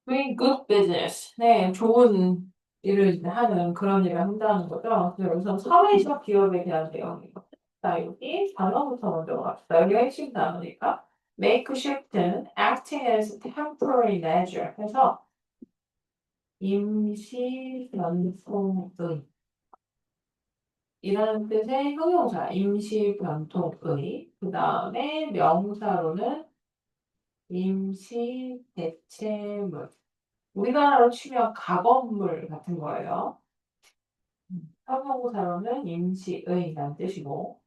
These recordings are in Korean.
doing good business. 네, 좋은 일을 하는 그런 일을 한다는 거죠. 그래서 우선 사회적 기업에 대한 내용이고. 자, 여기 단어부터 먼저 갑시다. 여기가 핵심 단어니까. make shift는 acting as temporary measure. 해서 임시 변통의 이라는 뜻의 형용사, 임시 변통의. 그 다음에 명사로는 임시 대체물. 우리나라로 치면 가건물 같은 거예요. 형용사로는 임시의란 뜻이고.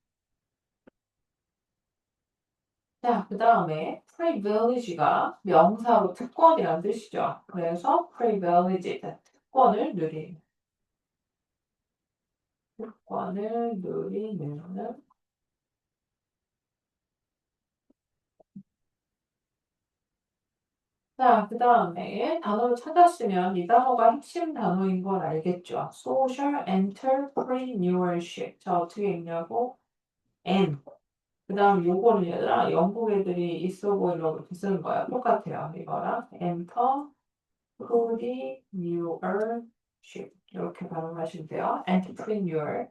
자, 그 다음에 privilege가 명사로 특권이란 뜻이죠. 그래서 privileged, 특권을 누리는. 자, 그 다음에 단어를 찾았으면 이 단어가 핵심 단어인 걸 알겠죠. social entrepreneurship. 자, 어떻게 읽냐고? N. 그 다음 요거는 얘들아 영국 애들이 있어 보이려고 이렇게 쓰는 거야. 똑같아요. 이거랑 entrepreneurship 이렇게 발음하시면 돼요. entrepreneur.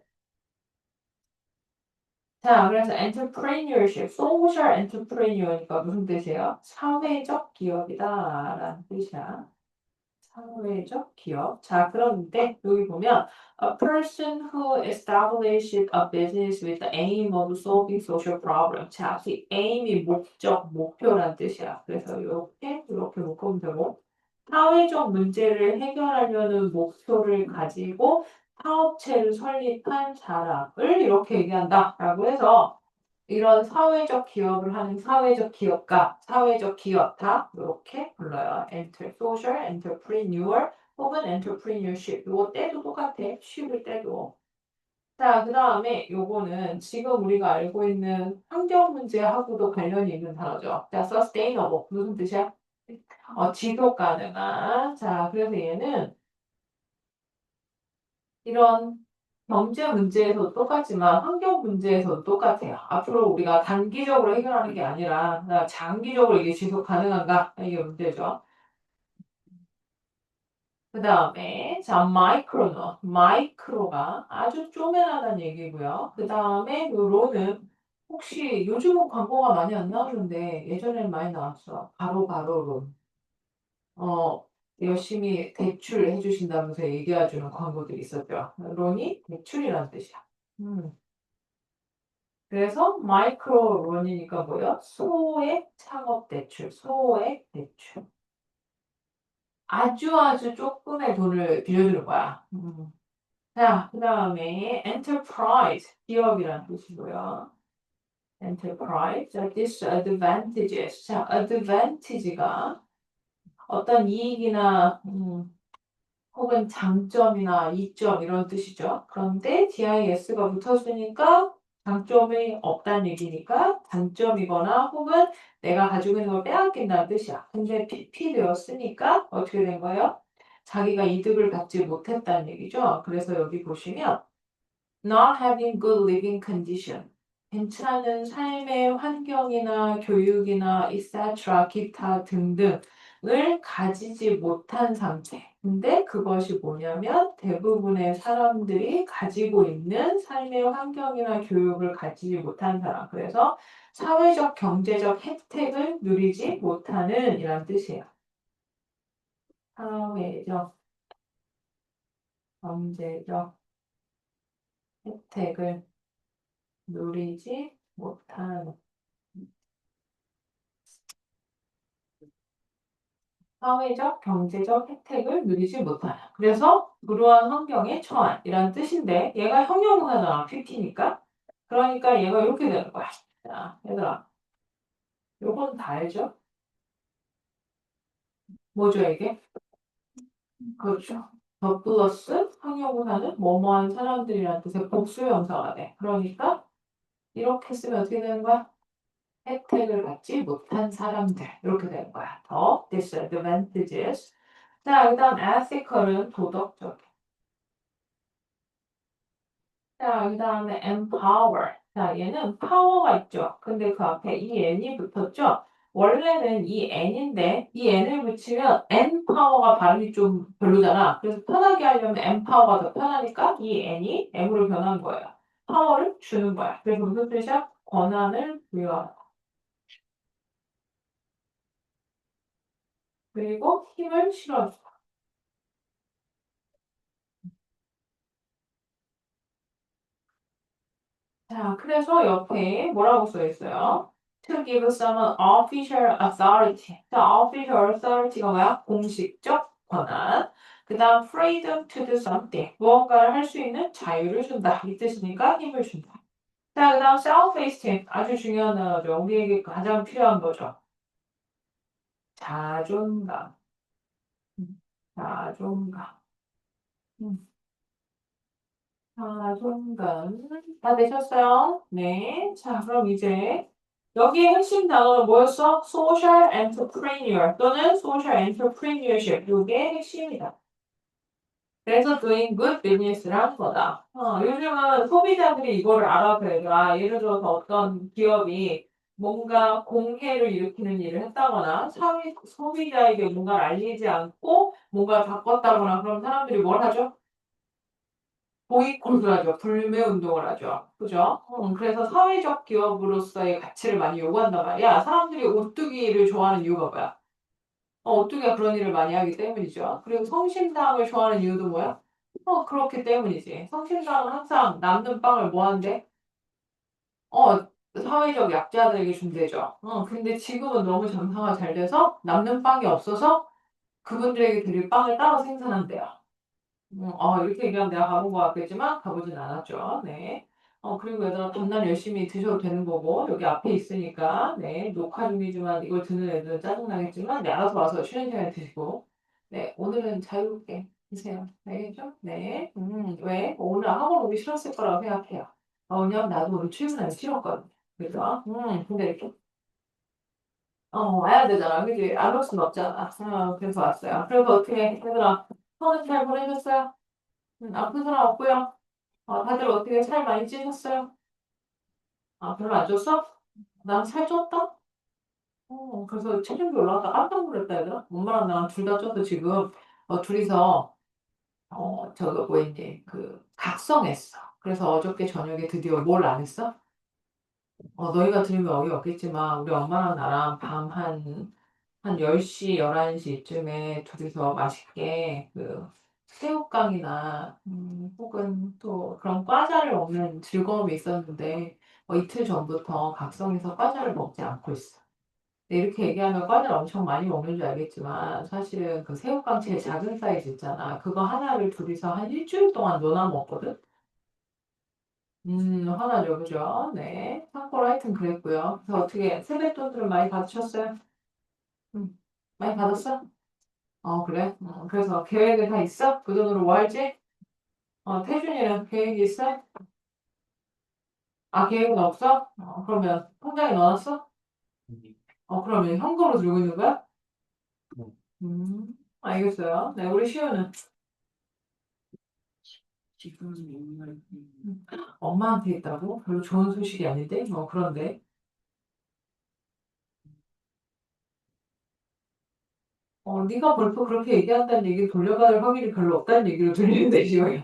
자, 그래서 entrepreneurship, social entrepreneur니까 무슨 뜻이에요? 사회적 기업이다 라는 뜻이야. 사회적 기업. 자, 그런데 여기 보면 a person who establishes a business with the aim of solving social problem. 자, 이 aim이 목적, 목표란 뜻이야. 그래서 이렇게 묶으면 되고 사회적 문제를 해결하려는 목표를 가지고 사업체를 설립한 사람을 이렇게 얘기한다라고 해서 이런 사회적 기업을 하는 사회적 기업가, 사회적 기업가 이렇게 불러요. social entrepreneur 혹은 entrepreneurship. 이거 때도 똑같아. 쉽을 때도. 자, 그 다음에 요거는 지금 우리가 알고 있는 환경 문제하고도 관련이 있는 단어죠. 자, sustainable 무슨 뜻이야? 지속 가능한. 자, 그래서 얘는 이런 경제 문제에서도 똑같지만 환경 문제에서도 똑같아요. 앞으로 우리가 단기적으로 해결하는 게 아니라 장기적으로 이게 지속 가능한가? 이게 문제죠. 그 다음에 자 마이크로는 마이크로가 아주 쪼매나다는 얘기고요. 그 다음에 로는 혹시 요즘은 광고가 많이 안 나오는데 예전에는 많이 나왔어. 바로 론. 열심히 대출해 주신다면서 얘기해주는 광고들이 있었죠. 론이 대출이라는 뜻이야. 음. 그래서 마이크로 론이니까 뭐야? 소액 창업 대출, 소액 대출. 아주 조금의 돈을 빌려주는 거야. 자, 그 다음에 enterprise, 기업이란 뜻이고요. enterprise, 자, disadvantages. 자, advantage가 어떤 이익이나 혹은 장점이나 이점 이런 뜻이죠. 그런데 DIS가 붙었으니까 장점이 없다는 얘기니까 단점이거나 혹은 내가 가지고 있는 걸 빼앗긴다는 뜻이야. 근데 PP 되었으니까 어떻게 된 거예요? 자기가 이득을 받지 못했다는 얘기죠. 그래서 여기 보시면 not having good living condition. 괜찮은 삶의 환경이나 교육이나 etc. 기타 등등을 가지지 못한 상태. 근데 그것이 뭐냐면 대부분의 사람들이 가지고 있는 삶의 환경이나 교육을 가지지 못한 사람. 그래서 사회적, 경제적 혜택을 누리지 못하는 이란 뜻이에요. 사회적, 경제적 혜택을 누리지 못한 사회적, 경제적 혜택을 누리지 못하는. 그래서 불우한 환경에 처한 이란 뜻인데 얘가 형용사잖아, PT니까. 그러니까 얘가 이렇게 되는 거야. 자, 얘들아, 요건 다 알죠? 뭐죠, 이게? 그렇죠. 더 플러스 형용사는 뭐뭐한 사람들이란 뜻의 복수형사가 돼. 그러니까 이렇게 쓰면 어떻게 되는 거야? 혜택을 받지 못한 사람들. 이렇게 되는 거야. 더 disadvantages. 자, 그 다음 ethical은 도덕적. 자, 그 다음에 empower. 자, 얘는 파워가 있죠. 근데 그 앞에 이 n이 붙었죠. 원래는 이 n인데 이 n을 붙이면 n 파워가 발음이 좀 별로잖아. 그래서 편하게 하려면 n 파워가 더 편하니까 이 n이 m으로 변한 거예요. 파워를 주는 거야. 그래서 무슨 뜻이야? 권한을 부여하다. 그리고 힘을 실어줘. 자, 그래서 옆에 뭐라고 써 있어요? To give someone official authority. 자, official authority가 뭐야? 공식적 권한. 그 다음 freedom to do something. 무언가를 할 수 있는 자유를 준다. 이 뜻이니까 힘을 준다. 자, 그 다음 self-esteem. 아주 중요한 단어죠. 우리에게 가장 필요한 거죠. 자존감. 자존감. 음, 자존감. 다 되셨어요? 네. 자, 그럼 이제 여기에 핵심 단어는 뭐였어? social entrepreneur 또는 social entrepreneurship. 이게 핵심이다. 그래서 doing good business라는 거다. 요즘은 소비자들이 이거를 알아서야 예를 들어서 어떤 기업이 뭔가 공해를 일으키는 일을 했다거나 소비자에게 뭔가를 알리지 않고 뭔가를 바꿨다거나 그럼 사람들이 뭘 하죠? 보이콧을 하죠. 불매 운동을 하죠. 그죠? 그래서 사회적 기업으로서의 가치를 많이 요구한단 말이야. 사람들이 오뚜기를 좋아하는 이유가 뭐야? 오뚜기가 그런 일을 많이 하기 때문이죠. 그리고 성심당을 좋아하는 이유도 뭐야? 그렇기 때문이지. 성심당은 항상 남는 빵을 뭐 한대? 사회적 약자들에게 준대죠. 근데 지금은 너무 장사가 잘 돼서 남는 빵이 없어서 그분들에게 드릴 빵을 따로 생산한대요. 이렇게 얘기하면 내가 가본 것 같겠지만 가보진 않았죠. 네. 그리고 얘들아 밤낮 열심히 드셔도 되는 거고 여기 앞에 있으니까 네 녹화 중이지만 이걸 듣는 애들은 짜증나겠지만 네 알아서 와서 쉬는 시간에 드시고 네 오늘은 자유롭게 드세요. 알겠죠? 네. 왜? 오늘 학원 오기 싫었을 거라고 생각해요. 왜냐면 나도 오늘 출근하기 싫었거든. 그죠? 근데 이렇게 와야 되잖아. 그지? 안 올 수는 없잖아. 그래서 왔어요. 그래서 어떻게 얘들아 서는 잘 보내셨어요? 아픈 사람 없고요. 다들 어떻게 살 많이 찌셨어요? 별로 안 쪘어? 난 살 쪘다? 그래서 체중이 올라갔다 깜짝 놀랐다, 얘들아. 엄마랑 나랑 둘 다 쪄서 지금, 둘이서, 저거 뭐였니, 각성했어. 그래서 어저께 저녁에 드디어 뭘 안 했어? 너희가 들으면 어이없겠지만, 우리 엄마랑 나랑 한 10시, 11시쯤에 둘이서 맛있게 새우깡이나 혹은 또 그런 과자를 먹는 즐거움이 있었는데 이틀 전부터 각성해서 과자를 먹지 않고 있어. 근데 이렇게 얘기하면 과자를 엄청 많이 먹는 줄 알겠지만 사실은 그 새우깡 제일 작은 사이즈 있잖아. 그거 하나를 둘이서 한 일주일 동안 논아 먹거든. 화나죠, 그죠? 네. 참고로 하여튼 그랬고요. 그래서 어떻게 세뱃돈들은 많이 받으셨어요? 음, 많이 받았어? 그래? 그래서 계획은 다 있어? 그 돈으로 뭐 할지? 태준이는 계획이 있어? 계획은 없어? 그러면 통장에 넣어놨어? 그러면 현금으로 들고 있는 거야? 음, 알겠어요. 네, 우리 시우는 엄마한테 있다고? 별로 좋은 소식이 아닌데? 그런데. 네가 벌써 그렇게 얘기한다는 얘기 돌려받을 확률이 별로 없다는 얘기를 들리는데, 시우야.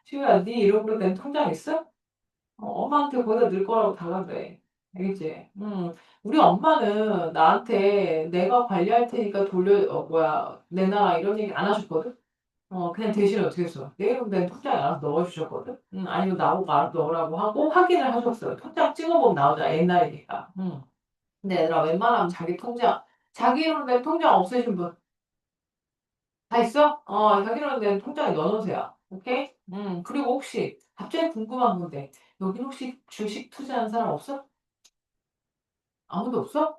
시우야, 네 이름으로 된 통장 있어? 엄마한테 거기다 넣을 거라고 달라고. 알겠지? 우리 엄마는 나한테 내가 관리할 테니까 내놔라 이런 얘기 안 하셨거든? 그냥 대신에 어떻게 했어? 내 이름 된 통장에 알아서 넣어주셨거든? 아니면 나보고 알아서 넣으라고 하고 확인을 하셨어요. 통장 찍어보면 나오잖아, 옛날이니까. 근데 얘들아, 웬만하면 자기 이름 된 통장 없으신 분, 다 있어? 자기 이름 된 통장에 넣어놓으세요. 오케이? 그리고 혹시, 갑자기 궁금한 건데, 여기 혹시 주식 투자하는 사람 없어? 아무도 없어?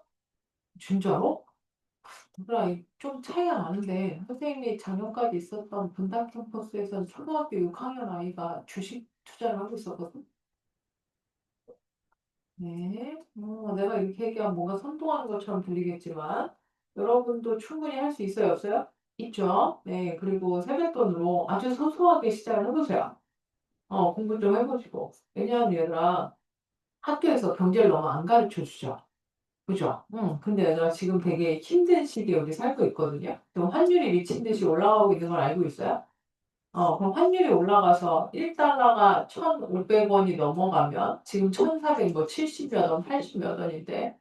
진짜로? 얘들아, 좀 차이가 나는데, 선생님이 작년까지 있었던 분당 캠퍼스에서는 초등학교 6학년 아이가 주식 투자를 하고 있었거든? 네. 내가 이렇게 얘기하면 뭔가 선동하는 것처럼 들리겠지만, 여러분도 충분히 할 수 있어요, 없어요? 있죠? 네. 그리고 세뱃돈으로 아주 소소하게 시작을 해보세요. 공부 좀 해보시고. 왜냐하면 얘들아, 학교에서 경제를 너무 안 가르쳐 주죠. 그죠? 근데 얘들아 지금 되게 힘든 시기에 우리 살고 있거든요. 지금 환율이 미친 듯이 올라가고 있는 걸 알고 있어요? 그럼 환율이 올라가서 1달러가 1,500원이 넘어가면 지금 1,400, 뭐 70 몇 원, 80 몇 원인데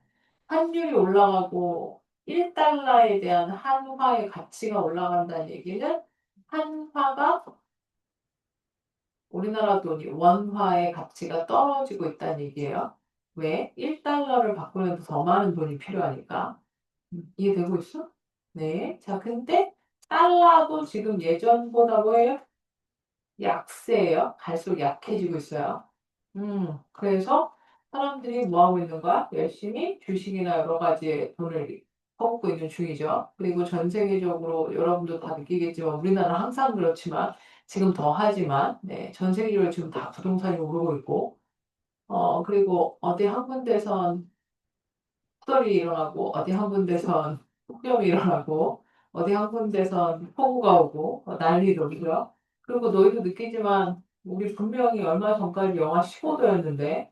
환율이 올라가고 1달러에 대한 한화의 가치가 올라간다는 얘기는 한화가 우리나라 돈이 원화의 가치가 떨어지고 있다는 얘기예요. 왜? 1달러를 바꾸면 더 많은 돈이 필요하니까. 이해되고 있어? 네. 자, 근데 달러도 지금 예전보다 뭐예요? 약세예요. 갈수록 약해지고 있어요. 그래서 사람들이 뭐 하고 있는 거야? 열심히 주식이나 여러 가지에 돈을 퍼붓고 있는 중이죠. 그리고 전 세계적으로 여러분도 다 느끼겠지만 우리나라 항상 그렇지만 지금 더 하지만 네, 전 세계적으로 지금 다 부동산이 오르고 있고 그리고 어디 한 군데선 폭설이 일어나고 어디 한 군데선 폭염이 일어나고 어디 한 군데선 폭우가 오고 난리 돌고요. 그리고 너희도 느끼지만 우리 분명히 얼마 전까지 영하 15도였는데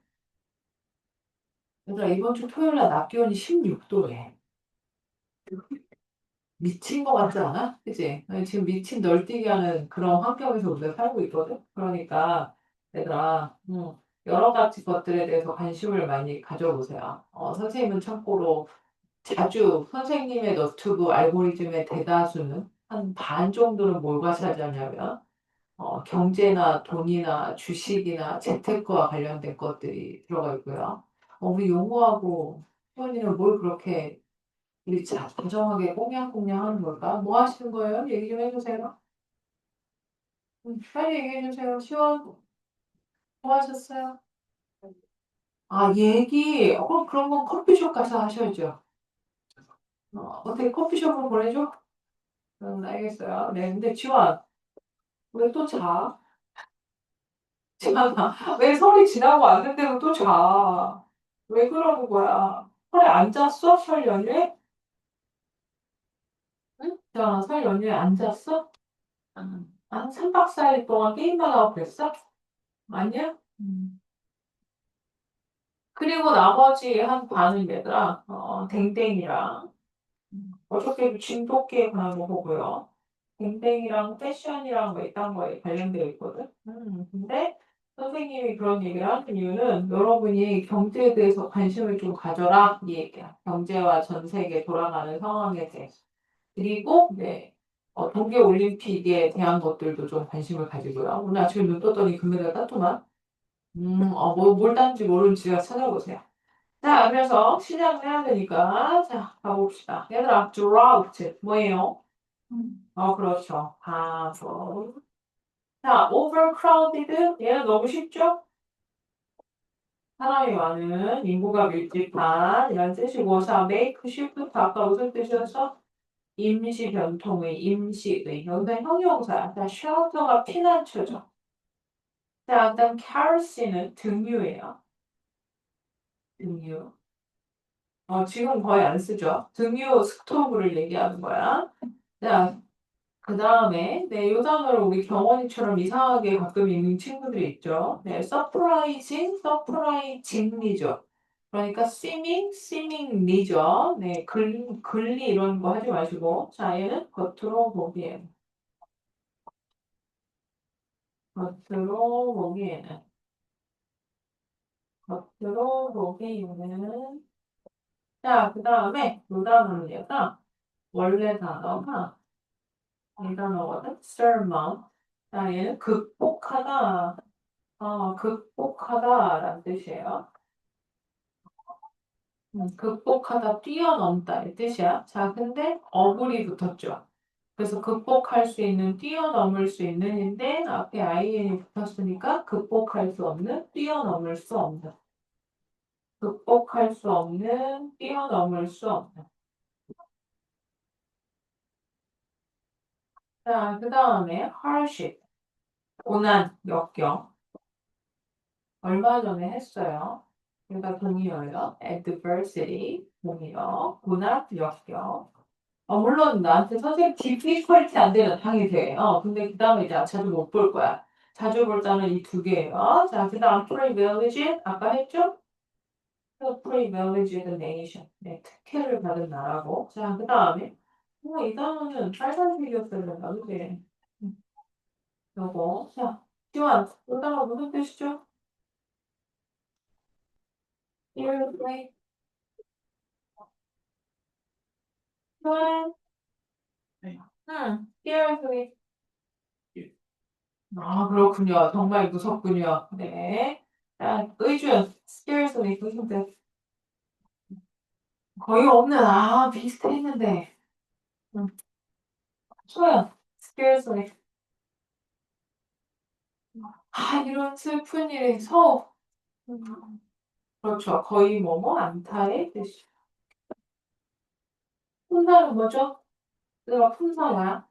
얘들아 이번 주 토요일 날 낮 기온이 16도래. 미친 거 같지 않아? 그치? 아니, 지금 미친 널뛰기 하는 그런 환경에서 우리가 살고 있거든? 그러니까 얘들아 여러 가지 것들에 대해서 관심을 많이 가져보세요. 선생님은 참고로 자주 선생님의 너튜브 알고리즘의 대다수는 한 반 정도는 뭘과 차지하냐면 경제나 돈이나 주식이나 재테크와 관련된 것들이 들어가 있고요. 우리 용호하고 시원이는 뭘 그렇게 우리 다정하게 꽁냥꽁냥 하는 걸까? 뭐 하시는 거예요? 얘기 좀 해주세요. 빨리 얘기해 주세요. 시원, 뭐 하셨어요? 아, 얘기. 그런 건 커피숍 가서 하셔야죠. 어떻게 커피숍으로 보내줘? 알겠어요. 네, 근데 지원, 왜 또 자? 지원아, 왜 설이 지나고 왔는데도 또 자? 왜 그러는 거야? 설에 안 잤어? 설 연휴에? 응? 지원아, 설 연휴에 안 잤어? 한 3박 4일 동안 게임만 하고 그랬어? 아니야? 그리고 나머지 한 반은 얘들아, 댕댕이랑, 어저께 진돗개 그런 거 보고요. 댕댕이랑 패션이랑 뭐 이딴 거에 관련되어 있거든. 근데 선생님이 그런 얘기를 하는 이유는 여러분이 경제에 대해서 관심을 좀 가져라 이 얘기야. 경제와 전 세계 돌아가는 상황에 대해서. 그리고 네, 동계올림픽에 대한 것들도 좀 관심을 가지고요. 오늘 아침에 눈 떴더니 금메달 땄더만. 뭘 땄는지 모르는 지가 찾아보세요. 자, 그래서 시작을 해야 되니까 자, 가봅시다. 얘들아, drought 뭐예요? 그렇죠. 바보. 자, overcrowded 얘는 너무 쉽죠? 사람이 많은 인구가 밀집한 이런 뜻이고 자, make shift 아까 무슨 뜻이었어? 임시 변통의 임시의 여기서 형용사야. 자, shelter가 피난처죠. 자, 그다음 kerosene 등유예요. 등유. 지금 거의 안 쓰죠. 등유 스토브를 얘기하는 거야. 자, 그 다음에, 네, 요 단어를 우리 경원이처럼 이상하게 가끔 읽는 친구들이 있죠. 네, surprising, surprising이죠. 그러니까 seemingly죠. 네, 글리 이런 거 하지 마시고. 자, 얘는 겉으로 보기에는. 겉으로 보기에는. 겉으로 보기에는. 자, 그 다음에 요 단어는 얘가 원래 단어가 이 단어거든. surmount. 자, 얘는 극복하다. 극복하다라는 뜻이에요. 극복하다, 뛰어넘다 이 뜻이야. 자, 근데 어불이 붙었죠. 그래서 극복할 수 있는, 뛰어넘을 수 있는인데 앞에 ing이 붙었으니까 극복할 수 없는, 뛰어넘을 수 없는. 극복할 수 없는, 뛰어넘을 수 없는. 자, 그 다음에 hardship, 고난, 역경. 얼마 전에 했어요. 그러니까 동의어예요. adversity, 동의어, 고난, 역경. 물론 나한테 선생님 difficulty 안 되면 당연히 돼. 근데 그 다음에 이제 자주 못 볼 거야. 자주 볼 단어는 이 두 개예요. 자, 그 다음 privilege 아까 했죠? privileged nation. 네, 특혜를 받은 나라고. 자, 그 다음에 이 단어는 빨간색이었어야 된다, 그치? 요거. 자, 지원. 이 단어 무슨 뜻이죠? Seriously? 지원. seriously. 아, 그렇군요. 정말 무섭군요. 네. 자, 의준. seriously. 무슨 뜻? 거의 없는, 비슷했는데. 음, 소연. seriously. 이런 슬픈 일이 음, 그렇죠. 거의 안타의 뜻이. 품사는 뭐죠? 내가 품사야.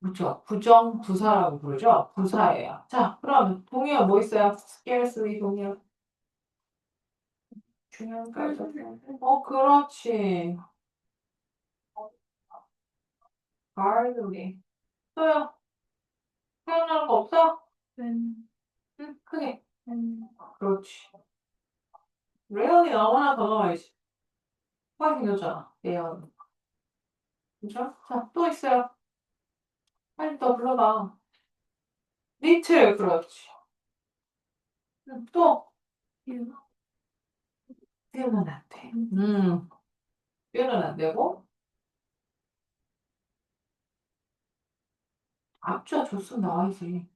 그렇죠. 부정부사라고 부르죠. 부사예요. 자, 그럼 동의어 뭐 있어요? scarcely 동의어. 중요한 거죠. 그렇지. hardly. 또요. 생각나는 거 없어? 응, 크게. 그렇지. rarely 나오나 더 나와야지. 확 생겼잖아. 예언. 그죠? 자, 또 있어요. 빨리 더 불러봐. little, 그렇지. 또, 표현은 안 돼. 표현은 안 되고, 앞주어 조수 나와야지.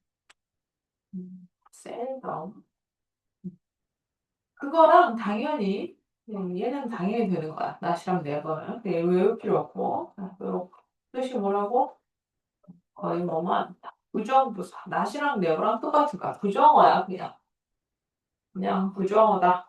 seldom. 그거랑 당연히, 얘는 당연히 되는 거야. not이랑 never는. 외울 필요 없고. 요렇게. 뜻이 뭐라고? 거의 않다. 부정부사. not이랑 never랑 똑같은 거야. 부정어야, 그냥. 그냥 부정어다.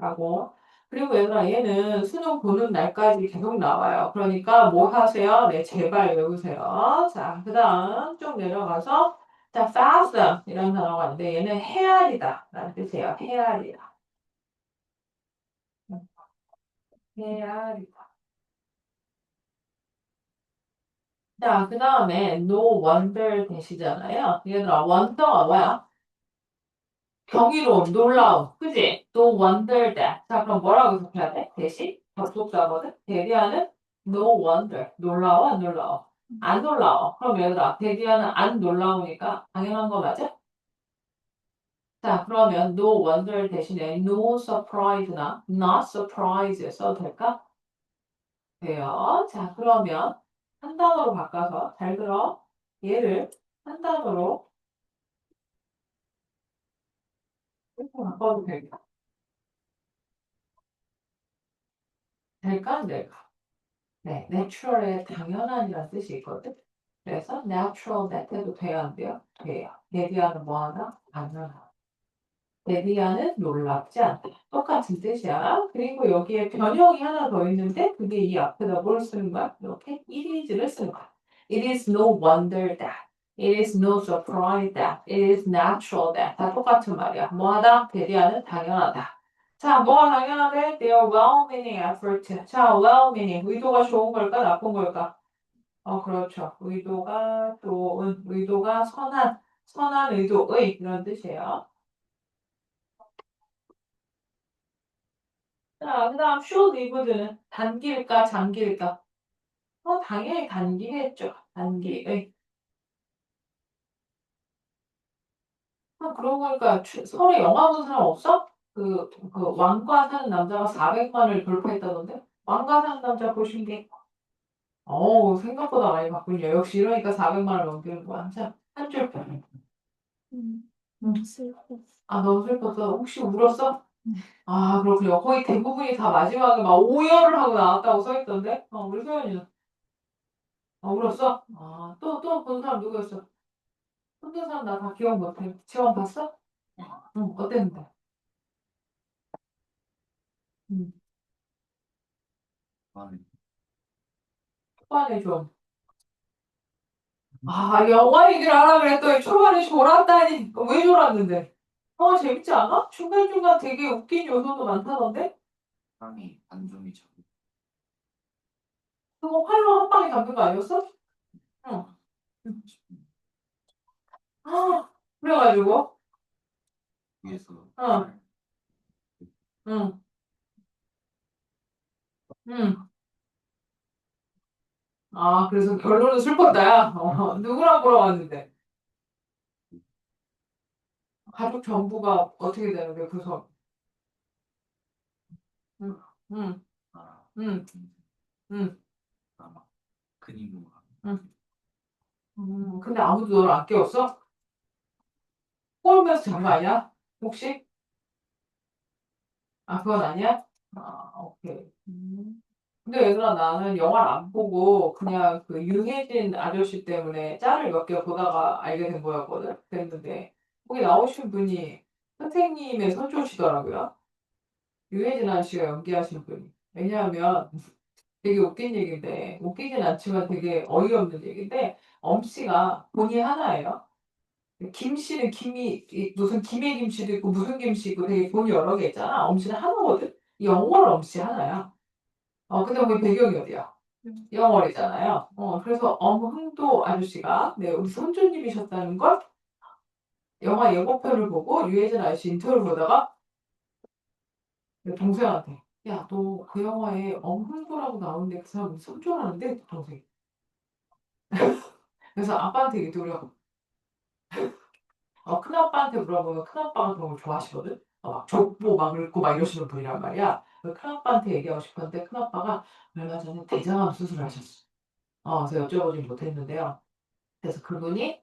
라고. 그리고 얘들아, 얘는 수능 보는 날까지 계속 나와요. 그러니까 뭐 하세요? 네, 제발 외우세요. 자, 그 다음 쭉 내려가서, 자, fathom 이런 단어가 있는데 얘는 헤아리다 라는 뜻이에요. 헤아리다. 헤아리다. 자, 그 다음에 no wonder 대시잖아요. 얘들아, wonder가 뭐야? 경이로움, 놀라움. 그지? No wonder that. 자, 그럼 뭐라고 해석해야 돼? 대시? 접속사거든? 대리하는 no wonder. 놀라워, 안 놀라워? 안 놀라워. 그럼 얘들아, 대리하는 안 놀라우니까 당연한 거 맞아? 자, 그러면 no wonder 대신에 no surprise나 not surprise 써도 될까? 돼요. 자, 그러면 한 단어로 바꿔서 잘 들어. 얘를 한 단어로 이렇게 바꿔도 될까? 될까? 안 될까? 네, natural의 당연한이라는 뜻이 있거든. 그래서 natural that 해도 돼요, 안 돼요? 돼요. 데디아는 뭐 하나? 당연하다. 데디아는 놀랍지 않다. 똑같은 뜻이야. 그리고 여기에 변형이 하나 더 있는데 그게 이 앞에다 뭘 쓰는 거야? 이렇게 it is를 쓰는 거야. It is no wonder that. It is no surprise that. It is natural that. 다 똑같은 말이야. 뭐하다? 데디아는 당연하다. 자, 뭐가 당연하대? They are well-meaning effort. 자, well-meaning. 의도가 좋은 걸까? 나쁜 걸까? 그렇죠. 의도가 좋은, 의도가 선한 의도의 이런 뜻이에요. 자, 그 다음 should live는 단기일까, 장기일까? 당연히 단기겠죠. 단기의. 그러고 보니까 서울에 영화 본 사람 없어? 그 왕과 사는 남자가 400만을 돌파했다던데? 왕과 사는 남자 보신 게 생각보다 많이 봤군요. 역시 이러니까 400만을 넘기는 거야. 자, 한 줄. 슬퍼. 너무 슬펐어. 혹시 울었어? 그렇군요. 거의 대부분이 다 마지막에 막 오열을 하고 나왔다고 써있던데? 우리 소연이는. 울었어? 또 본 사람 누구였어? 본 사람 나 다 기억 못해. 지원 봤어? 응, 어땠는데? 응, 초반에 좀. 영화 얘기를 하라 그랬더니 초반에 졸았다니. 왜 졸았는데? 재밌지 않아? 중간중간 되게 웃긴 요소도 많다던데? 땅이 안정이 자고 그거 활로 한 방에 잡는 거 아니었어? 응. 그래가지고, 위에서 응. 응, 응. 아, 그래서 결론은 슬펐다야? 누구랑 보러 갔는데? 가족 전부가 어떻게 되는데, 그 선? 응, 응, 아, 응, 응, 아마 근육으로 응. 근데 아무도 너를 안 깨웠어? 꼴면서 잔 거 아니야? 혹시? 아, 그건 아니야? 아, 오케이. 근데 얘들아, 나는 영화를 안 보고 그냥 그 유해진 아저씨 때문에 짤을 몇 개 보다가 알게 된 거였거든? 그랬는데, 거기 나오신 분이 선생님의 선조시더라고요. 유해진 아저씨가 연기하신 분이. 왜냐하면 되게 웃긴 얘기인데, 웃기진 않지만 되게 어이없는 얘기인데, 엄씨가 본이 하나예요. 김씨는 무슨 김해 김씨도 있고 무슨 김씨 있고 되게 본이 여러 개 있잖아. 엄씨는 하나거든? 영월 엄씨 하나야. 근데 거기 배경이 어디야? 영월이잖아요. 그래서 엄흥도 아저씨가 네, 우리 선조님이셨다는 걸 영화 예고편을 보고 유해진 아저씨 인터뷰를 보다가 내 동생한테 야, 너 그 영화에 엄흥도라고 나오는데 그 사람 우리 선조라는데? 동생이. 그래서 아빠한테 얘기 드려. 큰아빠한테 물어보면 큰아빠가 그런 걸 좋아하시거든? 막 족보 막 읽고 막 이러시는 분이란 말이야. 그래서 큰아빠한테 얘기하고 싶었는데 큰아빠가 얼마 전에 대장암 수술을 하셨어. 그래서 여쭤보진 못했는데요. 그래서 그분이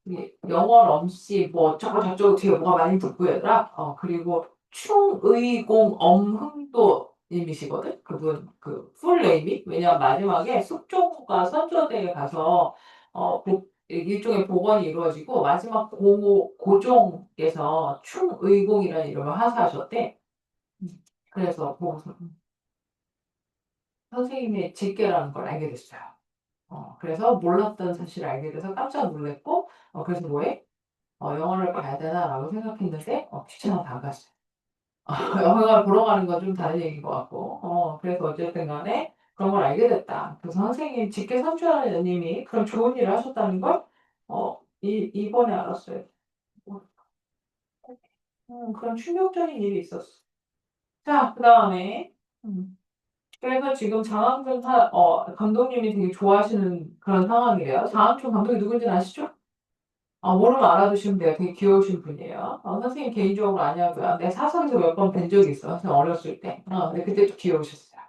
이 영월 엄씨 뭐 어쩌고 저쩌고 뒤에 뭐가 많이 붙고 얘들아. 그리고 충의공 엄흥도 님이시거든. 그분 그 풀네임이 왜냐면 마지막에 숙종가 선조대에 가서 일종의 복원이 이루어지고 마지막 고종께서 충의공이라는 이름을 하사하셨대. 음. 그래서 보고서 선생님의 직계라는 걸 알게 됐어요. 그래서 몰랐던 사실을 알게 돼서 깜짝 놀랐고, 그래서 뭐해? 영화를 봐야 되나라고 생각했는데, 귀찮아서 안 갔어요. 영화를 보러 가는 건 좀 다른 얘기인 것 같고, 그래서 어쨌든 간에 그런 걸 알게 됐다. 그래서 선생님, 직계 선출하님이 그런 좋은 일을 하셨다는 걸, 이번에 알았어요. 그런 충격적인 일이 있었어. 자, 그 다음에, 그래서 지금 감독님이 되게 좋아하시는 그런 상황이래요. 장항준 감독이 누군지 아시죠? 모르면 알아두시면 돼요. 되게 귀여우신 분이에요. 선생님 개인적으로 아냐고요. 내 사석에서 몇 번 뵌 적이 있어. 선생님 어렸을 때. 근데 그때 또 귀여우셨어요.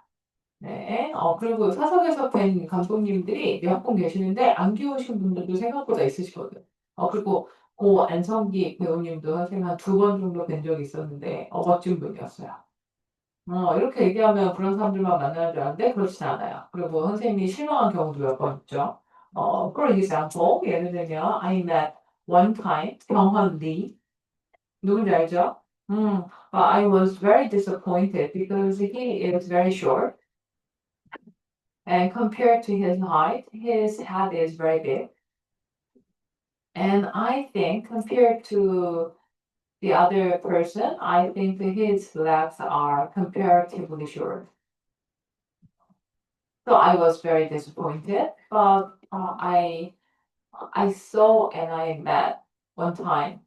네. 그리고 사석에서 뵌 감독님들이 몇 분 계시는데 안 귀여우신 분들도 생각보다 있으시거든. 그리고 고 안성기 배우님도 선생님 한 두 번 정도 뵌 적이 있었는데 멋진 분이었어요. 이렇게 얘기하면 그런 사람들만 만나는 줄 아는데 그렇진 않아요. 그리고 선생님이 실망한 경우도 몇 번 있죠. For example, 예를 들면 I met one time 경헌 리 누군지 알죠? I was very disappointed because he is very short and compared to his height, his head is very big. And I think compared to the other person, I think his legs are comparatively short. So I was very disappointed, but I saw and I met one time.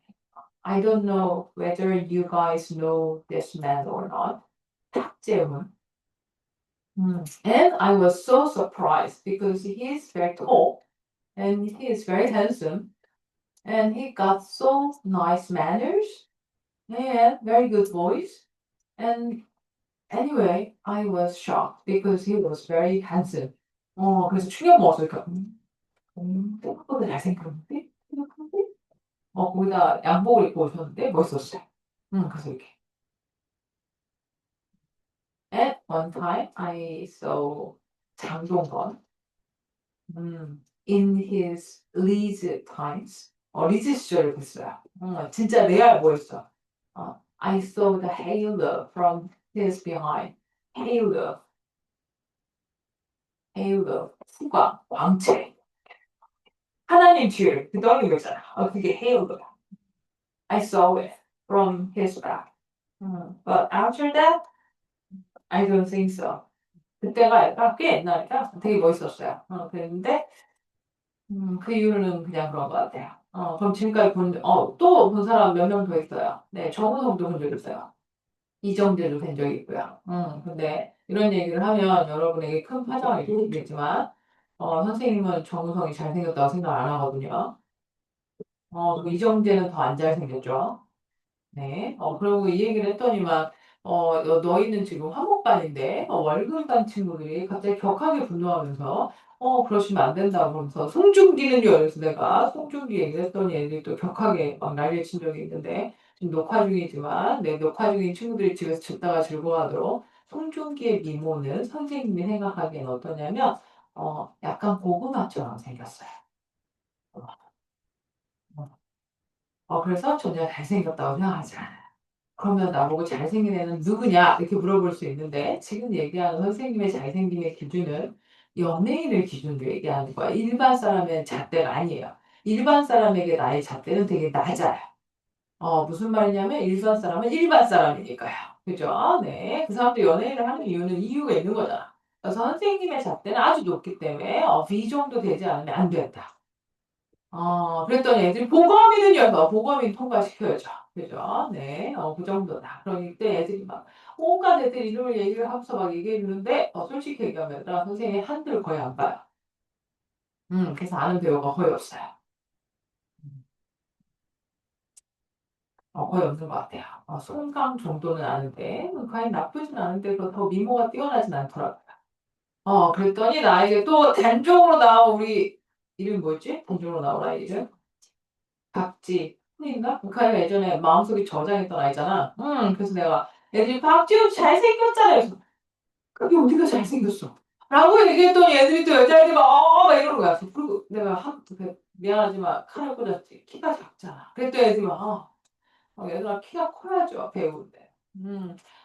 I don't know whether you guys know this man or not. 탁재훈. And I was so surprised because he is very tall and he is very handsome and he got so nice manners and very good voice. And anyway, I was shocked because he was very handsome. 그래서 충격 먹었어요. 그러니까, 생각보다 잘생겼는데? 생각한데? 거기다 양복을 입고 오셨는데 멋있었어요. 그래서 이렇게. At one time, I saw 장동건 in his Leeds times. 리즈 시절을 봤어요. 진짜 레알 보였어. I saw the halo from his behind. halo, 후광, 광채. 하나님 뒤를 떠올리는 거 있잖아. 그게 halo. I saw it from his back. But after that, I don't think so. 그때가 약간 꽤 옛날이라 되게 멋있었어요. 그랬는데, 그 이유는 그냥 그런 것 같아요. 그럼 지금까지 또 본 사람 몇 명 더 있어요. 네, 정우성도 본 적 있어요. 이정재도 된 적이 있고요. 근데 이런 얘기를 하면 여러분에게 큰 파장을 일으키겠지만, 선생님은 정우성이 잘생겼다고 생각 안 하거든요. 그리고 이정재는 더 안 잘생겼죠. 네. 그리고 이 얘기를 했더니만, 너희는 지금 화목반인데, 월급반 친구들이 갑자기 격하게 분노하면서, 그러시면 안 된다고 그러면서, 송중기는 줄 알았어, 내가. 송중기 얘기를 했더니 애들이 또 격하게 막 난리를 친 적이 있는데, 지금 녹화 중이지만, 내 녹화 중인 친구들이 집에서 듣다가 즐거워하도록, 송중기의 미모는 선생님이 생각하기엔 어떠냐면, 약간 고구마처럼 생겼어요. 그래서 전혀 잘생겼다고 생각하지 않아요. 그러면 나보고 잘생긴 애는 누구냐? 이렇게 물어볼 수 있는데, 지금 얘기하는 선생님의 잘생김의 기준은 연예인을 기준으로 얘기하는 거야. 일반 사람의 잣대가 아니에요. 일반 사람에게 나의 잣대는 되게 낮아요. 무슨 말이냐면, 일반 사람은 일반 사람이니까요. 그죠? 네. 그 사람도 연예인을 하는 이유는 이유가 있는 거잖아. 그래서 선생님의 잣대는 아주 높기 때문에, B 정도 되지 않으면 안 된다. 그랬더니 애들이 보검이는요, 보검인 통과시켜야죠. 그죠? 네, 그 정도다. 그러니까 애들이 막, 온갖 애들이 이름을 얘기를 하면서 막 얘기해 주는데, 솔직히 얘기하면, 나 선생님이 한글 거의 안 봐요. 그래서 아는 배우가 거의 없어요. 음, 거의 없는 것 같아요. 송강 정도는 아는데, 과연 나쁘진 않은데, 그렇다고 미모가 뛰어나진 않더라고요. 그랬더니 나에게 또 단종으로 나온 우리, 이름 뭐였지? 단종으로 나온 아이 이름? 박지. 인가? 북한이 예전에 마음속에 저장했던 아이잖아. 그래서 내가 애들이 박지훈 잘생겼잖아. 그래서 그게 어디가 잘생겼어? 라고 얘기했더니 애들이 또 여자애들이 막 이러는 거야. 그리고 내가 미안하지만 칼을 꽂았지. 키가 작잖아. 그랬더니 애들이 막, 얘들아 키가 커야죠. 배우인데.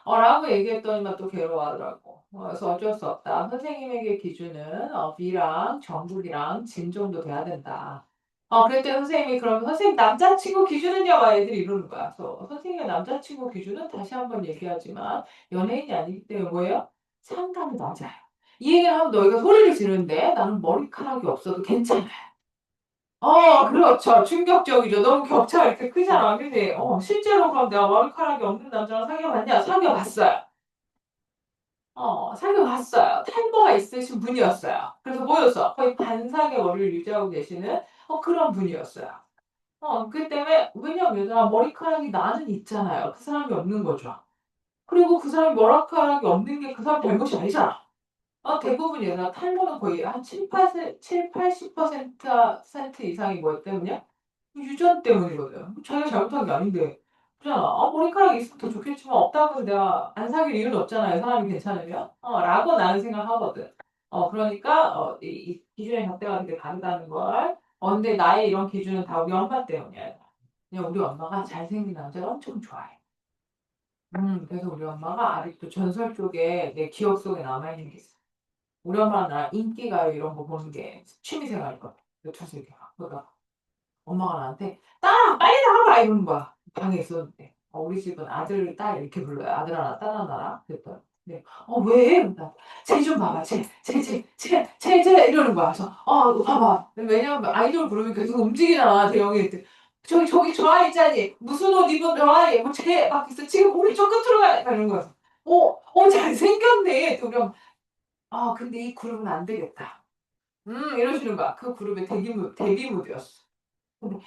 라고 얘기했더니만 또 괴로워하더라고. 그래서 어쩔 수 없다. 선생님에게 기준은 B랑 정국이랑 진 정도 돼야 된다. 그랬더니 선생님이 그럼 선생님 남자친구 기준은요? 막 애들이 이러는 거야. 그래서 선생님의 남자친구 기준은 다시 한번 얘기하지만 연예인이 아니기 때문에 뭐예요? 상담이 낮아요. 이 얘기를 하면 너희가 소리를 지르는데 나는 머리카락이 없어도 괜찮아. 그렇죠. 충격적이죠. 너무 격차가 이렇게 크잖아. 근데, 실제로 그럼 내가 머리카락이 없는 남자랑 사귀어봤냐? 사귀어봤어요. 사귀어봤어요. 탈모가 있으신 분이었어요. 그래서 뭐였어? 거의 반삭의 머리를 유지하고 계시는, 그런 분이었어요. 그 때문에, 왜냐면, 머리카락이 나는 있잖아요. 그 사람이 없는 거죠. 그리고 그 사람이 머리카락이 없는 게 그 사람 잘못이 아니잖아. 대부분이야. 탈모는 거의 한 80% 이상이 뭐 때문이야? 유전 때문이거든. 자기가 잘못한 게 아닌데. 그렇잖아. 머리카락이 있으면 더 좋겠지만 없다고 해서 내가 안 사귈 이유는 없잖아요. 사람이 괜찮으면. 라고 나는 생각하거든. 그러니까, 이 기준의 잣대가 되게 다르다는 걸. 근데 나의 이런 기준은 다 우리 엄마 때문이야. 그냥 우리 엄마가 잘생긴 남자를 엄청 좋아해. 그래서 우리 엄마가 아직도 전설 쪽에 내 기억 속에 남아있는 게 있어. 우리 엄마는 나 인기가요 이런 거 보는 게 취미생활이거든. 요즘에 그러니까 엄마가 나한테 딸아 빨리 나가라 이러는 거야. 방에 있었는데. 우리 집은 아들, 딸 이렇게 불러요. 아들 하나, 딸 하나라. 그랬더니 네. 왜? 그러니까 쟤좀 봐봐. 쟤 이러는 거야. 그래서 너 봐봐. 왜냐면 아이돌 부르면 계속 움직이잖아. 대형이. 저기 저 아이 있잖니. 무슨 옷 입은 저 아이. 쟤막 있어. 지금 우리 저 끝으로 가. 이러는 거야. 잘생겼네. 그럼 근데 이 그룹은 안 되겠다. 이러시는 거야. 그 그룹의 데뷔 무대였어.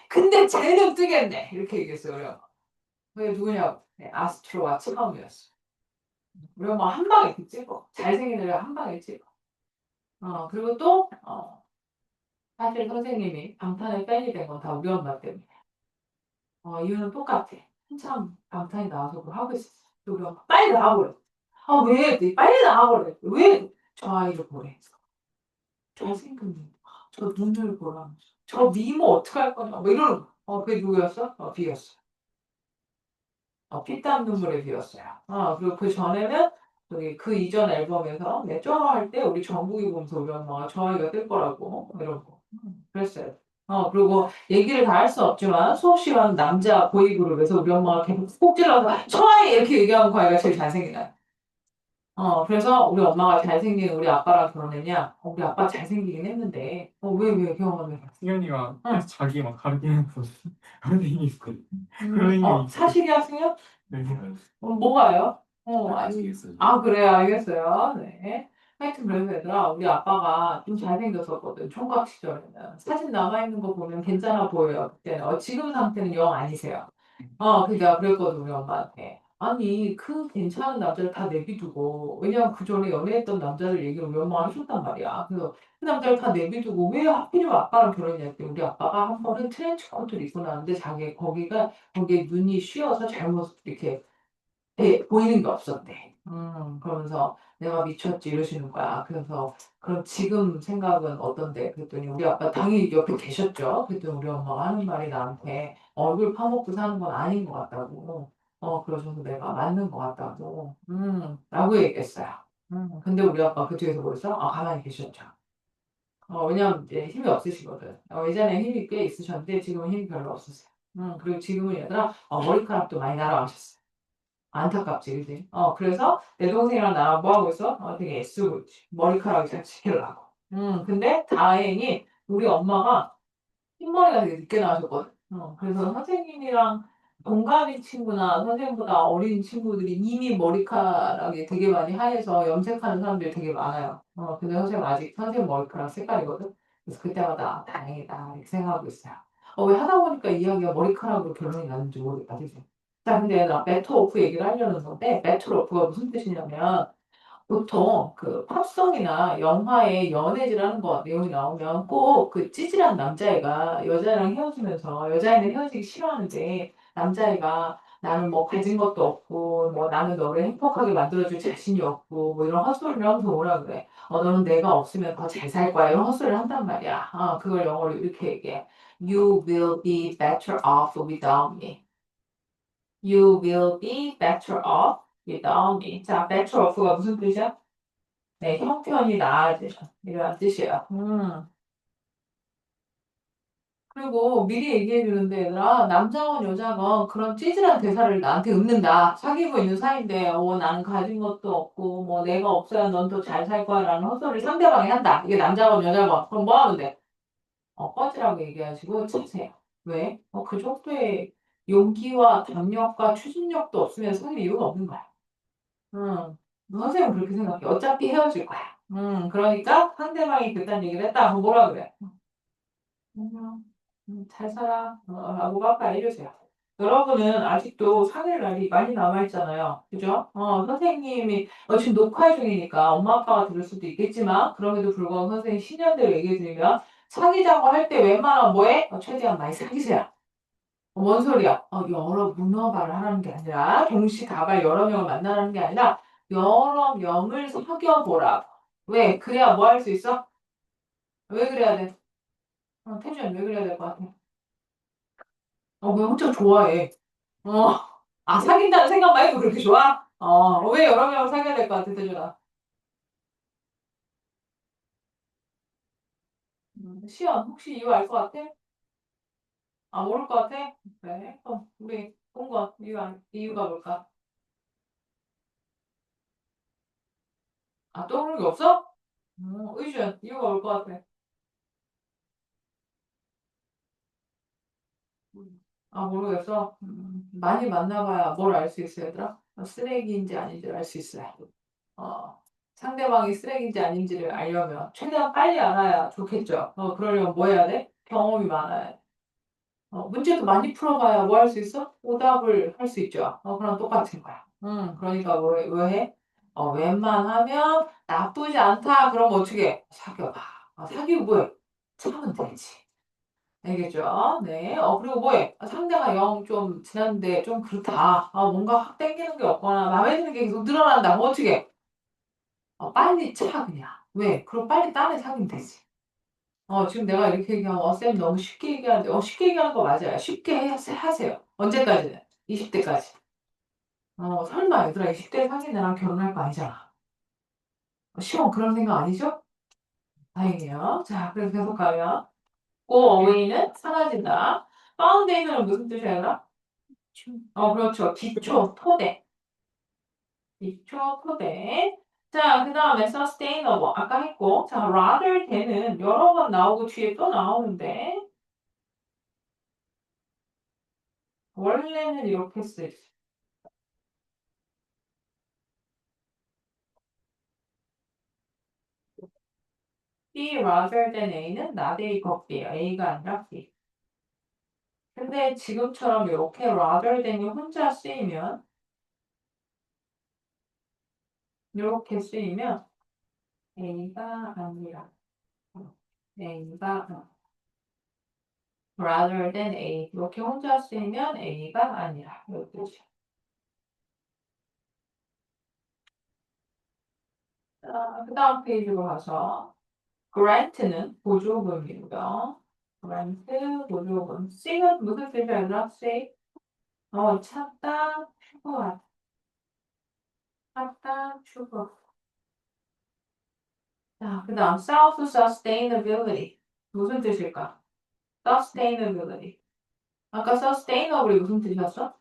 근데 쟤는 뜨겠네. 이렇게 얘기했어요. 그래요. 그게 누구냐? 네, 아스트로와 차가움이었어. 우리 엄마 한 방에 이렇게 찍어. 잘생긴 애를 한 방에 찍어. 그리고 또, 사실 선생님이 방탄의 팬이 된 건 다 우리 엄마 때문에. 이유는 똑같아. 한참 방탄이 나와서 그걸 하고 있었어. 우리 엄마 빨리 나와버려. 왜? 그랬더니 빨리 나와버려. 왜? 저 아이를 보래. 잘생겼네. 저 눈을 보라. 저 미모 어떡할 거냐. 뭐 이러는 거. 그게 누구였어? 비였어. 피땀 눈물의 비였어요. 그리고 그 전에는 그 이전 앨범에서 내 쪼로 할 때 우리 정국이 보면서 우리 엄마가 저 아이가 뜰 거라고 이러고 그랬어요. 그리고 얘기를 다 할 수 없지만 수없이 많은 남자 보이그룹에서 우리 엄마가 계속 꼭 찔러서 저 아이 이렇게 얘기하면 그 아이가 제일 잘생긴 아이. 그래서 우리 엄마가 잘생긴 우리 아빠랑 결혼했냐? 우리 아빠 잘생기긴 했는데. 왜, 경험을. 승현이가 응. 자기 막 가르치는 거 그런 얘기 있고 그런 얘기 있어. 사실이야, 승현? 네. 뭐가요? 아니. 아시겠어요? 그래요, 알겠어요. 네. 하여튼 그래서 얘들아, 우리 아빠가 좀 잘생겼었거든, 총각 시절에는. 사진 남아있는 거 보면 괜찮아 보여요, 그때는. 지금 상태는 영 아니세요. 그러니까 그랬거든, 우리 엄마한테. 아니, 그 괜찮은 남자를 다 내비두고, 왜냐면 그 전에 연애했던 남자들 얘기를 우리 엄마가 해줬단 말이야. 그래서 그 남자를 다 내비두고 왜 하필이면 아빠랑 결혼했대. 우리 아빠가 한 번은 트렌치 코트를 입고 나왔는데 거기에 눈이 씌어서 잘못 이렇게 보이는 게 없었대. 그러면서 내가 미쳤지 이러시는 거야. 그래서 그럼 지금 생각은 어떤데? 그랬더니 우리 아빠 당연히 옆에 계셨죠. 그랬더니 우리 엄마가 하는 말이 나한테 얼굴 파먹고 사는 건 아닌 것 같다고. 그러셔서 내가 맞는 것 같다고. 라고 얘기했어요. 근데 우리 아빠 그 뒤에서 뭐랬어? 가만히 계셨죠. 왜냐면 이제 힘이 없으시거든. 예전에 힘이 꽤 있으셨는데 지금은 힘이 별로 없으세요. 그리고 지금은 얘들아 머리카락도 많이 날아가셨어요. 안타깝지, 그지? 그래서 내 동생이랑 나랑 뭐 하고 있어? 되게 애쓰고 있지. 머리카락이 잘 지키려고. 근데 다행히 우리 엄마가 흰머리가 되게 늦게 나셨거든. 그래서 선생님이랑 동갑인 친구나 선생님보다 어린 친구들이 이미 머리카락이 되게 많이 하얘서 염색하는 사람들이 되게 많아요. 근데 선생님 아직 선생님 머리카락 색깔이거든. 그래서 그때마다 다행이다 이렇게 생각하고 있어요. 왜 하다 보니까 이야기가 머리카락으로 결론이 나는지 모르겠다, 그지? 자, 근데 나 배터 오프 얘기를 하려는 건데, 배터 오프가 무슨 뜻이냐면, 보통 그 팝송이나 영화에 연애질하는 거 내용이 나오면 꼭 그 찌질한 남자애가 여자랑 헤어지면서 여자애는 헤어지기 싫어하는데 남자애가 나는 뭐 가진 것도 없고 뭐 나는 너를 행복하게 만들어줄 자신이 없고 뭐 이런 헛소리를 하면서 뭐라 그래. 너는 내가 없으면 더 잘 살 거야. 이런 헛소리를 한단 말이야. 그걸 영어로 이렇게 얘기해. You will be better off without me. You will be better off without me. 자, better off가 무슨 뜻이야? 네, 형편이 나아지죠. 이런 뜻이에요. 그리고 미리 얘기해 주는데, 얘들아, 남자건 여자건 그런 찌질한 대사를 나한테 읊는다. 사귀고 있는 사이인데, 나는 가진 것도 없고, 뭐, 내가 없어야 넌 더 잘 살 거야. 라는 헛소리를 상대방이 한다. 이게 남자건 여자건. 그럼 뭐 하면 돼? 꺼지라고 얘기하시고 치세요. 왜? 그 정도의 용기와 담력과 추진력도 없으면 사귈 이유가 없는 거야. 선생님은 그렇게 생각해. 어차피 헤어질 거야. 그러니까 상대방이 그딴 얘기를 했다. 그럼 뭐라 그래? 잘 살아. 라고 아까 해주세요. 여러분은 아직도 사귈 날이 많이 남아있잖아요. 그죠? 선생님이, 지금 녹화 중이니까 엄마 아빠가 들을 수도 있겠지만, 그럼에도 불구하고 선생님 신년대로 얘기해 드리면, 사귀자고 할 때 웬만하면 뭐해? 최대한 많이 사귀세요. 뭔 소리야? 여러 문어발을 하라는 게 아니라, 동시다발 여러 명을 만나라는 게 아니라, 여러 명을 사귀어보라. 왜? 그래야 뭐 할 수 있어? 왜 그래야 돼? 태준 왜 그래야 될 것 같아? 왜 엄청 좋아해? 어, 사귄다는 생각만 해도 그렇게 좋아? 왜 여러 명을 사귀어야 될 것 같아, 태준아? 시연, 혹시 이유 알 것 같아? 모를 것 같아? 그래. 우리 본거 이유가 뭘까? 떠오르는 게 없어? 의준, 이유가 뭘 것 같아? 모르겠어. 많이 만나봐야 뭘 알 수 있어, 얘들아? 쓰레기인지 아닌지를 알 수 있어요. 상대방이 쓰레기인지 아닌지를 알려면 최대한 빨리 알아야 좋겠죠. 그러려면 뭐 해야 돼? 경험이 많아야 돼. 문제도 많이 풀어봐야 뭐 할 수 있어? 오답을 할 수 있죠. 그럼 똑같은 거야. 그러니까 왜 해? 웬만하면 나쁘지 않다. 그럼 어떻게 해? 사귀어봐. 사귀고 뭐해? 참으면 되지. 알겠죠? 네. 그리고 뭐해? 상대가 영 좀 지났는데 좀 그렇다. 뭔가 확 땡기는 게 없거나 마음에 드는 게 계속 늘어난다. 뭐 어떻게 해? 빨리 차 그냥. 왜? 그럼 빨리 딴 애 사귀면 되지. 지금 내가 이렇게 얘기하면 쌤 너무 쉽게 얘기하는데 쉽게 얘기하는 거 맞아요. 쉽게 하세요. 언제까지는? 20대까지. 설마 얘들아 20대 사귄 애랑 결혼할 거 아니잖아. 시험 그런 생각 아니죠? 다행이에요. 자, 그래서 계속 가면 go away는 사라진다. foundation은 무슨 뜻이야, 얘들아? 그렇죠. 기초, 토대. 기초, 토대. 자, 그 다음에 sustainable. 아까 했고. 자, rather than은 여러 번 나오고 뒤에 또 나오는데, 원래는 이렇게 쓰 B rather than A는 not A copy예요. A가 아니라 B. 근데 지금처럼 이렇게 rather than이 혼자 쓰이면, 이렇게 쓰이면 A가 아니라 A가 rather than A 이렇게 혼자 쓰이면 A가 아니라 이렇게 뜻이야. 자, 그 다음 페이지로 가서 grant는 보조금이고요. grant 보조금. C는 무슨 뜻이야? 얘들아? C? 찾다, 추구하다. 찾다, 추구. 자, 그 다음 self-sustainability. 무슨 뜻일까? sustainability. 아까 sustainable이 무슨 뜻이었어?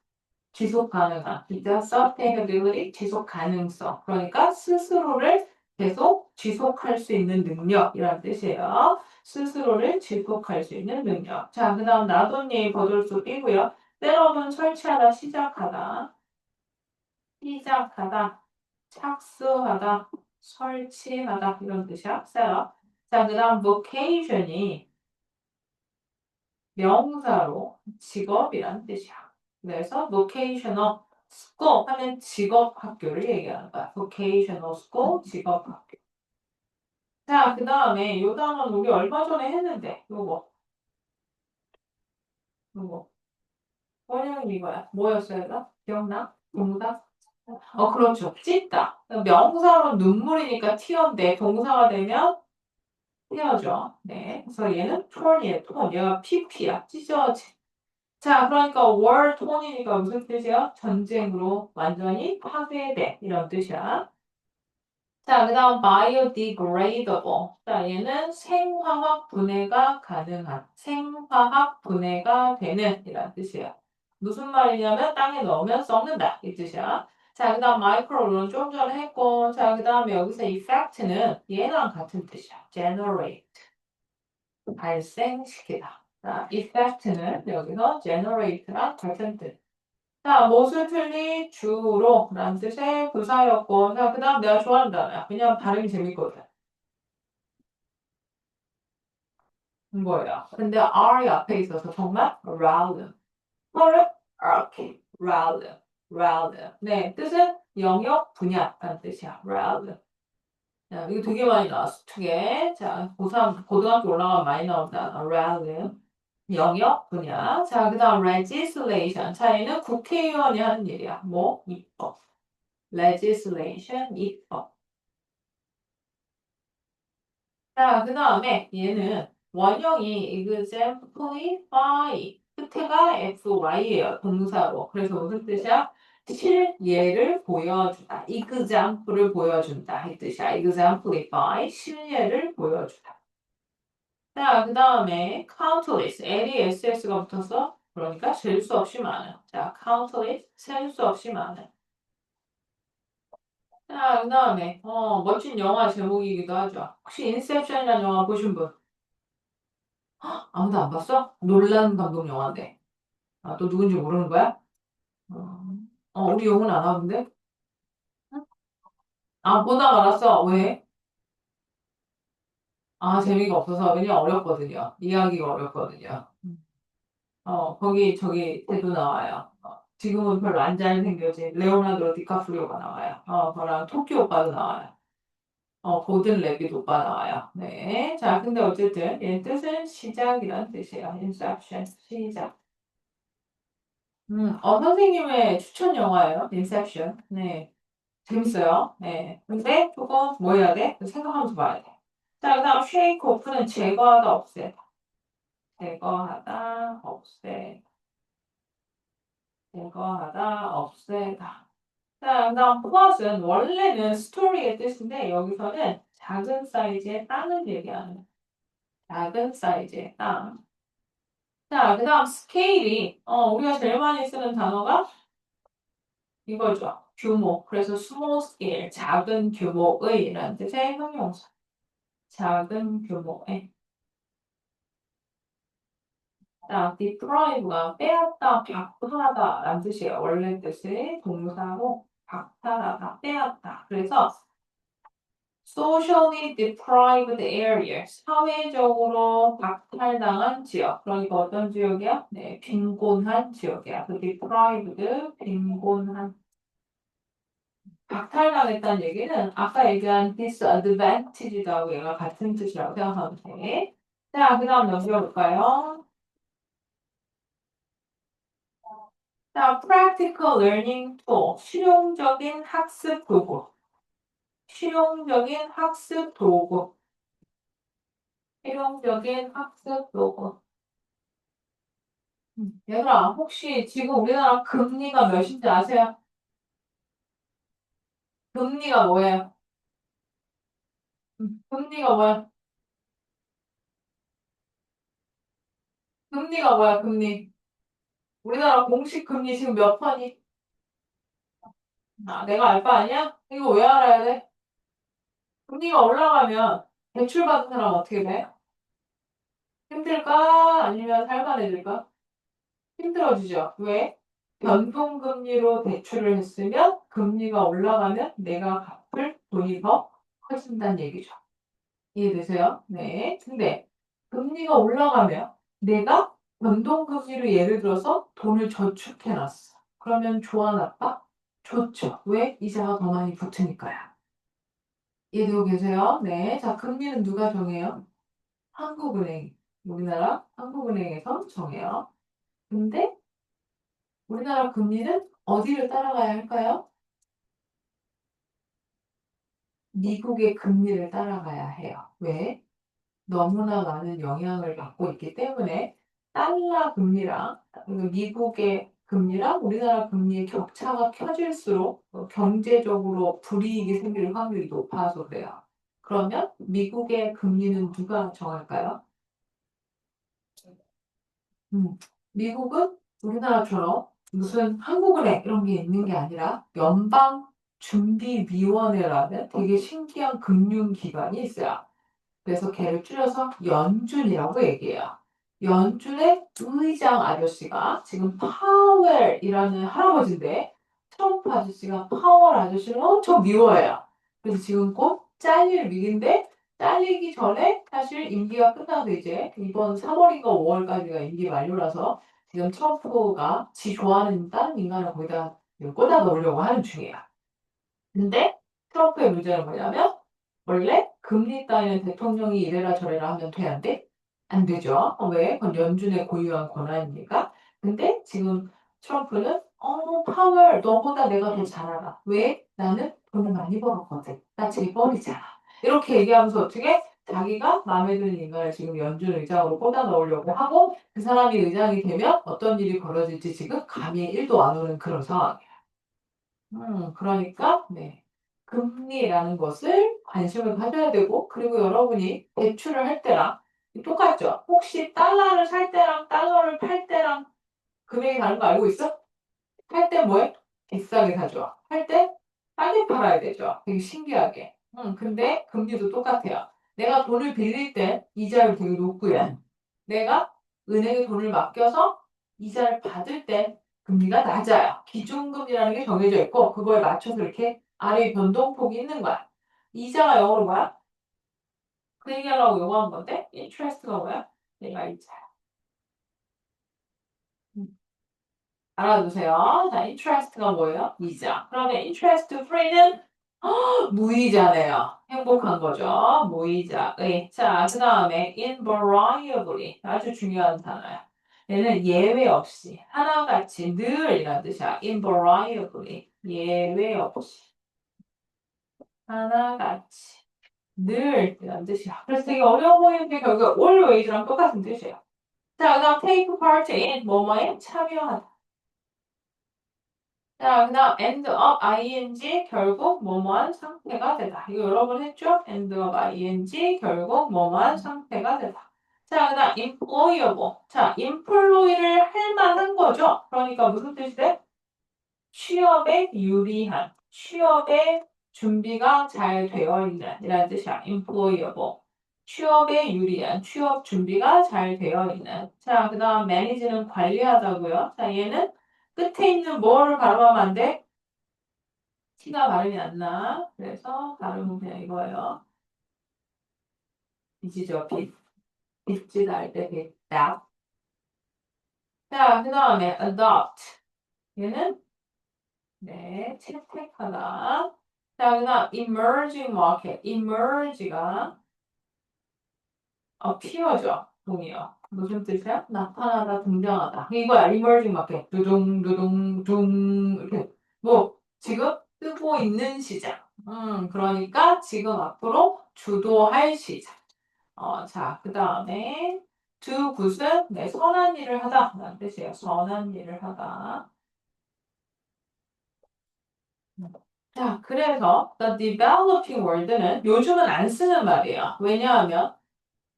지속 가능한. 진짜 sustainability, 지속 가능성. 그러니까 스스로를 계속 지속할 수 있는 능력이라는 뜻이에요. 스스로를 지속할 수 있는 능력. 자, 그 다음 나돈니 버돌수 띄고요. 셋업은 설치하다, 시작하다. 시작하다, 착수하다, 설치하다 이런 뜻이야. 셋업. 자, 그 다음 vocation이 명사로 직업이란 뜻이야. 그래서 vocational school 하면 직업 학교를 얘기하는 거야. vocational school 직업 학교. 자, 그 다음에 요 단어는 우리 얼마 전에 했는데 요거 번역이 이거야. 뭐였어요? 이거? 기억나? 동사? 그렇죠. 찢다. 명사로 눈물이니까 튀어인데 동사가 되면 튀어죠. 네. 그래서 얘는 톤이에요. 톤. 얘가 pp야. 찢어지. 자, 그러니까 war 톤이니까 무슨 뜻이야? 전쟁으로 완전히 파괴돼. 이런 뜻이야. 자, 그 다음 biodegradable. 자, 얘는 생화학 분해가 가능한, 생화학 분해가 되는 이란 뜻이야. 무슨 말이냐면 땅에 넣으면 썩는다. 이 뜻이야. 자, 그 다음 micro는 좀 전에 했고, 자, 그 다음에 여기서 effect는 얘랑 같은 뜻이야. generate. 발생시키다. 자, effect는 여기서 generate랑 같은 뜻. 자, 못을 틀리 주로 라는 뜻의 부사였고, 자, 그 다음 내가 좋아하는 단어야. 왜냐면 발음이 재밌거든. 뭐예요? 근데 R이 앞에 있어서 정말 realm. 뭐를? 이렇게 realm, realm. 네, 뜻은 영역 분야라는 뜻이야. realm. 자, 이거 되게 많이 나왔어. 두 개. 자, 고3, 고등학교 올라가면 많이 나온다. realm. 영역 분야. 자, 그 다음 legislation. 자, 얘는 국회의원이 하는 일이야. 뭐? 입법. legislation, 입법. 자, 그 다음에 얘는 원형이 exemplify. 끝에가 fy예요. 동사로. 그래서 무슨 뜻이야? 실예를 보여주다. example을 보여준다. 이 뜻이야. exemplify. 실예를 보여주다. 자, 그 다음에 countless. less가 붙어서 그러니까 셀 수 없이 많은. 자, countless. 셀 수 없이 많은. 자, 그 다음에 멋진 영화 제목이기도 하죠. 혹시 인셉션이라는 영화 보신 분? 아무도 안 봤어? 놀란 감독 영화인데. 아, 또 누군지 모르는 거야? 어, 우리 영혼 안 하는데? 아, 보다 말았어. 왜? 아, 재미가 없어서 그냥 어렵거든요. 이해하기가 어렵거든요. 거기 저기 걔도 나와요. 지금은 별로 안 잘생겨진 레오나르도 디카프리오가 나와요. 그랑 토끼 오빠도 나와요. 고든 레빗 오빠 나와요. 네. 자, 근데 어쨌든 얘 뜻은 시작이란 뜻이에요. inception, 시작. 선생님의 추천 영화예요. 인셉션. 네. 재밌어요. 네. 근데 조금 뭐 해야 돼? 생각하면서 봐야 돼. 자, 그 다음 shake off는 제거하다, 없애다. 제거하다, 없애다. 제거하다, 없애다. 자, 그 다음 플러스는 원래는 스토리의 뜻인데 여기서는 작은 사이즈의 땅을 얘기하는 작은 사이즈의 땅. 자, 그 다음 스케일이 우리가 제일 많이 쓰는 단어가 이거죠. 규모. 그래서 small scale, 작은 규모의 라는 뜻의 형용사. 작은 규모의. 자, deprive가 빼앗다, 박탈하다 라는 뜻이에요. 원래 뜻이 동사로 박탈하다, 빼앗다. 그래서 socially deprived area, 사회적으로 박탈당한 지역. 그러니까 어떤 지역이야? 네, 빈곤한 지역이야. 그 deprived, 빈곤한. 박탈당했다는 얘기는 아까 얘기한 disadvantage하고 얘가 같은 뜻이라고 생각하면 돼. 자, 그 다음 넘겨볼까요? 자, practical learning tool, 실용적인 학습 도구. 실용적인 학습 도구. 실용적인 학습 도구. 얘들아, 혹시 지금 우리나라 금리가 몇인지 아세요? 금리가 뭐예요? 금리가 뭐야? 금리가 뭐야, 금리? 우리나라 공식 금리 지금 몇 퍼니? 아, 내가 알 거 아니야? 이거 왜 알아야 돼? 금리가 올라가면 대출 받은 사람 어떻게 돼? 힘들까? 아니면 살만해질까? 힘들어지죠. 왜? 변동금리로 대출을 했으면 금리가 올라가면 내가 갚을 돈이 더 커진다는 얘기죠. 이해되세요? 네. 근데 금리가 올라가면 내가 변동금리로 예를 들어서 돈을 저축해놨어. 그러면 좋아, 나빠? 좋죠. 왜? 이자가 더 많이 붙으니까요. 이해되고 계세요? 네. 자, 금리는 누가 정해요? 한국은행. 우리나라 한국은행에서 정해요. 근데 우리나라 금리는 어디를 따라가야 할까요? 미국의 금리를 따라가야 해요. 왜? 너무나 많은 영향을 받고 있기 때문에 달러 금리랑 미국의 금리랑 우리나라 금리의 격차가 켜질수록 경제적으로 불이익이 생길 확률이 높아서 그래요. 그러면 미국의 금리는 누가 정할까요? 미국은 우리나라처럼 무슨 한국은행 이런 게 있는 게 아니라 연방준비위원회라는 되게 신기한 금융기관이 있어요. 그래서 걔를 줄여서 연준이라고 얘기해요. 연준의 의장 아저씨가 지금 파웰이라는 할아버지인데 트럼프 아저씨가 파월 아저씨를 엄청 미워해요. 그래서 지금 곧 잘릴 위기인데 잘리기 전에 사실 임기가 끝나서 이제 이번 3월인가 5월까지가 임기 만료라서 지금 트럼프가 지 좋아하는 다른 인간을 거기다 꽂아 넣으려고 하는 중이에요. 근데 트럼프의 문제는 뭐냐면 원래 금리 따위는 대통령이 이래라 저래라 하면 돼, 안 돼? 안 되죠. 왜? 그건 연준의 고유한 권한이니까. 근데 지금 트럼프는 파월 너보다 내가 더 잘 알아. 왜? 나는 돈을 많이 벌었거든. 나 재벌이잖아. 이렇게 얘기하면서 어떻게 자기가 마음에 드는 인간을 지금 연준 의장으로 꽂아 넣으려고 하고 그 사람이 의장이 되면 어떤 일이 벌어질지 지금 감이 1도 안 오는 그런 상황이에요. 그러니까, 네. 금리라는 것을 관심을 가져야 되고, 그리고 여러분이 대출을 할 때랑 똑같죠? 혹시 달러를 살 때랑 달러를 팔 때랑 금액이 다른 거 알고 있어? 팔 때 뭐해? 비싸게 사죠. 팔 때 싸게 팔아야 되죠. 되게 신기하게. 근데 금리도 똑같아요. 내가 돈을 빌릴 때 이자율 되게 높고요. 내가 은행에 돈을 맡겨서 이자를 받을 때 금리가 낮아요. 기준금리라는 게 정해져 있고 그거에 맞춰서 이렇게 아래 변동폭이 있는 거야. 이자가 영어로 뭐야? 그 얘기하려고 요구한 건데 interest가 뭐야? 내가 이자. 알아두세요. 자, interest가 뭐예요? 이자. 그러면 interest free는 무이자네요. 행복한 거죠. 무이자의. 자, 그 다음에 invariably. 아주 중요한 단어야. 얘는 예외 없이, 하나같이, 늘이라는 뜻이야. invariably. 예외 없이. 하나같이, 늘이라는 뜻이야. 그래서 되게 어려워 보이는데 결국 always랑 똑같은 뜻이에요. 자, 그 다음 take part in, 뭐뭐에 참여하다. 자, 그 다음 end up ing 결국 뭐뭐한 상태가 되다. 이거 여러 번 했죠? end up ing 결국 뭐뭐한 상태가 되다. 자, 그 다음 employable. 자, employ를 할 만한 거죠? 그러니까 무슨 뜻이 돼? 취업에 유리한, 취업에 준비가 잘 되어 있는 이라는 뜻이야. employable. 취업에 유리한, 취업 준비가 잘 되어 있는. 자, 그 다음 manage는 관리하다고요. 자, 얘는 끝에 있는 뭐를 발음하면 안 돼? T가 발음이 안 나. 그래서 발음은 그냥 이거예요. 빚이죠, 빚. 빚지 날때 빚다. 자, 그 다음에 adopt. 얘는 네, 채택하다. 자, 그 다음 emerging market. emerge가 appear죠. 동이요. 무슨 뜻이야? 나타나다, 등장하다. 이거야, emerging market. 두둥, 두둥, 둥. 이렇게. 뭐, 지금 뜨고 있는 시장. 그러니까 지금 앞으로 주도할 시장. 자, 그 다음에 do good은 네, 선한 일을 하다. 라는 뜻이에요. 선한 일을 하다. 자, 그래서 the developing world는 요즘은 안 쓰는 말이에요. 왜냐하면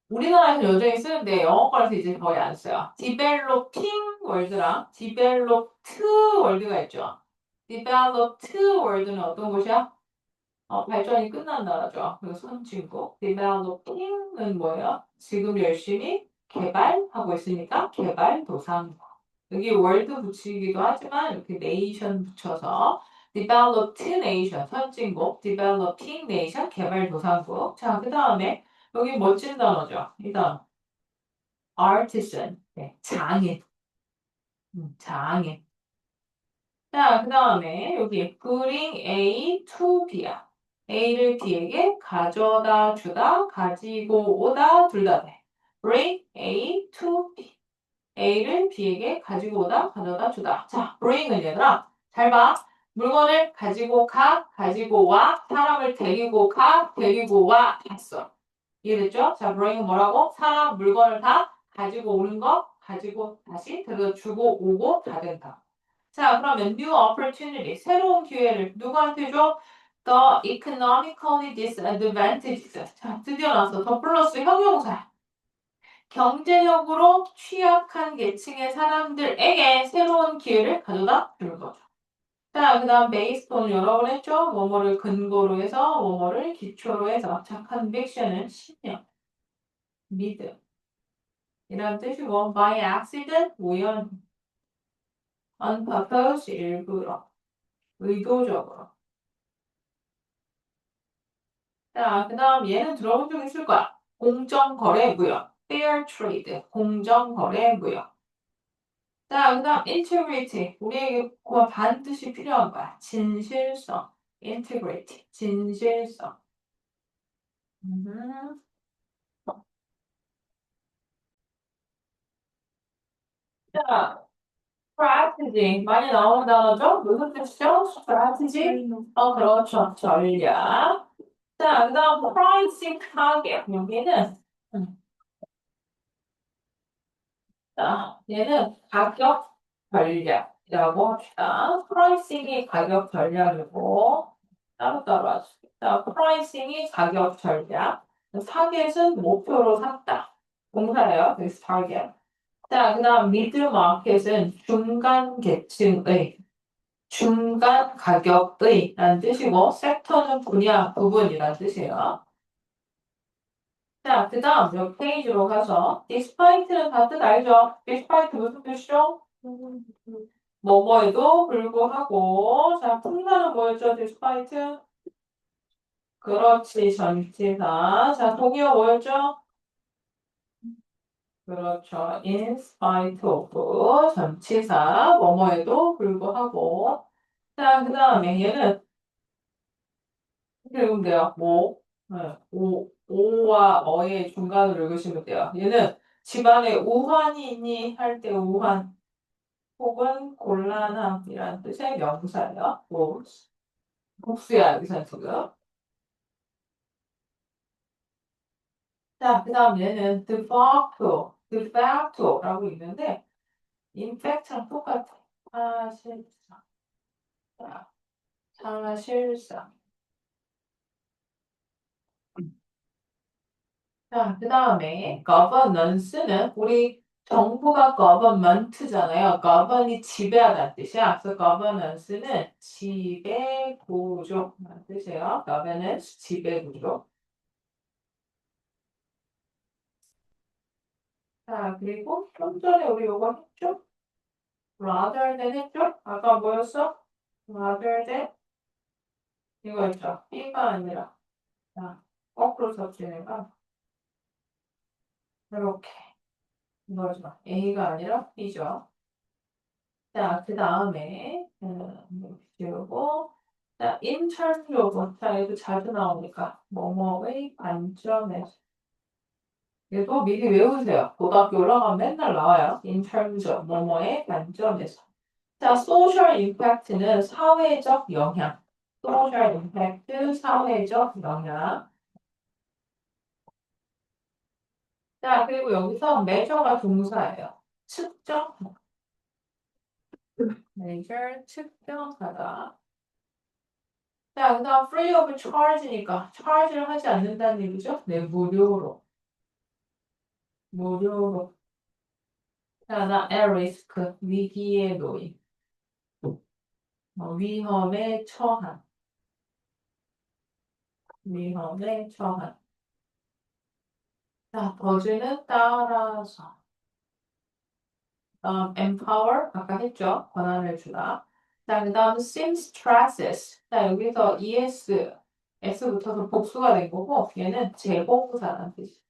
우리나라에서 여전히 쓰는데 영어권에서 이제 거의 안 써요. developing world랑 developed world가 있죠. developed world는 어떤 곳이야? 발전이 끝난 나라죠. 그래서 선진국. developing은 뭐예요? 지금 열심히 개발하고 있으니까 개발도상국. 여기 월드 붙이기도 하지만 이렇게 네이션 붙여서 developed nation 선진국, developing nation 개발도상국. 자, 그 다음에 여기 멋진 단어죠. 이 단어 artisan 네, 장인, 장인. 자, 그 다음에 여기 bring A to B야. A를 B에게 가져다 주다, 가지고 오다, 둘 다 돼. bring A to B. A를 B에게 가지고 오다, 가져다 주다. 자, bring은 얘들아, 잘 봐. 물건을 가지고 가, 가지고 와, 사람을 데리고 가, 데리고 와, 했어. 이해됐죠? 자, bring은 뭐라고? 사람, 물건을 다 가지고 오는 거, 가지고 다시 데려다 주고 오고 다 된다. 자, 그러면 new opportunity, 새로운 기회를 누구한테 줘? The economically disadvantaged. 자, 드디어 나왔어. 더 플러스 형용사야. 경제력으로 취약한 계층의 사람들에게 새로운 기회를 가져다 주는 거죠. 자, 그 다음 based on 여러 번 했죠? 뭐뭐를 근거로 해서, 뭐뭐를 기초로 해서. 자, conviction은 신념, 믿음. 이란 뜻이고, by accident, 우연, on purpose, 일부러, 의도적으로. 자, 그 다음 얘는 들어본 적 있을 거야. 공정거래무역, fair trade, 공정거래무역. 자, 그 다음 integrity, 우리에게 그 반드시 필요한 거야. 진실성, integrity, 진실성. 음. 자, strategy, 많이 나오는 단어죠? 무슨 뜻이죠? strategy? 그렇죠. 전략. 자, 그 다음 pricing target, 여기는 자, 얘는 가격 전략이라고 합시다. 프라이싱이 가격 전략이고 따로따로 하죠. 자, 프라이싱이 가격 전략. 타겟은 목표로 샀다. 동사예요. 그래서 타겟. 자, 그 다음 미드 마켓은 중간 계층의 중간 가격의 라는 뜻이고 섹터는 분야, 부분이라는 뜻이에요. 자, 그 다음 몇 페이지로 가서 despite는 다 뜻 알죠? despite 무슨 뜻이죠? 뭐뭐에도 불구하고 자, 풍사는 뭐였죠? despite 그렇지, 전치사. 자, 동의어 뭐였죠? 그렇죠. in spite of 전치사 뭐뭐에도 불구하고 자, 그 다음에 얘는 이렇게 읽으면 돼요. 뭐, 네, 오와 어의 중간으로 읽으시면 돼요. 얘는 집안에 우환이 있니? 할 때 우환 혹은 곤란함이라는 뜻의 명사예요. 뭐, 복수야, 여기서 지금. 자, 그 다음 얘는 de facto라고 있는데 in fact랑 똑같아. 사실상. 자, 사실상. 자, 그 다음에 governance는 우리 정부가 government잖아요. govern이 지배하다는 뜻이야. 그래서 governance는 지배구조라는 뜻이에요. governance 지배구조. 자, 그리고 좀 전에 우리 요거 했죠? rather than 했죠? 아까 뭐였어? rather than 이거 있죠? B가 아니라 자, 거꾸로 섭진해가 이렇게 이거죠. A가 아니라 B죠. 자, 그 다음에 지우고 자, in terms of 자, 이거 자주 나오니까 뭐뭐의 관점에서 이거 미리 외우세요. 고등학교 올라가면 맨날 나와요. in terms of 뭐뭐의 관점에서 자, social impact는 사회적 영향 social impact 사회적 영향 자, 그리고 여기서 measure가 동사예요. 측정 measure 측정하다 자, 그 다음 free of charge니까 charge를 하지 않는다는 얘기죠? 네, 무료로. 무료로. 자, 나 at risk, 위기에 놓인. 위험에 처한. 위험에 처한. 자, 더즈는 따라서. empower, 아까 했죠? 권한을 주다. 자, 그 다음 seamstresses. 자, 여기서 es, s 붙어서 복수가 된 거고, 얘는 재봉사라는 뜻이에요.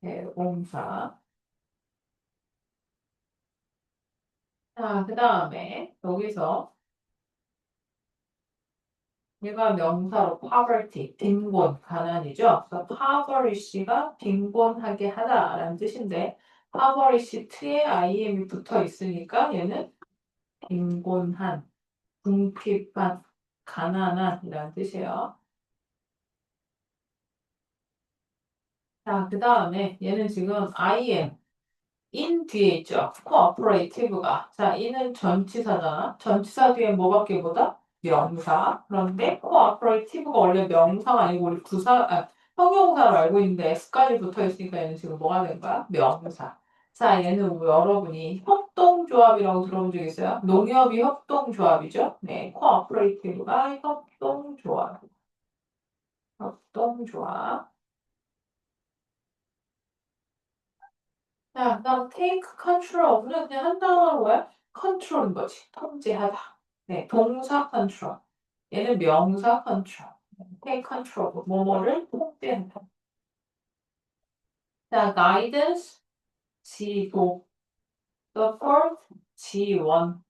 재봉사. 자, 그 다음에 여기서 얘가 명사로 poverty, 빈곤, 가난이죠. 그래서 poverish가 빈곤하게 하다라는 뜻인데 poverish 뒤에 im이 붙어 있으니까 얘는 빈곤한, 궁핍한, 가난한이라는 뜻이에요. 자, 그 다음에 얘는 지금 im in 뒤에 있죠. cooperative가. 자, 이는 전치사잖아. 전치사 뒤에 뭐밖에 보다? 명사. 그런데 cooperative가 원래 명사가 아니고 우리 형용사로 알고 있는데 s까지 붙어 있으니까 얘는 지금 뭐가 된 거야? 명사. 자, 얘는 여러분이 협동조합이라고 들어본 적 있어요? 농협이 협동조합이죠? 네, cooperative가 협동조합. 협동조합. 자, 그다음 take control of는 그냥 한 단어로 뭐야? control인 거지. 통제하다. 네, 동사 control. 얘는 명사 control. take control of 뭐뭐를 통제한다. 자, guidance 지도. support 지원.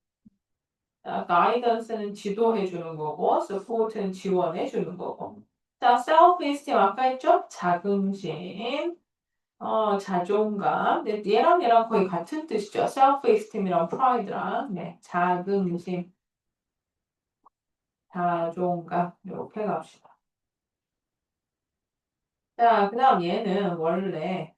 자, guidance는 지도해 주는 거고, support는 지원해 주는 거고. 자, self-esteem 아까 했죠? 자긍심. 자존감. 네, 얘랑 거의 같은 뜻이죠. self-esteem이랑 pride랑. 네, 자긍심, 자존감. 이렇게 갑시다. 자, 그 다음 얘는 원래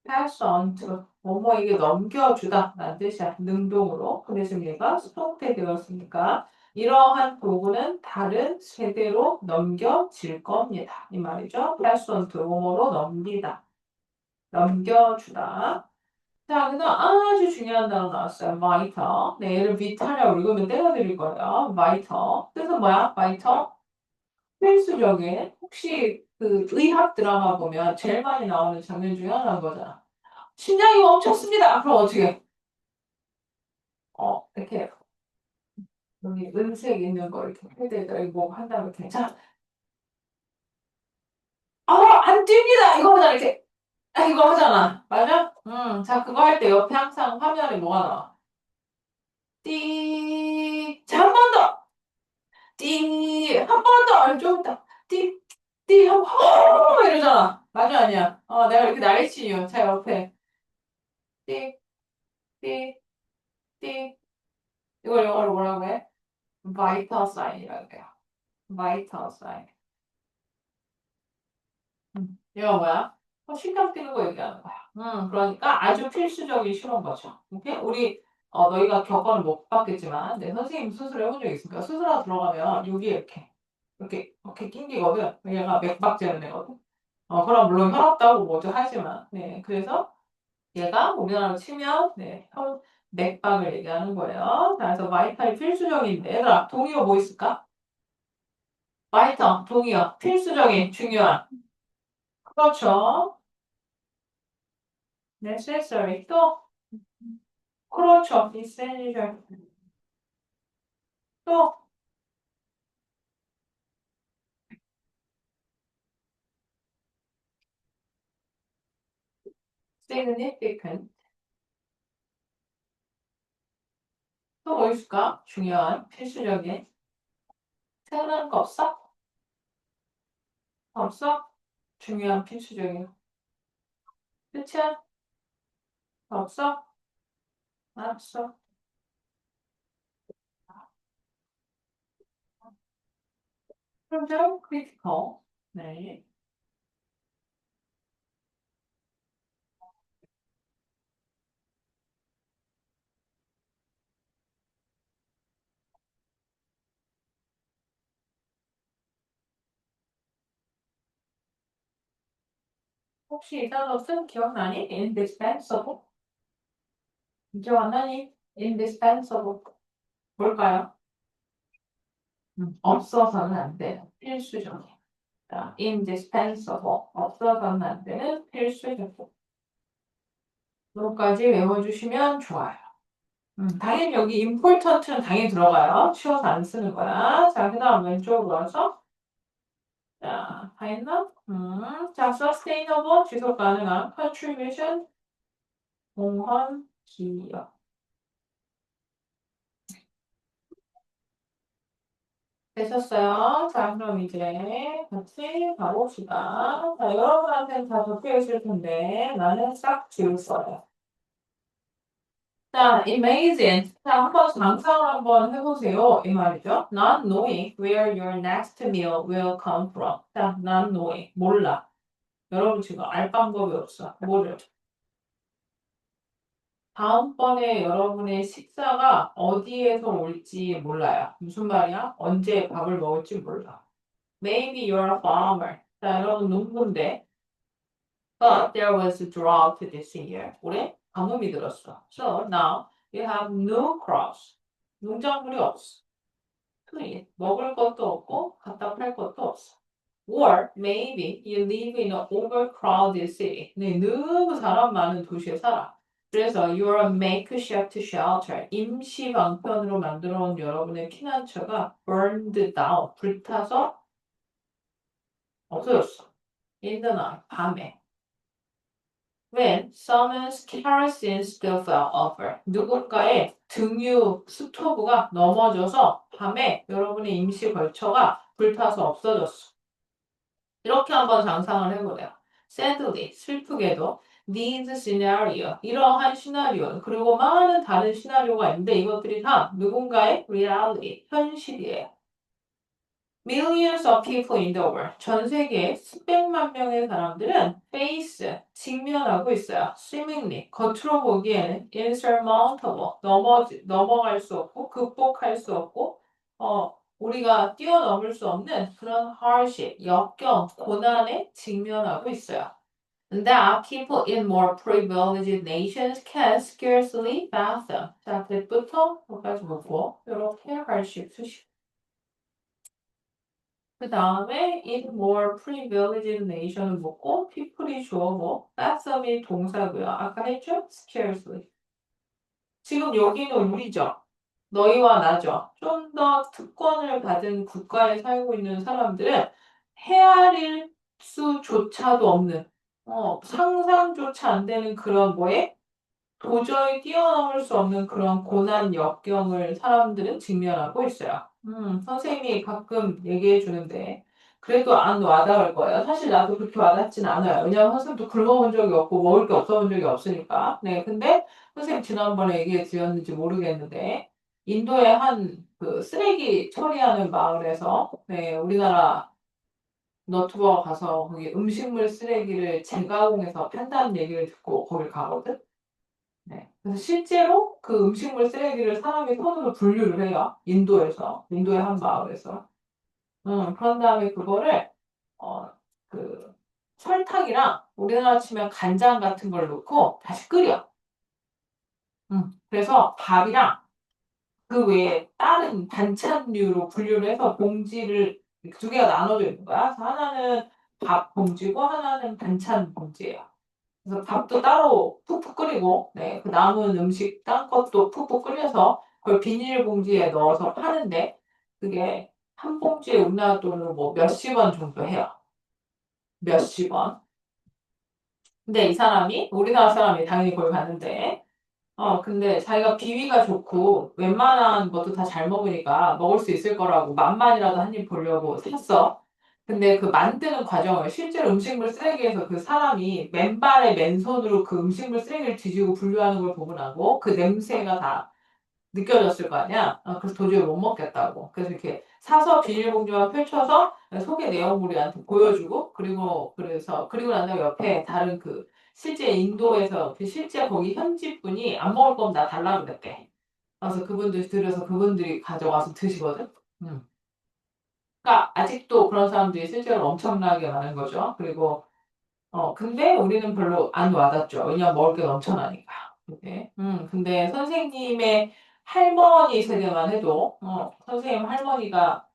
pass on to, 뭐뭐에게 넘겨주다 라는 뜻이야. 능동으로. 근데 지금 얘가 스톱해 되었으니까 이러한 도구는 다른 세대로 넘겨질 겁니다. 이 말이죠. pass on to, 뭐뭐로 넘기다. 넘겨주다. 자, 그다음 아주 중요한 단어 나왔어요. vital. 네, 얘를 비타라고 읽으면 떼가 드릴 거예요. vital. 뜻은 뭐야? vital? 필수적인. 혹시 그 의학 드라마 보면 제일 많이 나오는 장면 중에 하나인 거잖아. 심장이 멈췄습니다. 그럼 어떻게? 해? 이렇게 여기 은색 있는 거 이렇게 패드에다 이거 한 다음에 이렇게 자, 안 뜁니다. 이거 하자 이렇게. 이거 하잖아. 맞아? 자, 그거 할 때 옆에 항상 화면에 뭐가 나와? 띠. 자, 한 번 더. 띠, 한 번 더, 좀 있다. 띠, 띠, 한 번, 이러잖아. 맞아, 아니야. 내가 이렇게 나르친 이유. 자, 옆에. 띠, 띠, 띠. 이걸 영어로 뭐라고 해? vital sign이라고 해요. vital sign. 이거 뭐야? 심장 뛰는 거 얘기하는 거야. 그러니까 아주 필수적인 실험 거죠. 오케이? 우리, 너희가 격언을 못 받겠지만, 내 선생님 수술을 해본 적이 있으니까, 수술하러 들어가면, 여기 이렇게 낑기거든. 얘가 맥박 재는 애거든. 그럼 물론 혈압도 하고 뭐도 하지만, 네. 그래서 얘가 우리나라로 치면 맥박을 얘기하는 거예요. 자, 그래서 바이탈이 필수적인데 얘들아 동의어 뭐 있을까? 바이탈, 동의어, 필수적인, 중요한. 그렇죠. necessary 또 그렇죠. essential 또 significant 또 뭐 있을까? 중요한, 필수적인. 생각나는 거 없어? 없어? 중요한, 필수적인. 끝이야? 없어? 알았어. 그럼 좀 critical. 네. 혹시 이 단어 쓴 기억나니? indispensable? 기억 안 나니? indispensable. 뭘까요? 없어서는 안 돼요. 필수적인. 자, indispensable. 없어서는 안 되는 필수적인. 요거까지 외워주시면 좋아요. 당연히 여기 important는 당연히 들어가요. 쉬워서 안 쓰는 거야. 자, 그 다음 왼쪽으로 와서. 자, 다 했나? 자, sustainable, 지속 가능한 contribution, 공헌, 기여. 되셨어요? 자, 그럼 이제 같이 가봅시다. 자, 여러분한테는 다 적혀 있을 텐데, 나는 싹 지울 거예요. 자, amazing. 자, 한번 상상을 한번 해보세요. 이 말이죠. Not knowing where your next meal will come from. 자, not knowing. 몰라. 여러분 지금 알 방법이 없어. 뭐를? 다음번에 여러분의 식사가 어디에서 올지 몰라요. 무슨 말이야? 언제 밥을 먹을지 몰라. Maybe you're a farmer. 자, 여러분 농부인데. But there was a drought this year. 올해 가뭄이 들었어. So now you have no crops. 농작물이 없어. please. 먹을 것도 없고 갖다 팔 것도 없어. Or maybe you live in an overcrowded city. 네, 너무 사람 많은 도시에 살아. 그래서 you're a makeshift shelter. 임시 방편으로 만들어 온 여러분의 피난처가 burned down. 불타서 없어졌어. In the night. 밤에. When someone's kerosene stove fell over. 누군가의 등유 스토브가 넘어져서 밤에 여러분의 임시 걸처가 불타서 없어졌어. 이렇게 한번 상상을 해보래요. Sadly, 슬프게도 these scenario, 이러한 시나리오, 그리고 많은 다른 시나리오가 있는데 이것들이 다 누군가의 reality, 현실이에요. Millions of people in the world, 전 세계 수백만 명의 사람들은 face, 직면하고 있어요. Seemingly, 겉으로 보기에는 insurmountable, 넘어갈 수 없고, 극복할 수 없고, 우리가 뛰어넘을 수 없는 그런 hardship, 역경, 고난에 직면하고 있어요. That people in more privileged nations can scarcely fathom. 자, 그때부터 여기까지 보고, 이렇게 hardship 수식. 그 다음에 in more privileged nation을 묻고 people이 주어고 fathom이 동사고요. 아까 했죠? scarcely. 지금 여기는 우리죠. 너희와 나죠. 좀 더 특권을 받은 국가에 살고 있는 사람들은 헤아릴 수조차도 없는, 상상조차 안 되는 그런 뭐에 도저히 뛰어넘을 수 없는 그런 고난 역경을 사람들은 직면하고 있어요. 선생님이 가끔 얘기해 주는데, 그래도 안 와닿을 거예요. 사실 나도 그렇게 와닿진 않아요. 왜냐면 선생님도 굶어본 적이 없고, 먹을 게 없어본 적이 없으니까. 네, 근데 선생님 지난번에 얘기해 드렸는지 모르겠는데, 인도의 한 그 쓰레기 처리하는 마을에서, 네, 우리나라 너튜버 가서 거기 음식물 쓰레기를 재가공해서 판다는 얘기를 듣고 거길 가거든? 네. 그래서 실제로 그 음식물 쓰레기를 사람이 손으로 분류를 해요. 인도에서. 인도의 한 마을에서. 그런 다음에 그거를, 어, 그, 설탕이랑 우리나라 치면 간장 같은 걸 넣고 다시 끓여. 그래서 밥이랑 그 외에 다른 반찬류로 분류를 해서 봉지를 두 개가 나눠져 있는 거야. 그래서 하나는 밥 봉지고 하나는 반찬 봉지예요. 그래서 밥도 따로 푹푹 끓이고, 네, 그 남은 음식 딴 것도 푹푹 끓여서 그걸 비닐봉지에 넣어서 파는데, 그게 한 봉지에 우리나라 돈으로 뭐 몇십 원 정도 해요. 몇십 원. 근데 이 사람이, 우리나라 사람이 당연히 그걸 봤는데, 근데 자기가 비위가 좋고 웬만한 것도 다 잘 먹으니까 먹을 수 있을 거라고 맛만이라도 한 입 보려고 샀어. 근데 그 만드는 과정을 실제로 음식물 쓰레기에서 그 사람이 맨발에 맨손으로 그 음식물 쓰레기를 뒤지고 분류하는 걸 보고 나고 그 냄새가 다 느껴졌을 거 아니야? 그래서 도저히 못 먹겠다고. 그래서 이렇게 사서 비닐봉지만 펼쳐서 속의 내용 우리한테 보여주고, 그리고 난 다음에 옆에 다른 그, 실제 인도에서, 그 실제 거기 현지 분이 안 먹을 거면 나 달라고 그랬대. 그래서 그분들 들여서 그분들이 가져가서 드시거든? 음. 그러니까 아직도 그런 사람들이 실제로 엄청나게 많은 거죠. 그리고 근데 우리는 별로 안 와닿죠. 왜냐면 먹을 게 넘쳐나니까. 네. 근데 선생님의 할머니 세대만 해도, 선생님 할머니가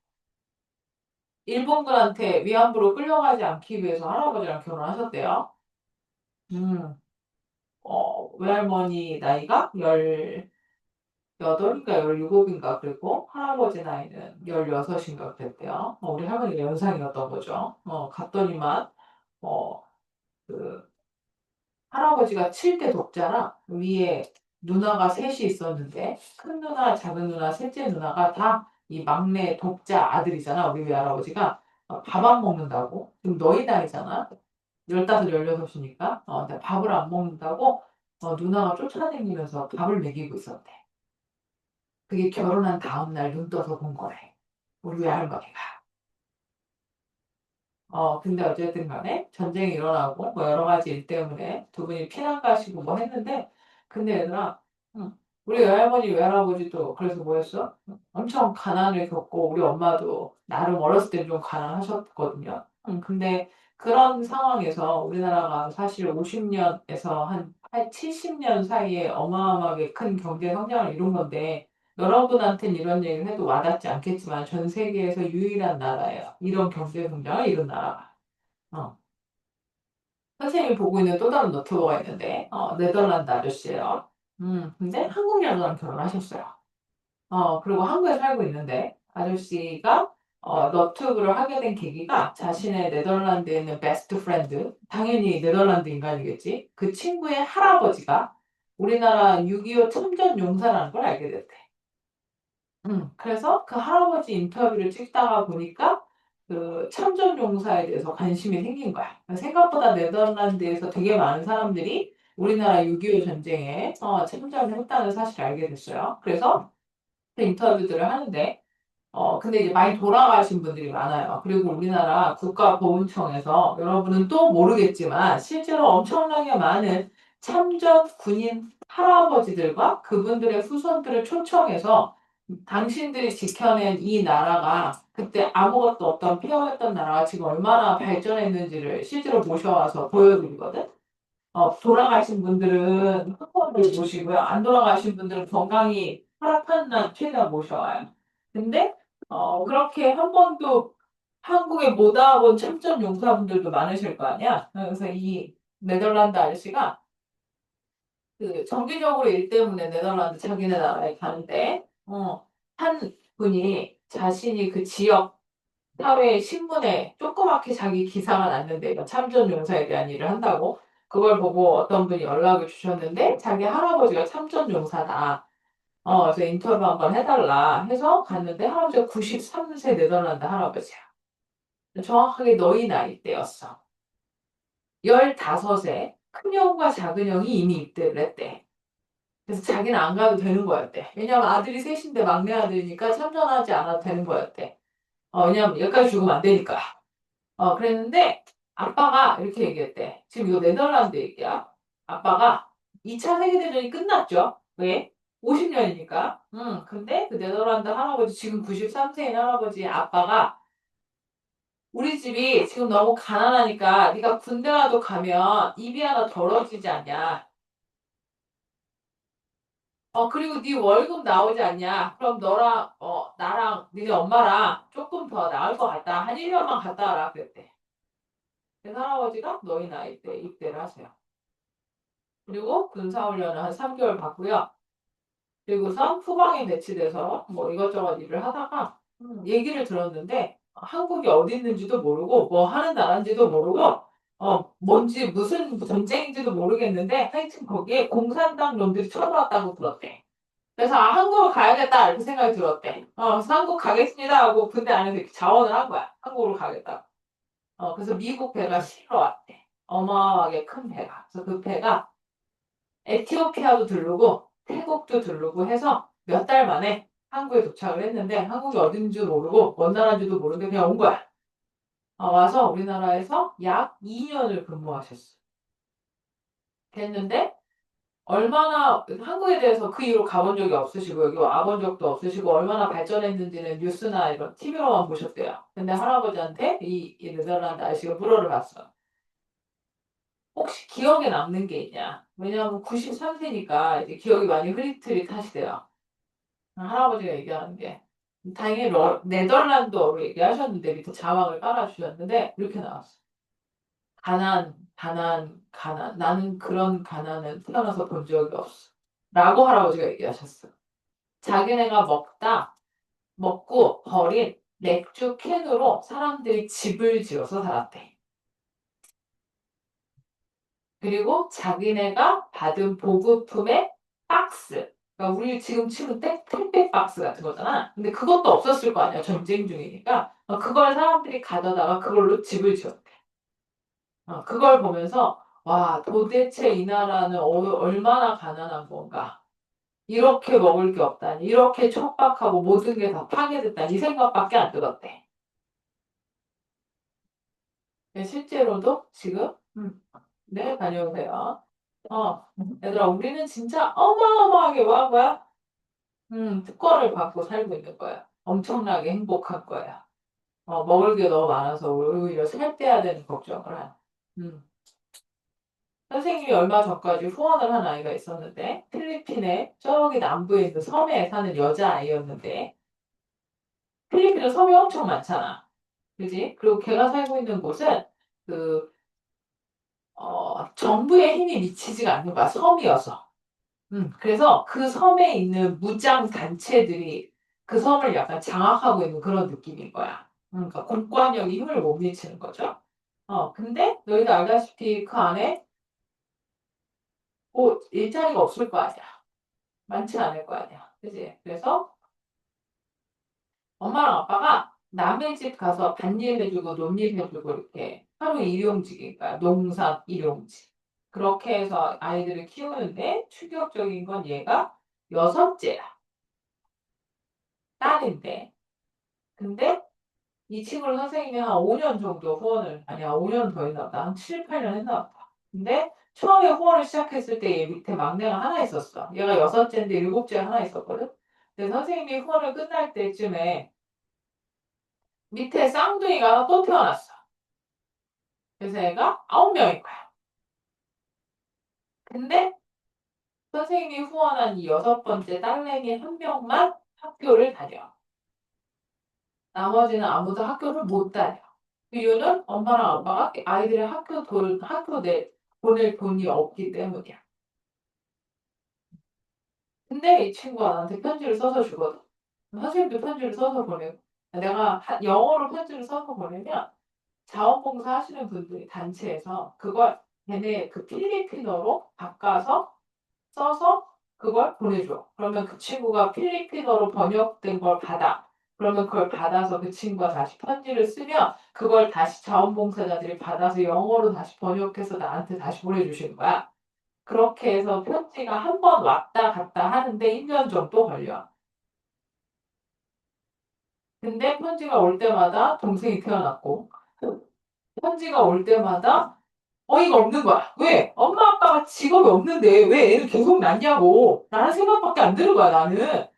일본군한테 위안부로 끌려가지 않기 위해서 할아버지랑 결혼하셨대요. 음, 외할머니 나이가 18인가 17인가 그리고 할아버지 나이는 16인가 그랬대요. 우리 할머니가 연상이었던 거죠. 갔더니만, 어, 그, 할아버지가 7대 독자라 위에 누나가 셋이 있었는데 큰 누나, 작은 누나, 셋째 누나가 다 이 막내 독자 아들이잖아. 우리 외할아버지가 밥 안 먹는다고. 지금 너희 나이잖아. 15, 16이니까. 근데 밥을 안 먹는다고 누나가 쫓아다니면서 밥을 먹이고 있었대. 그게 결혼한 다음 날 눈 떠서 본 거래. 우리 외할머니가. 근데 어쨌든 간에 전쟁이 일어나고 뭐 여러 가지 일 때문에 두 분이 피난 가시고 뭐 했는데 근데 얘들아 응, 우리 외할머니 외할아버지도 그래서 뭐였어? 엄청 가난을 겪고 우리 엄마도 나름 어렸을 때 좀 가난하셨거든요. 근데 그런 상황에서 우리나라가 사실 50년에서 한 70년 사이에 어마어마하게 큰 경제 성장을 이룬 건데 여러분한테는 이런 얘기를 해도 와닿지 않겠지만 전 세계에서 유일한 나라예요. 이런 경제 성장을 이룬 나라가. 어. 선생님이 보고 있는 또 다른 너튜버가 있는데 네덜란드 아저씨예요. 근데 한국 여자랑 결혼하셨어요. 그리고 한국에 살고 있는데 아저씨가 너튜브를 하게 된 계기가 자신의 네덜란드에 있는 베스트 프렌드, 당연히 네덜란드 인간이겠지. 그 친구의 할아버지가 우리나라 6.25 참전 용사라는 걸 알게 됐대. 그래서 그 할아버지 인터뷰를 찍다가 보니까 그 참전용사에 대해서 관심이 생긴 거야. 생각보다 네덜란드에서 되게 많은 사람들이 우리나라 6.25 전쟁에 참전을 했다는 사실을 알게 됐어요. 그래서 그 인터뷰들을 하는데 근데 이제 많이 돌아가신 분들이 많아요. 그리고 우리나라 국가보훈청에서 여러분은 또 모르겠지만 실제로 엄청나게 많은 참전 군인 할아버지들과 그분들의 후손들을 초청해서 당신들이 지켜낸 이 나라가 그때 아무것도 없던 폐허했던 나라가 지금 얼마나 발전했는지를 실제로 모셔와서 보여드리거든. 돌아가신 분들은 후손들 모시고요. 안 돌아가신 분들은 건강이 허락하는 한 최대한 모셔와요. 근데 그렇게 한 번도 한국에 못 와본 참전 용사분들도 많으실 거 아니야. 그래서 이 네덜란드 아저씨가 그 정기적으로 일 때문에 네덜란드 자기네 나라에 가는데 한 분이 자신이 그 지역 사회 신문에 조그맣게 자기 기사가 났는데 이거 참전 용사에 대한 일을 한다고 그걸 보고 어떤 분이 연락을 주셨는데 자기 할아버지가 참전 용사다. 그래서 인터뷰 한번 해달라 해서 갔는데 할아버지가 93세 네덜란드 할아버지야. 정확하게 너희 나이대였어. 15세 큰형과 작은형이 이미 입대를 했대. 그래서 자기는 안 가도 되는 거였대. 왜냐면 아들이 셋인데 막내 아들이니까 참전하지 않아도 되는 거였대. 왜냐면 여기까지 죽으면 안 되니까. 그랬는데 아빠가 이렇게 얘기했대. 지금 이거 네덜란드 얘기야. 아빠가 2차 세계대전이 끝났죠. 왜? 50년이니까. 근데 그 네덜란드 할아버지 지금 93세인 할아버지 아빠가 우리 집이 지금 너무 가난하니까 네가 군대라도 가면 입이 하나 더러워지지 않냐. 그리고 네 월급 나오지 않냐. 그럼 너랑 나랑 니네 엄마랑 조금 더 나을 것 같다. 한 1년만 갔다 와라 그랬대. 그래서 할아버지가 너희 나이 때 입대를 하세요. 그리고 군사훈련을 한 3개월 받고요. 그리고선 후방에 배치돼서 뭐 이것저것 일을 하다가 얘기를 들었는데 한국이 어디 있는지도 모르고 뭐 하는 나라인지도 모르고 뭔지 무슨 전쟁인지도 모르겠는데 하여튼 거기에 공산당 놈들이 쳐들어왔다고 들었대. 그래서 한국을 가야겠다 이렇게 생각이 들었대. 그래서 한국 가겠습니다 하고 군대 안에서 이렇게 자원을 한 거야. 한국으로 가겠다. 그래서 미국 배가 실어 왔대. 어마어마하게 큰 배가. 그래서 그 배가 에티오피아도 들르고 태국도 들르고 해서 몇 달 만에 한국에 도착을 했는데 한국이 어딘지도 모르고 뭔 나라인지도 모르는데 그냥 온 거야. 와서 우리나라에서 약 2년을 근무하셨어. 됐는데 얼마나 한국에 대해서 그 이후로 가본 적이 없으시고 여기 와본 적도 없으시고 얼마나 발전했는지는 뉴스나 이런 TV로만 보셨대요. 근데 할아버지한테 이 네덜란드 아저씨가 물어를 봤어. 혹시 기억에 남는 게 있냐? 왜냐하면 93세니까 이제 기억이 많이 흐릿흐릿하시대요. 할아버지가 얘기하는 게. 다행히 네덜란드어로 얘기하셨는데 밑에 자막을 깔아주셨는데 이렇게 나왔어. 가난, 가난, 가난. 나는 그런 가난은 태어나서 본 적이 없어. 라고 할아버지가 얘기하셨어. 자기네가 먹고 버린 맥주 캔으로 사람들이 집을 지어서 살았대. 그리고 자기네가 받은 보급품의 박스. 그러니까 우리 지금 치는 택배 박스 같은 거잖아. 근데 그것도 없었을 거 아니야. 전쟁 중이니까. 그걸 사람들이 가져다가 그걸로 집을 지었대. 그걸 보면서 와 도대체 이 나라는 얼마나 가난한 건가. 이렇게 먹을 게 없다니. 이렇게 척박하고 모든 게 다 파괴됐다니. 이 생각밖에 안 들었대. 실제로도 지금 네 다녀오세요. 얘들아 우리는 진짜 어마어마하게 뭐 거야? 특권을 받고 살고 있는 거야. 엄청나게 행복한 거야. 먹을 게 너무 많아서 오히려 살 빼야 되는 걱정을 한. 음. 선생님이 얼마 전까지 후원을 한 아이가 있었는데 필리핀의 저기 남부에 있는 섬에 사는 여자아이였는데 필리핀은 섬이 엄청 많잖아. 그지? 그리고 걔가 살고 있는 곳은 그 정부의 힘이 미치지가 않는 거야. 섬이어서. 그래서 그 섬에 있는 무장 단체들이 그 섬을 약간 장악하고 있는 그런 느낌인 거야. 그러니까 공권력이 힘을 못 미치는 거죠. 근데 너희도 알다시피 그 안에 뭐 일자리가 없을 거 아니야. 많지 않을 거 아니야. 그지? 그래서 엄마랑 아빠가 남의 집 가서 밭일 해주고 논일 해주고 이렇게 하루 일용직인 거야. 농사 일용직. 그렇게 해서 아이들을 키우는데 충격적인 건 얘가 여섯째야. 딸인데. 근데 이 친구를 선생님이 한 5년 정도 후원을, 아니야, 5년 더 했나 보다. 한 7, 8년 했나 보다. 근데 처음에 후원을 시작했을 때 얘 밑에 막내가 하나 있었어. 얘가 여섯째인데 일곱째 하나 있었거든. 근데 선생님이 후원을 끝날 때쯤에 밑에 쌍둥이가 하나 또 태어났어. 그래서 얘가 9명인 거야. 근데 선생님이 후원한 이 여섯 번째 딸내미 한 명만 학교를 다녀. 나머지는 아무도 학교를 못 다녀. 그 이유는 엄마랑 아빠가 아이들의 학교 내 보낼 돈이 없기 때문이야. 근데 이 친구가 나한테 편지를 써서 주거든. 선생님도 편지를 써서 보내고. 내가 영어로 편지를 써서 보내면 자원봉사 하시는 분들이 단체에서 그걸 걔네 그 필리핀어로 바꿔서 써서 그걸 보내줘. 그러면 그 친구가 필리핀어로 번역된 걸 받아. 그러면 그걸 받아서 그 친구가 다시 편지를 쓰면 그걸 다시 자원봉사자들이 받아서 영어로 다시 번역해서 나한테 다시 보내주시는 거야. 그렇게 해서 편지가 한 번 왔다 갔다 하는데 1년 정도 걸려. 근데 편지가 올 때마다 동생이 태어났고 편지가 올 때마다 어이가 없는 거야. 왜? 엄마 아빠가 직업이 없는데 왜 애를 계속 낳냐고. 라는 생각밖에 안 드는 거야, 나는.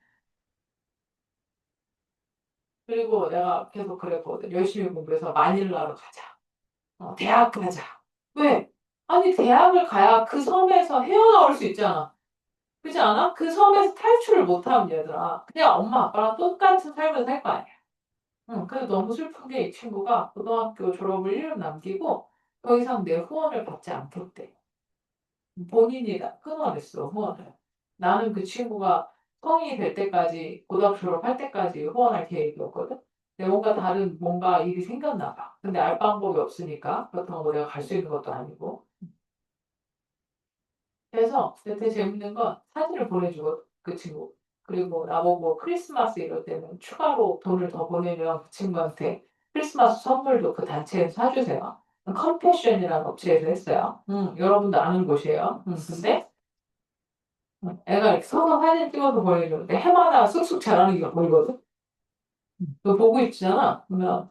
그리고 내가 계속 그랬거든. 열심히 공부해서 마닐라로 가자. 대학 가자. 왜? 아니, 대학을 가야 그 섬에서 헤어나올 수 있잖아. 그렇지 않아? 그 섬에서 탈출을 못하면 얘들아. 그냥 엄마 아빠랑 똑같은 삶을 살 거 아니야. 응, 근데 너무 슬픈 게 이 친구가 고등학교 졸업을 1년 남기고 더 이상 내 후원을 받지 않겠대. 본인이 다 끊어냈어, 후원을. 나는 그 친구가 성인이 될 때까지, 고등학교 졸업할 때까지 후원할 계획이었거든? 근데 뭔가 다른 뭔가 일이 생겼나 봐. 근데 알 방법이 없으니까 그렇다고 내가 갈 수 있는 것도 아니고. 그래서 되게 재밌는 건 사진을 보내주고 그 친구. 그리고 나보고 크리스마스 이럴 때는 추가로 돈을 더 보내면 그 친구한테 크리스마스 선물도 그 단체에서 사주세요. 컴패션이라는 업체에서 했어요. 여러분도 아는 곳이에요. 근데 애가 이렇게 서서 사진 찍어서 보내주는데 해마다 쑥쑥 자라는 게 보이거든? 너 보고 있잖아? 그러면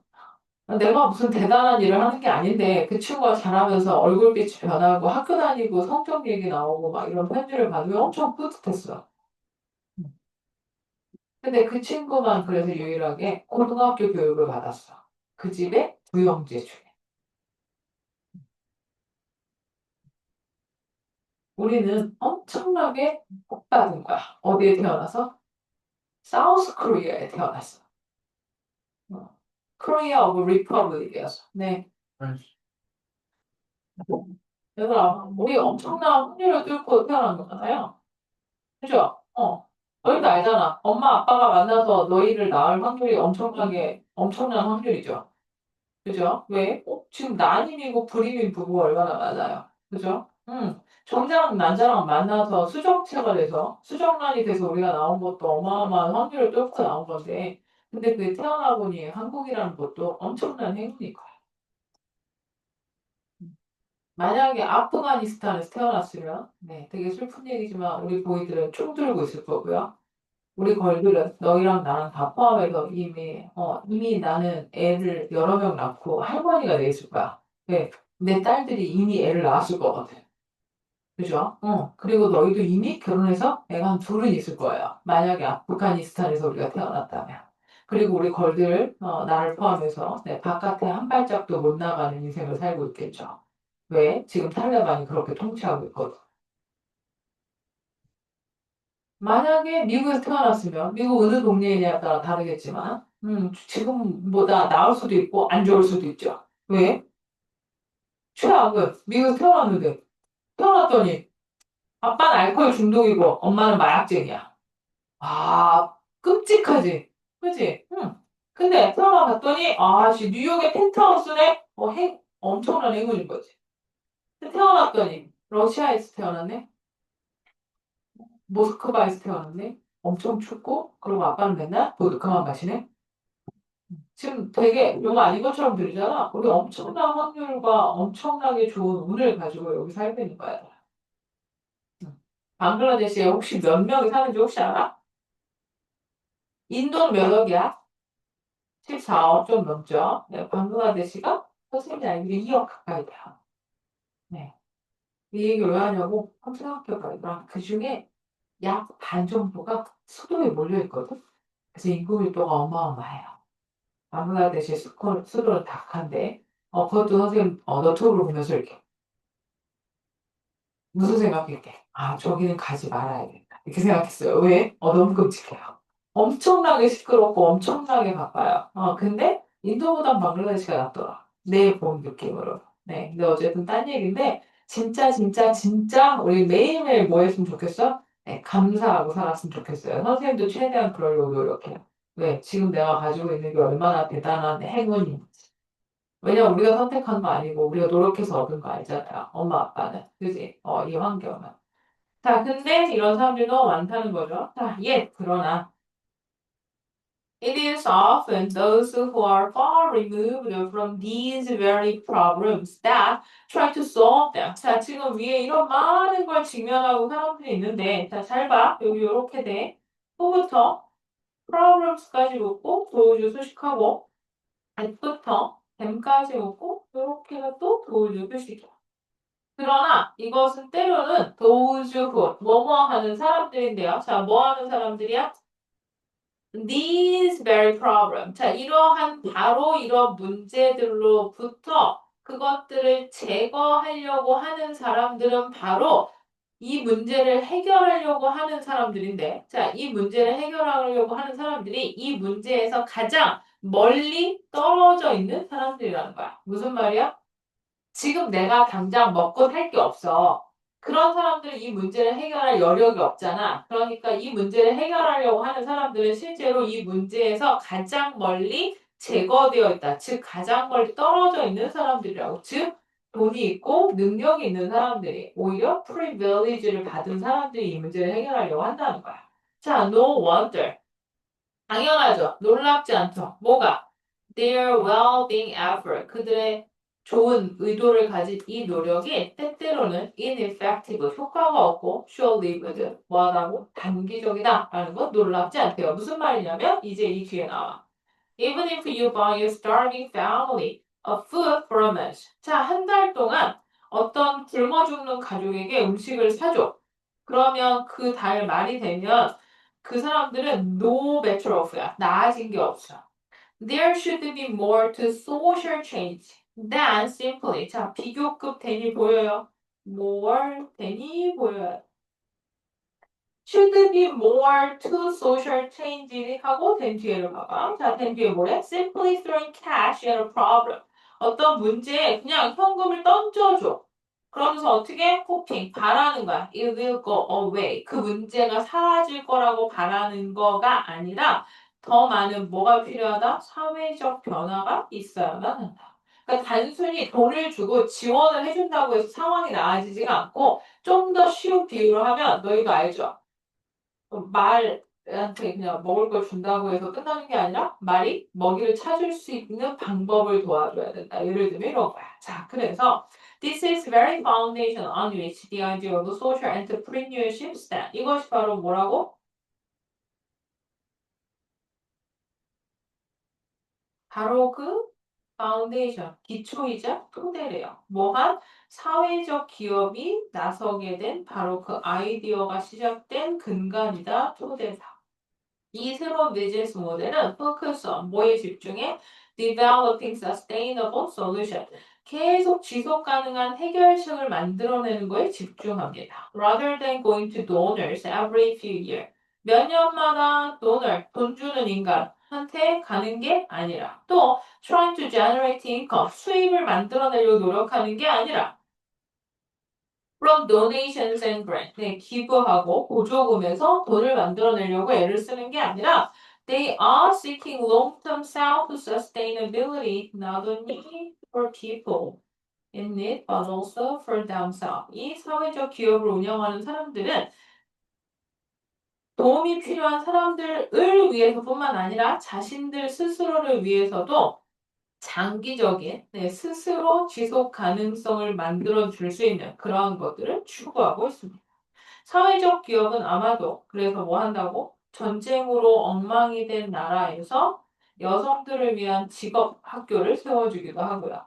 내가 무슨 대단한 일을 하는 게 아닌데 그 친구가 자라면서 얼굴빛이 변하고 학교 다니고 성적 얘기 나오고 막 이런 편지를 받으면 엄청 뿌듯했어. 근데 그 친구만 그래서 유일하게 고등학교 교육을 받았어. 그 집에 두 형제 중에. 우리는 엄청나게 복 받은 거야. 어디에 태어나서? 사우스 코리아에 태어났어. 코리아 오브 리퍼블릭이었어. 네. 얘들아, 우리 엄청난 확률을 뚫고 태어난 거잖아요. 그죠? 너희도 알잖아. 엄마, 아빠가 만나서 너희를 낳을 확률이 엄청난 확률이죠. 그죠? 왜? 지금 난임이고 불임인 부부가 얼마나 많아요. 그죠? 정작 남자랑 만나서 수정체가 돼서, 수정란이 돼서 우리가 나온 것도 어마어마한 확률을 뚫고 나온 건데, 근데 그게 태어나 보니 한국이라는 것도 엄청난 행운인 거야. 만약에 아프가니스탄에서 태어났으면, 네, 되게 슬픈 얘기지만 우리 보이들은 총 들고 있을 거고요. 우리 걸들은 너희랑 나랑 다 포함해서 이미 나는 애를 여러 명 낳고 할머니가 돼 있을 거야. 네, 내 딸들이 이미 애를 낳았을 거거든. 그죠? 그리고 너희도 이미 결혼해서 애가 한 둘은 있을 거예요. 만약에 아프가니스탄에서 우리가 태어났다면. 그리고 우리 걸들, 나를 포함해서 바깥에 한 발짝도 못 나가는 인생을 살고 있겠죠. 왜? 지금 탈레반이 그렇게 통치하고 있거든. 만약에 미국에서 태어났으면, 미국 어느 동네에 따라 다르겠지만, 지금보다 나을 수도 있고, 안 좋을 수도 있죠. 왜? 최악은 미국에서 태어났는데, 태어났더니, 아빠는 알코올 중독이고, 엄마는 마약쟁이야. 아, 끔찍하지. 그지? 응. 근데 태어나봤더니, 씨, 뉴욕의 펜트하우스네? 엄청난 행운인 거지. 근데 태어났더니, 러시아에서 태어났네? 모스크바에서 태어났네? 엄청 춥고, 그리고 아빠는 맨날 보드카만 마시네? 지금 되게 별거 아닌 것처럼 들리잖아. 우리 엄청난 확률과 엄청나게 좋은 운을 가지고 여기 살고 있는 거야. 응. 방글라데시에 혹시 몇 명이 사는지 혹시 알아? 인도는 몇 억이야? 14억 좀 넘죠? 네, 방글라데시가 선생님이 알기로 2억 가까이 돼요. 네. 이 얘기 왜 하냐고 한번 생각해봐요. 그 중에 약 반 정도가 수도에 몰려 있거든? 그래서 인구 밀도가 어마어마해요. 방글라데시 수도는 닥한데, 그것도 선생님, 너튜브로 보면서 이렇게 무슨 생각일게? 저기는 가지 말아야겠다. 이렇게 생각했어요. 왜? 너무 끔찍해요. 엄청나게 시끄럽고 엄청나게 바빠요. 근데 인도보단 방글라데시가 낫더라. 내 본 느낌으로. 네. 근데 어쨌든 딴 얘기인데, 진짜, 진짜, 진짜, 우리 매일매일 뭐 했으면 좋겠어? 네, 감사하고 살았으면 좋겠어요. 선생님도 최대한 그러려고 노력해요. 왜? 지금 내가 가지고 있는 게 얼마나 대단한 행운인지. 왜냐면 우리가 선택한 거 아니고 우리가 노력해서 얻은 거 알잖아요. 엄마 아빠는. 그지? 이 환경은. 자, 근데 이런 사람들이 너무 많다는 거죠. 자, 그러나 it is often those who are far removed from these very problems that try to solve them. 자, 지금 위에 이런 많은 걸 직면하고 사람들이 있는데, 자, 잘 봐. 여기 이렇게 돼. 후부터 problems까지 묶고 도우주 수식하고 at부터 them까지 묶고 이렇게가 또 도우주 표식이야. 그러나 이것은 때로는 those who 뭐뭐 하는 사람들인데요. 자, 뭐 하는 사람들이야? these very problem. 자, 이러한 바로 이런 문제들로부터 그것들을 제거하려고 하는 사람들은 바로 이 문제를 해결하려고 하는 사람들인데, 자, 이 문제를 해결하려고 하는 사람들이 이 문제에서 가장 멀리 떨어져 있는 사람들이라는 거야. 무슨 말이야? 지금 내가 당장 먹고 살 게 없어. 그런 사람들은 이 문제를 해결할 여력이 없잖아. 그러니까 이 문제를 해결하려고 하는 사람들은 실제로 이 문제에서 가장 멀리 제거되어 있다. 즉, 가장 멀리 떨어져 있는 사람들이라고. 즉, 돈이 있고 능력이 있는 사람들이 오히려 privilege를 받은 사람들이 이 문제를 해결하려고 한다는 거야. 자, no wonder. 당연하죠. 놀랍지 않죠. 뭐가? Their well-being effort. 그들의 좋은 의도를 가진 이 노력이 때때로는 ineffective, 효과가 없고 short-lived, 뭐하다고? 단기적이다 라는 건 놀랍지 않대요. 무슨 말이냐면 이제 이 뒤에 나와. Even if you buy your starving family a food for a month. 자, 한 달 동안 어떤 굶어 죽는 가족에게 음식을 사줘. 그러면 그 달 말이 되면 그 사람들은 no better off야. 나아진 게 없어. There should be more to social change than simply. 자, 비교급 된이 보여요. more 된이 보여요. should be more to social change 하고 된 뒤에를 봐봐. 자, 된 뒤에 뭐래? Simply throwing cash at a problem. 어떤 문제에 그냥 현금을 던져줘. 그러면서 어떻게? hoping, 바라는 거야. It will go away. 그 문제가 사라질 거라고 바라는 거가 아니라 더 많은 뭐가 필요하다? 사회적 변화가 있어야만 한다. 그러니까 단순히 돈을 주고 지원을 해준다고 해서 상황이 나아지지가 않고 좀 더 쉬운 비유로 하면 너희도 알죠? 말한테 그냥 먹을 걸 준다고 해서 끝나는 게 아니라 말이 먹이를 찾을 수 있는 방법을 도와줘야 된다. 예를 들면 이런 거야. 자, 그래서 This is very foundation on which the idea of social entrepreneurship stand. 이것이 바로 뭐라고? 바로 그 파운데이션, 기초이자 토대래요. 뭐한 사회적 기업이 나서게 된 바로 그 아이디어가 시작된 근간이다, 토대다. 이 새로운 비즈니스 모델은 focus on 뭐에 집중해? Developing sustainable solution. 계속 지속 가능한 해결책을 만들어내는 거에 집중합니다. Rather than going to donors every few years. 몇 년마다 돈 주는 인간한테 가는 게 아니라 또 trying to generate income, 수입을 만들어내려고 노력하는 게 아니라 from donations and grants. 네, 기부하고 보조금에서 돈을 만들어내려고 애를 쓰는 게 아니라 they are seeking long-term self-sustainability not only for people in need but also for themselves. 이 사회적 기업을 운영하는 사람들은 도움이 필요한 사람들을 위해서뿐만 아니라 자신들 스스로를 위해서도 장기적인 스스로 지속 가능성을 만들어 줄 수 있는 그러한 것들을 추구하고 있습니다. 사회적 기업은 아마도 그래서 뭐 한다고? 전쟁으로 엉망이 된 나라에서 여성들을 위한 직업 학교를 세워주기도 하고요.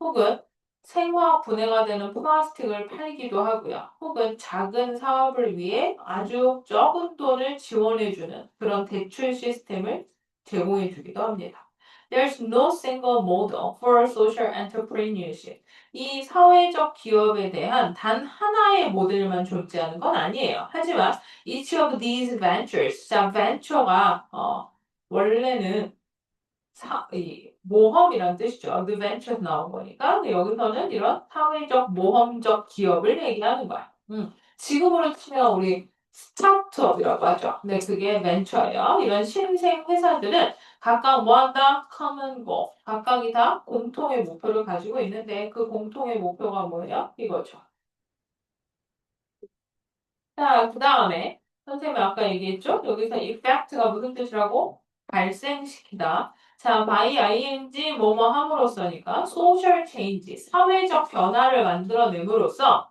혹은 생화학 분해가 되는 플라스틱을 팔기도 하고요. 혹은 작은 사업을 위해 아주 적은 돈을 지원해주는 그런 대출 시스템을 제공해주기도 합니다. There's no single model for social entrepreneurship. 이 사회적 기업에 대한 단 하나의 모델만 존재하는 건 아니에요. 하지만 each of these ventures, 자, venture가 원래는 이 모험이란 뜻이죠. The venture 나온 거니까 근데 여기서는 이런 사회적 모험적 기업을 얘기하는 거야. 지금으로 치면 우리 스타트업이라고 하죠. 네, 그게 벤처예요. 이런 신생 회사들은 각각 뭐한다? common goal. 각각이 다 공통의 목표를 가지고 있는데 그 공통의 목표가 뭐예요? 이거죠. 자, 그 다음에 선생님이 아까 얘기했죠? 여기서 effect가 무슨 뜻이라고? 발생시키다. 자, by ing 뭐뭐 함으로써니까 social change, 사회적 변화를 만들어냄으로써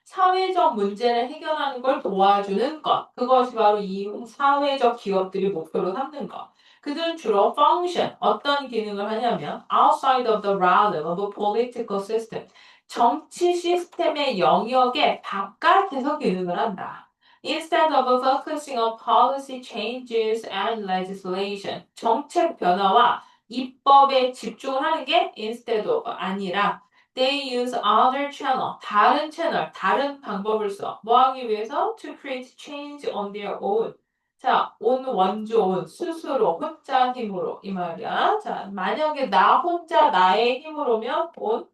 사회적 문제를 해결하는 걸 도와주는 것. 그것이 바로 이 사회적 기업들이 목표로 삼는 것. 그들은 주로 function, 어떤 기능을 하냐면 outside of the realm of a political system. 정치 시스템의 영역의 바깥에서 기능을 한다. Instead of focusing on policy changes and legislation. 정책 변화와 입법에 집중을 하는 게 instead of 아니라 they use other channel, 다른 채널, 다른 방법을 써. 뭐 하기 위해서? To create change on their own. 자, on 원조, 스스로, 혼자 힘으로 이 말이야. 자, 만약에 나 혼자 나의 힘으로면 on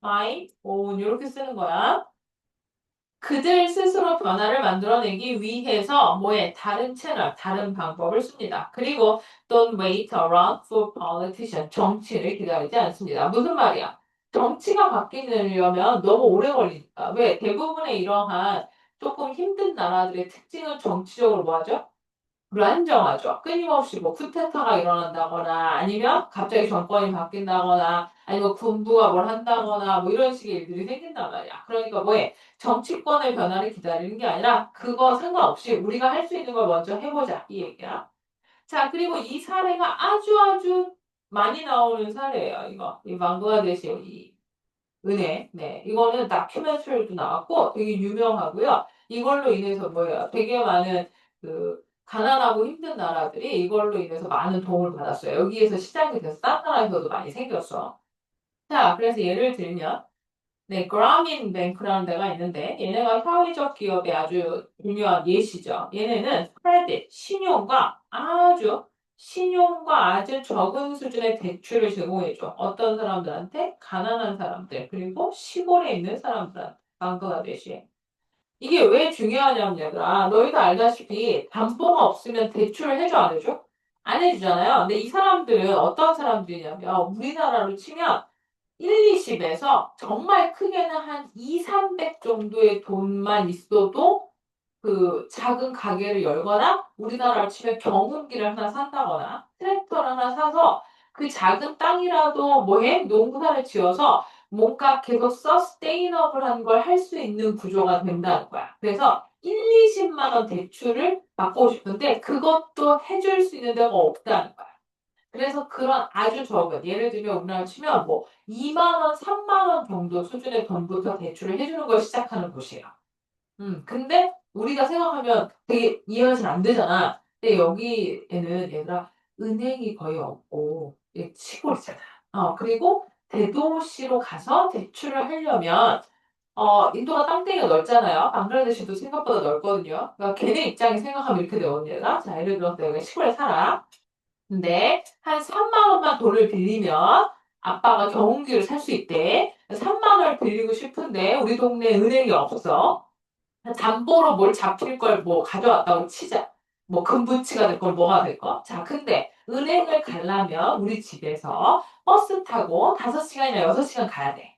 my own 이렇게 쓰는 거야. 그들 스스로 변화를 만들어내기 위해서 뭐에 다른 채널, 다른 방법을 씁니다. 그리고 don't wait around for politician. 정치를 기다리지 않습니다. 무슨 말이야? 정치가 바뀌려면 너무 오래 걸리니까. 왜? 대부분의 이러한 조금 힘든 나라들의 특징은 정치적으로 뭐 하죠? 불안정하죠. 끊임없이 뭐 쿠데타가 일어난다거나 아니면 갑자기 정권이 바뀐다거나 아니면 군부가 뭘 한다거나 뭐 이런 식의 일들이 생긴단 말이야. 그러니까 뭐해? 정치권의 변화를 기다리는 게 아니라 그거 상관없이 우리가 할 수 있는 걸 먼저 해보자 이 얘기야. 자, 그리고 이 사례가 아주 많이 나오는 사례예요. 이거 이 방글라데시 이 은행. 네, 이거는 다큐멘터리도 나왔고 되게 유명하고요. 이걸로 인해서 뭐예요? 되게 많은 그 가난하고 힘든 나라들이 이걸로 인해서 많은 도움을 받았어요. 여기에서 시작이 돼서 딴 나라에서도 많이 생겼어. 자, 그래서 예를 들면 네, 그라민 뱅크라는 데가 있는데 얘네가 사회적 기업의 아주 중요한 예시죠. 얘네는 크레딧, 신용과 아주 적은 수준의 대출을 제공해줘. 어떤 사람들한테? 가난한 사람들, 그리고 시골에 있는 사람들한테, 방글라데시에. 이게 왜 중요하냐면 얘들아, 너희도 알다시피 담보가 없으면 대출을 해줘, 안 해줘? 안 해주잖아요. 근데 이 사람들은 어떤 사람들이냐면 우리나라로 치면 1, 20에서 정말 크게는 한 2, 300 정도의 돈만 있어도 그 작은 가게를 열거나 우리나라로 치면 경운기를 하나 산다거나 트랙터를 하나 사서 그 작은 땅이라도 뭐해? 농사를 지어서 뭔가 계속 서스테이너블한 걸 할 수 있는 구조가 된다는 거야. 그래서 1, 20만 원 대출을 받고 싶은데 그것도 해줄 수 있는 데가 없다는 거야. 그래서 그런 아주 적은 예를 들면 우리나라 치면 뭐 2만 원, 3만 원 정도 수준의 돈부터 대출을 해주는 걸 시작하는 곳이에요. 근데 우리가 생각하면 되게 이해가 잘 안 되잖아. 근데 여기에는 얘들아 은행이 거의 없고 이게 시골이잖아. 그리고 대도시로 가서 대출을 하려면 인도가 땅덩이가 넓잖아요. 방글라데시도 생각보다 넓거든요. 그러니까 걔네 입장에 생각하면 이렇게 되거든요. 얘들아. 자, 예를 들어서 내가 시골에 살아. 근데 한 3만 원만 돈을 빌리면 아빠가 경운기를 살 수 있대. 3만 원을 빌리고 싶은데 우리 동네에 은행이 없어. 담보로 뭘 잡힐 걸 뭐 가져왔다고 치자. 뭐 금부치가 될 걸 뭐가 될 거. 자, 근데 은행을 가려면 우리 집에서 버스 타고 5시간이나 6시간 가야 돼.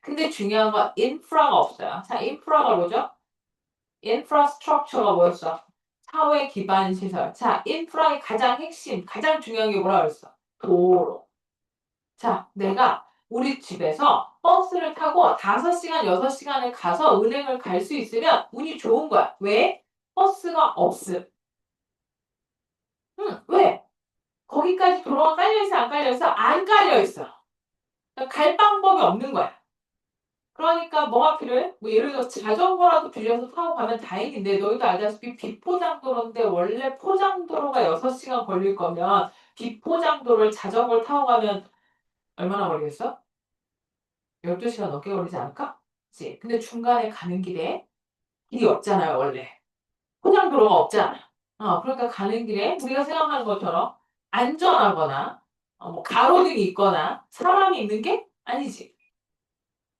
근데 중요한 건 인프라가 없어요. 자, 인프라가 뭐죠? 인프라스트럭처가 뭐였어? 사회 기반 시설. 자, 인프라의 가장 핵심, 가장 중요한 게 뭐라 그랬어? 도로. 자, 내가 우리 집에서 버스를 타고 5시간, 6시간을 가서 은행을 갈 수 있으면 운이 좋은 거야. 왜? 버스가 없음. 왜? 거기까지 도로가 깔려있어, 안 깔려있어? 안 깔려있어. 그러니까 갈 방법이 없는 거야. 그러니까 뭐가 필요해? 뭐 예를 들어 자전거라도 빌려서 타고 가면 다행인데 너희도 알다시피 비포장도로인데 원래 포장도로가 6시간 걸릴 거면 비포장도로를 자전거를 타고 가면 얼마나 걸리겠어? 12시간 넘게 걸리지 않을까? 그치? 근데 중간에 가는 길에 길이 없잖아요, 원래. 포장도로가 없잖아. 그러니까 가는 길에 우리가 생각하는 것처럼 안전하거나 뭐 가로등이 있거나 사람이 있는 게 아니지.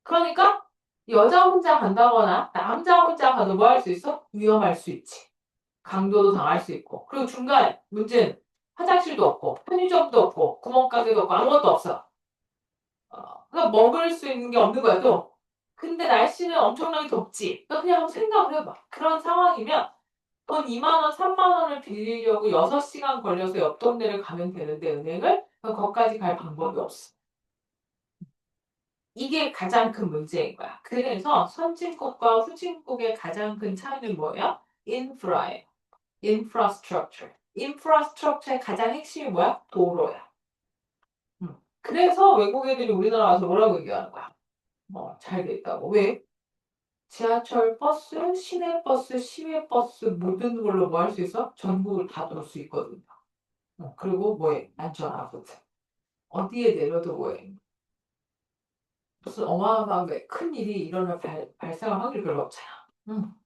그러니까 여자 혼자 간다거나 남자 혼자 가도 뭐 할 수 있어? 위험할 수 있지. 강도도 당할 수 있고. 그리고 중간에 문제는 화장실도 없고 편의점도 없고 구멍가게도 없고 아무것도 없어. 그러니까 먹을 수 있는 게 없는 거야 또. 근데 날씨는 엄청나게 덥지. 그러니까 그냥 한번 생각을 해봐. 그런 상황이면 돈 2만 원, 3만 원을 빌리려고 6시간 걸려서 옆 동네를 가면 되는데 은행을 거기까지 갈 방법이 없어. 이게 가장 큰 문제인 거야. 그래서 선진국과 후진국의 가장 큰 차이는 뭐야? 인프라예요. 인프라스트럭처. 인프라스트럭처의 가장 핵심이 뭐야? 도로야. 그래서 외국 애들이 우리나라 와서 뭐라고 얘기하는 거야? 잘 돼 있다고. 왜? 지하철 버스, 시내버스, 시외버스 모든 걸로 뭐 할 수 있어? 전국을 다 돌 수 있거든요. 그리고 뭐해? 안전하거든. 어디에 내려도 뭐해? 무슨 어마어마하게 큰 일이 일어날 발생할 확률이 별로 없잖아.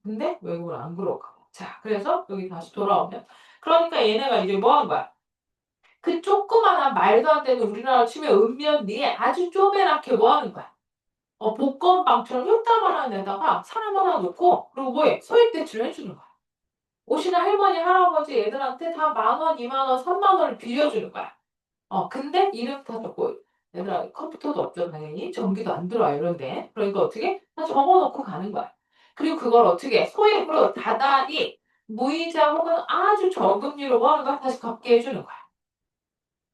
근데 외국은 안 그렇고. 자, 그래서 여기 다시 돌아오면. 그러니까 얘네가 이제 뭐 한 거야? 그 조그마한 말도 안 되는 우리나라 치면 읍면리에 아주 쪼매랗게 뭐 하는 거야? 복권방처럼 효다만한 데다가 사람 하나 놓고, 그리고 뭐해? 소액대출을 해주는 거야. 오시는 할머니, 할아버지 애들한테 다 10,000원, 20,000원, 30,000원을 빌려주는 거야. 근데 이름 다 적고, 얘들아, 컴퓨터도 없죠, 당연히. 전기도 안 들어와, 이런데. 그러니까 어떻게? 다 적어놓고 가는 거야. 그리고 그걸 어떻게? 소액으로 다달이 무이자 혹은 아주 저금리로 뭐 하는 거야? 다시 갚게 해주는 거야.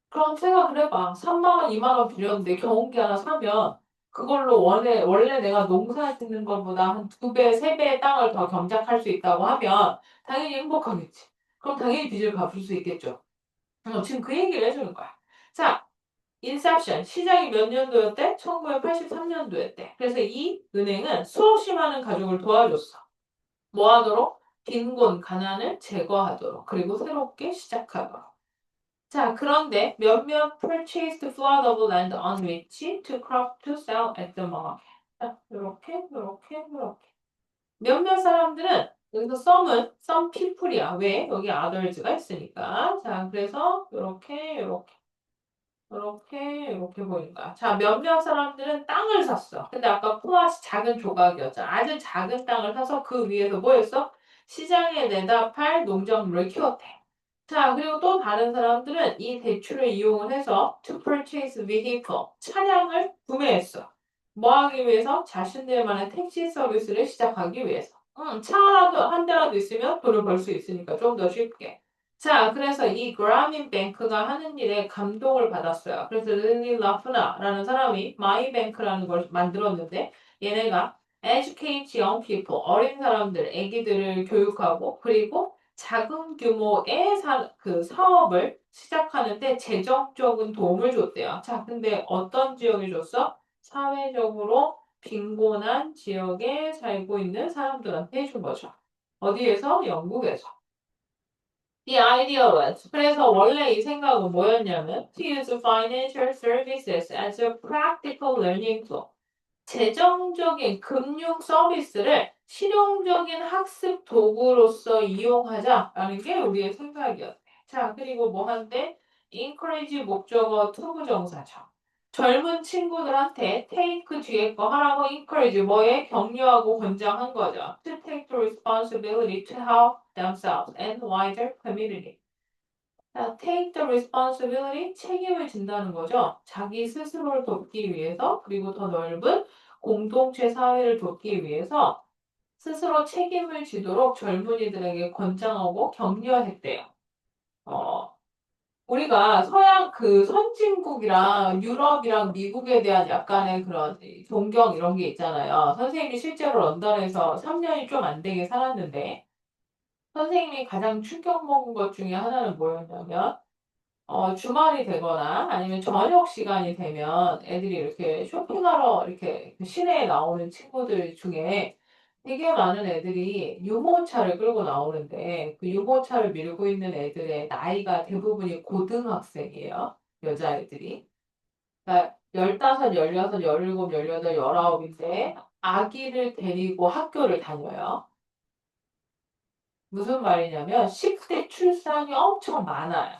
그럼 생각을 해봐. 3만 원, 2만 원 빌렸는데 경운기 하나 사면 그걸로 원래 내가 농사 짓는 것보다 한 2배, 3배의 땅을 더 경작할 수 있다고 하면 당연히 행복하겠지. 그럼 당연히 빚을 갚을 수 있겠죠. 지금 그 얘기를 해주는 거야. 자, 인셉션. 시작이 몇 년도였대? 1983년도였대. 그래서 이 은행은 수없이 많은 가족을 도와줬어. 뭐 하도록? 빈곤, 가난을 제거하도록. 그리고 새롭게 시작하도록. 자, 그런데 몇몇 purchased flood of land on which to crop to sell at the market. 자, 요렇게. 몇몇 사람들은 여기서 some people이야. 왜? 여기 others가 있으니까. 자, 그래서 요렇게 보이는 거야. 자, 몇몇 사람들은 땅을 샀어. 근데 아까 플러스 작은 조각이었잖아. 아주 작은 땅을 사서 그 위에서 뭐 했어? 시장에 내다 팔 농작물을 키웠대. 자, 그리고 또 다른 사람들은 이 대출을 이용을 해서 to purchase vehicle, 차량을 구매했어. 뭐 하기 위해서? 자신들만의 택시 서비스를 시작하기 위해서. 차라도 한 대라도 있으면 돈을 벌 수 있으니까 좀 더 쉽게. 자, 그래서 이 그라민 뱅크가 하는 일에 감동을 받았어요. 그래서 릴리 라프나라는 사람이 마이뱅크라는 걸 만들었는데 얘네가 educate young people, 어린 사람들, 애기들을 교육하고 그리고 작은 규모의 그 사업을 시작하는데 재정적인 도움을 줬대요. 자, 근데 어떤 지역에 줬어? 사회적으로 빈곤한 지역에 살고 있는 사람들한테 준 거죠. 어디에서? 영국에서. The idea was, 그래서 원래 이 생각은 뭐였냐면 to use financial services as a practical learning tool. 재정적인 금융 서비스를 실용적인 학습 도구로서 이용하자라는 게 우리의 생각이었대. 자, 그리고 뭐 한대? encourage 목적어 투부정사죠. 젊은 친구들한테 take 뒤에 거 하라고 encourage 뭐에 격려하고 권장한 거죠. To take the responsibility to help themselves and wider community. 자, take the responsibility, 책임을 진다는 거죠. 자기 스스로를 돕기 위해서, 그리고 더 넓은 공동체 사회를 돕기 위해서 스스로 책임을 지도록 젊은이들에게 권장하고 격려했대요. 어, 우리가 서양 그 선진국이랑 유럽이랑 미국에 대한 약간의 그런 존경 이런 게 있잖아요. 선생님이 실제로 런던에서 3년이 좀 안 되게 살았는데, 선생님이 가장 충격 먹은 것 중에 하나는 뭐였냐면, 주말이 되거나 아니면 저녁 시간이 되면 애들이 이렇게 쇼핑하러 이렇게 그 시내에 나오는 친구들 중에 되게 많은 애들이 유모차를 끌고 나오는데 그 유모차를 밀고 있는 애들의 나이가 대부분이 고등학생이에요. 여자애들이. 그러니까 15, 16, 17, 18, 19인데 아기를 데리고 학교를 다녀요. 무슨 말이냐면 10대 출산이 엄청 많아요.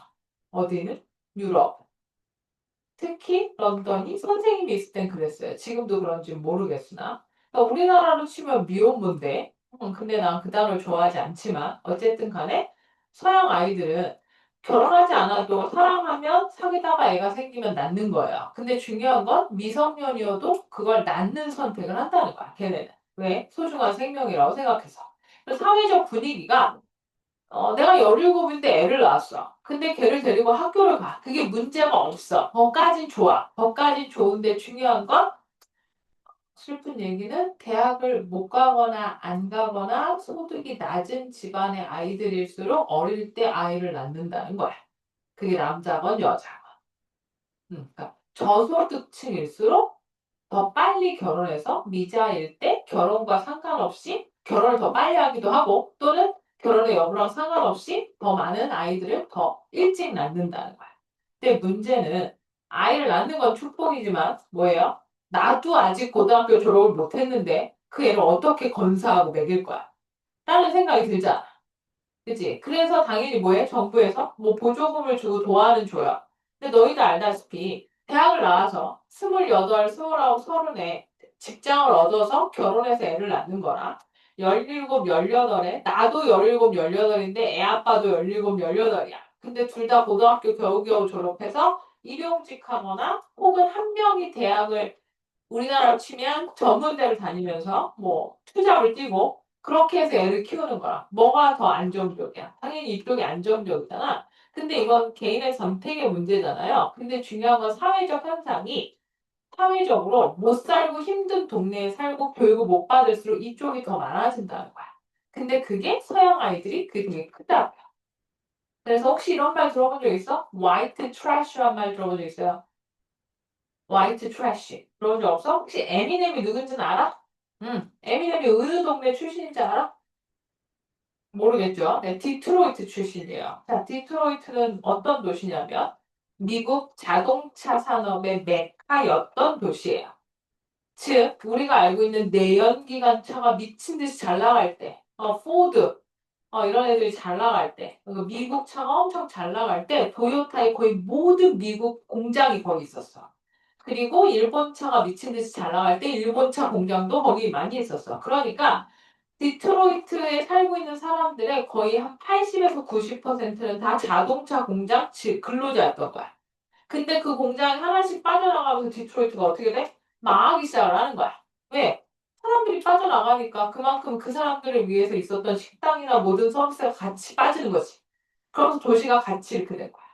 어디는? 유럽. 특히 런던이 선생님이 있을 땐 그랬어요. 지금도 그런지 모르겠으나. 그러니까 우리나라로 치면 미혼모인데, 근데 난 그 단어를 좋아하지 않지만, 어쨌든 간에 서양 아이들은 결혼하지 않아도 사랑하면 사귀다가 애가 생기면 낳는 거예요. 근데 중요한 건 미성년이어도 그걸 낳는 선택을 한다는 거야, 걔네는. 왜? 소중한 생명이라고 생각해서. 그래서 사회적 분위기가 내가 17인데 애를 낳았어. 근데 걔를 데리고 학교를 가. 그게 문제가 없어. 거까진 좋아. 거까진 좋은데 중요한 건 슬픈 얘기는 대학을 못 가거나 안 가거나 소득이 낮은 집안의 아이들일수록 어릴 때 아이를 낳는다는 거야. 그게 남자건 여자건. 그러니까 저소득층일수록 더 빨리 결혼해서 미자일 때 결혼과 상관없이 결혼을 더 빨리 하기도 하고 또는 결혼의 여부랑 상관없이 더 많은 아이들을 더 일찍 낳는다는 거야. 근데 문제는 아이를 낳는 건 축복이지만 뭐예요? 나도 아직 고등학교 졸업을 못했는데 그 애를 어떻게 건사하고 먹일 거야? 라는 생각이 들잖아. 그치? 그래서 당연히 뭐해? 정부에서 뭐 보조금을 주고 도와는 줘요. 근데 너희도 알다시피 대학을 나와서 28, 29, 30에 직장을 얻어서 결혼해서 애를 낳는 거랑 17, 18에 나도 17, 18인데 애 아빠도 17, 18이야. 근데 둘 다 고등학교 겨우겨우 졸업해서 일용직 하거나 혹은 한 명이 대학을 우리나라로 치면 전문대를 다니면서 뭐 투잡을 뛰고 그렇게 해서 애를 키우는 거라. 뭐가 더 안정적이야? 당연히 이쪽이 안정적이잖아. 근데 이건 개인의 선택의 문제잖아요. 근데 중요한 건 사회적 현상이 사회적으로 못 살고 힘든 동네에 살고 교육을 못 받을수록 이쪽이 더 많아진다는 거야. 근데 그게 서양 아이들이 그게 크다. 그래서 혹시 이런 말 들어본 적 있어? 화이트 트래쉬란 말 들어본 적 있어요? 화이트 트래쉬. 들어본 적 없어? 혹시 에미넴이 누군지는 알아? 응. 에미넴이 어느 동네 출신인지 알아? 모르겠죠? 네, 디트로이트 출신이에요. 자, 디트로이트는 어떤 도시냐면 미국 자동차 산업의 메카였던 도시예요. 즉, 우리가 알고 있는 내연기관차가 미친 듯이 잘 나갈 때, 포드, 이런 애들이 잘 나갈 때, 그리고 미국 차가 엄청 잘 나갈 때, 도요타의 거의 모든 미국 공장이 거기 있었어. 그리고 일본 차가 미친 듯이 잘 나갈 때, 일본 차 공장도 거기 많이 있었어. 그러니까, 디트로이트에 살고 있는 사람들의 거의 한 80에서 90%는 다 자동차 공장 즉 근로자였던 거야. 근데 그 공장이 하나씩 빠져나가면서 디트로이트가 어떻게 돼? 망하기 시작을 하는 거야. 왜? 사람들이 빠져나가니까 그만큼 그 사람들을 위해서 있었던 식당이나 모든 서비스가 같이 빠지는 거지. 그러면서 도시가 같이 이렇게 된 거야.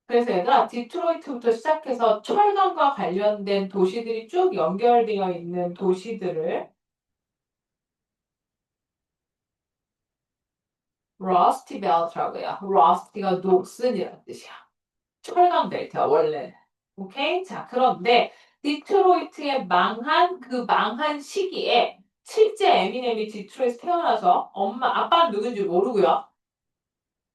그래서 얘가 디트로이트부터 시작해서 철강과 관련된 도시들이 쭉 연결되어 있는 도시들을 러스티 벨트라고 해요. 러스티가 녹슨이라는 뜻이야. 철강 벨트야, 원래. 오케이? 자, 그런데 디트로이트의 망한 그 망한 시기에 실제 에미넴이 디트로이트 태어나서 아빠는 누군지 모르고요.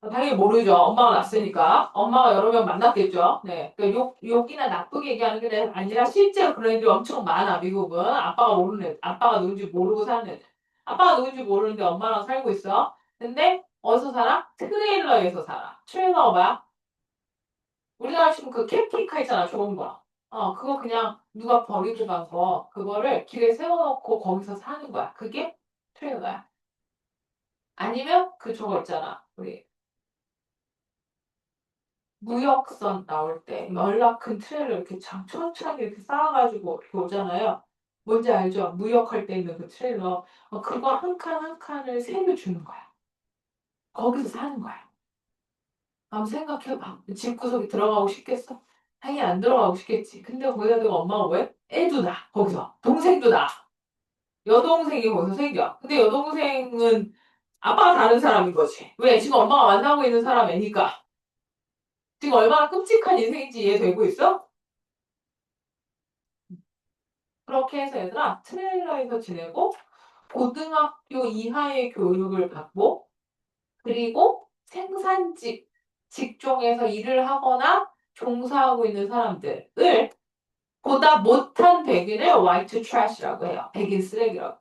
당연히 모르죠. 엄마가 낳았으니까. 엄마가 여러 명 만났겠죠. 네. 그러니까 욕이나 나쁘게 얘기하는 게 아니라 실제로 그런 애들이 엄청 많아, 미국은. 아빠가 모르는 애들. 아빠가 누군지 모르고 사는 애들. 아빠가 누군지 모르는데 엄마랑 살고 있어. 근데 어디서 살아? 트레일러에서 살아. 트레일러가 뭐야? 우리나라 치면 그 캠핑카 있잖아, 좋은 거. 그거 그냥 누가 버리고 간 거, 그거를 길에 세워놓고 거기서 사는 거야. 그게 트레일러야. 아니면 그 저거 있잖아. 우리 무역선 나올 때 연락 큰 트레일러 이렇게 천천히 이렇게 쌓아가지고 이렇게 오잖아요. 뭔지 알죠? 무역할 때 있는 그 트레일러. 그거 한 칸 한 칸을 세를 주는 거야. 거기서 사는 거야. 한번 생각해봐. 집구석에 들어가고 싶겠어? 당연히 안 들어가고 싶겠지. 근데 거기다 대고 엄마가 왜? 애도 낳아, 거기서. 동생도 낳아. 여동생이 거기서 생겨. 근데 여동생은 아빠가 다른 사람인 거지. 왜? 지금 엄마가 만나고 있는 사람 애니까. 지금 얼마나 끔찍한 인생인지 이해되고 있어? 그렇게 해서 얘들아, 트레일러에서 지내고, 고등학교 이하의 교육을 받고, 그리고 생산직, 직종에서 일을 하거나 종사하고 있는 사람들을 보다 못한 백인을 화이트 트래시라고 해요. 백인 쓰레기라고.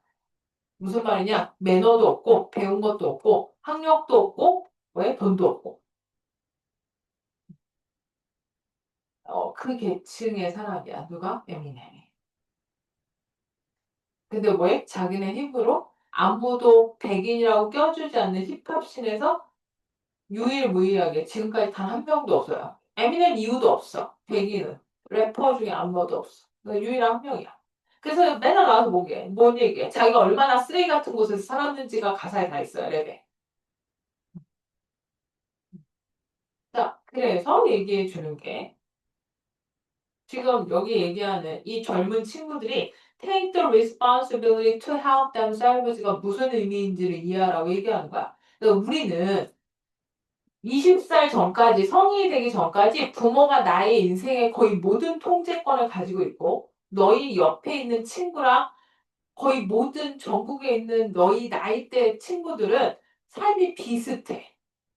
무슨 말이냐? 매너도 없고, 배운 것도 없고, 학력도 없고, 왜? 돈도 없고. 그 계층의 사람이야. 누가? 에미넴이. 근데 왜? 자기네 힘으로 아무도 백인이라고 껴주지 않는 힙합씬에서 유일무이하게 지금까지 단 한 명도 없어요. 에미넴 이유도 없어. 백인은. 래퍼 중에 아무도 없어. 그러니까 유일한 한 명이야. 그래서 맨날 나와서 뭔 얘기해. 자기가 얼마나 쓰레기 같은 곳에서 살았는지가 가사에 다 있어요. 랩에. 자, 그래서 얘기해 주는 게 지금 여기 얘기하는 이 젊은 친구들이 take the responsibility to help themselves가 무슨 의미인지를 이해하라고 얘기하는 거야. 그러니까 우리는 20살 전까지, 성인이 되기 전까지 부모가 나의 인생의 거의 모든 통제권을 가지고 있고, 너희 옆에 있는 친구랑 거의 모든 전국에 있는 너희 나이대 친구들은 삶이 비슷해.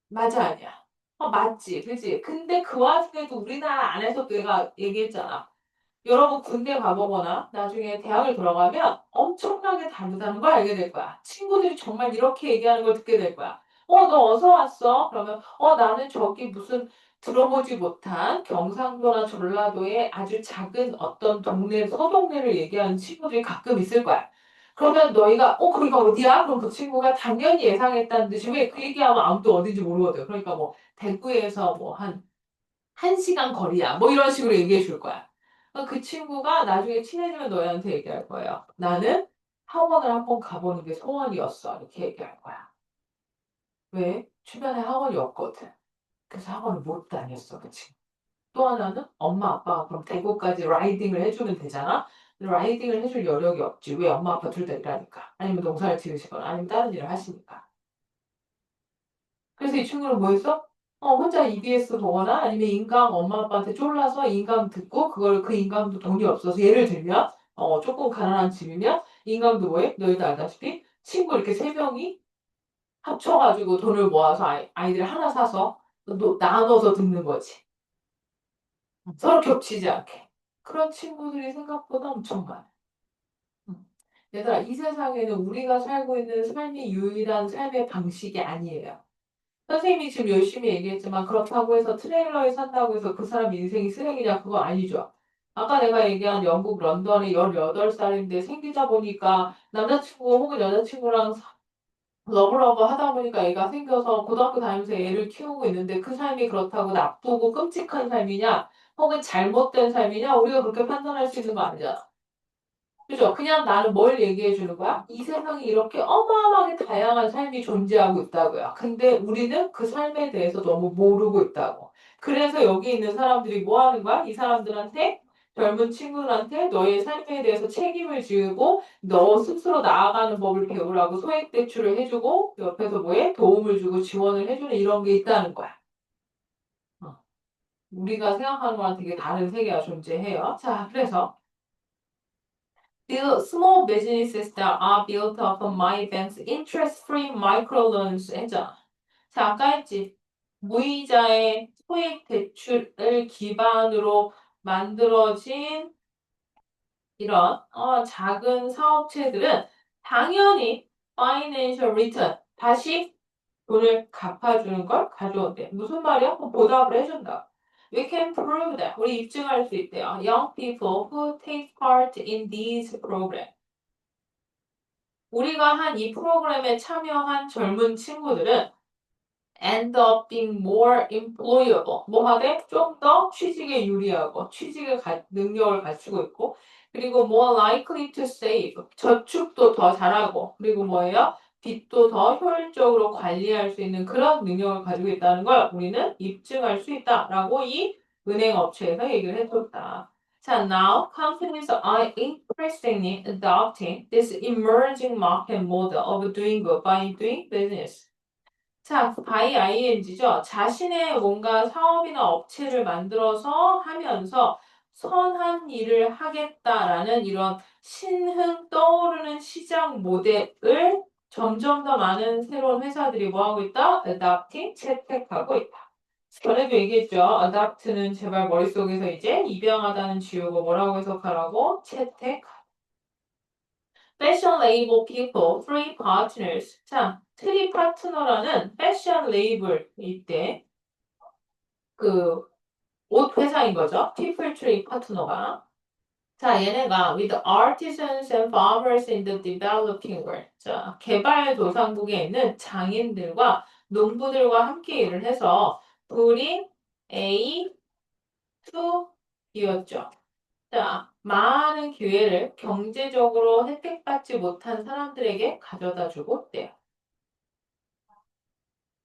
맞아, 아니야? 맞지, 그지? 근데 그 와중에도 우리나라 안에서도 내가 얘기했잖아. 여러분 군대 가보거나 나중에 대학을 들어가면 엄청나게 다르다는 걸 알게 될 거야. 친구들이 정말 이렇게 얘기하는 걸 듣게 될 거야. 너 어서 왔어? 그러면, 나는 저기 무슨 들어보지 못한 경상도나 전라도의 아주 작은 어떤 동네, 소동네를 얘기하는 친구들이 가끔 있을 거야. 그러면 너희가, 거기가 어디야? 그럼 그 친구가 당연히 예상했다는 듯이 왜 그 얘기하면 아무도 어딘지 모르거든. 그러니까 뭐, 대구에서 뭐 한 시간 거리야. 뭐 이런 식으로 얘기해 줄 거야. 그 친구가 나중에 친해지면 너희한테 얘기할 거예요. 나는 학원을 한번 가보는 게 소원이었어. 이렇게 얘기할 거야. 왜? 주변에 학원이 없거든. 그래서 학원을 못 다녔어. 그 친구. 또 하나는 엄마 아빠가 그럼 대구까지 라이딩을 해주면 되잖아. 근데 라이딩을 해줄 여력이 없지. 왜? 엄마 아빠 둘 다 일하니까. 아니면 농사를 지으시거나 아니면 다른 일을 하시니까. 그래서 이 친구는 뭐 했어? 혼자 EBS 보거나 아니면 인강 엄마 아빠한테 쫄라서 인강 듣고 그걸 그 인강도 돈이 없어서 예를 들면 조금 가난한 집이면 인강도 뭐해? 너희도 알다시피 친구 이렇게 세 명이 합쳐가지고 돈을 모아서 아이들 하나 사서 나눠서 듣는 거지. 서로 겹치지 않게. 그런 친구들이 생각보다 엄청 많아. 음. 얘들아, 이 세상에는 우리가 살고 있는 삶이 유일한 삶의 방식이 아니에요. 선생님이 지금 열심히 얘기했지만 그렇다고 해서 트레일러에 산다고 해서 그 사람 인생이 쓰레기냐 그거 아니죠. 아까 내가 얘기한 영국 런던에 18살인데 생기다 보니까 남자친구 혹은 여자친구랑 러브러브 하다 보니까 애가 생겨서 고등학교 다니면서 애를 키우고 있는데 그 삶이 그렇다고 나쁘고 끔찍한 삶이냐 혹은 잘못된 삶이냐 우리가 그렇게 판단할 수 있는 거 아니잖아. 그죠? 그냥 나는 뭘 얘기해 주는 거야? 이 세상에 이렇게 어마어마하게 다양한 삶이 존재하고 있다고요. 근데 우리는 그 삶에 대해서 너무 모르고 있다고. 그래서 여기 있는 사람들이 뭐 하는 거야? 이 사람들한테 젊은 친구들한테 너의 삶에 대해서 책임을 지우고 너 스스로 나아가는 법을 배우라고 소액 대출을 해주고 옆에서 뭐해? 도움을 주고 지원을 해주는 이런 게 있다는 거야. 어. 우리가 생각하는 거랑 되게 다른 세계가 존재해요. 자, 그래서 build small businesses that are built off of my bank's interest-free microloans 했잖아. 자, 아까 했지. 무이자의 소액 대출을 기반으로 만들어진 이런 작은 사업체들은 당연히 financial return, 다시 돈을 갚아주는 걸 가져온대. 무슨 말이야? 보답을 해준다. We can prove that. 우리 입증할 수 있대요. Young people who take part in these programs. 우리가 한 이 프로그램에 참여한 젊은 친구들은 end up being more employable. 뭐 하되? 좀 더 취직에 유리하고 취직의 능력을 갖추고 있고 그리고 more likely to save. 저축도 더 잘하고 그리고 뭐예요? 빚도 더 효율적으로 관리할 수 있는 그런 능력을 가지고 있다는 걸 우리는 입증할 수 있다라고 이 은행 업체에서 얘기를 해줬다. 자, now companies are increasingly adopting this emerging market model of doing good by doing business. 자, by ing죠. 자신의 뭔가 사업이나 업체를 만들어서 하면서 선한 일을 하겠다라는 이런 신흥 떠오르는 시장 모델을 점점 더 많은 새로운 회사들이 뭐 하고 있다? adopting, 채택하고 있다. 전에도 얘기했죠. adopt는 제발 머릿속에서 이제 입양하다는 지우고 뭐라고 해석하라고? 채택. Fashion label people, three partners. 자, 트리 파트너라는 패션 레이블 이때 그 옷 회사인 거죠. people tree 파트너가. 자, 얘네가 with artisans and farmers in the developing world. 자, 개발도상국에 있는 장인들과 농부들과 함께 일을 해서 bring A to 이었죠. 자, 많은 기회를 경제적으로 혜택받지 못한 사람들에게 가져다 주고 있대요.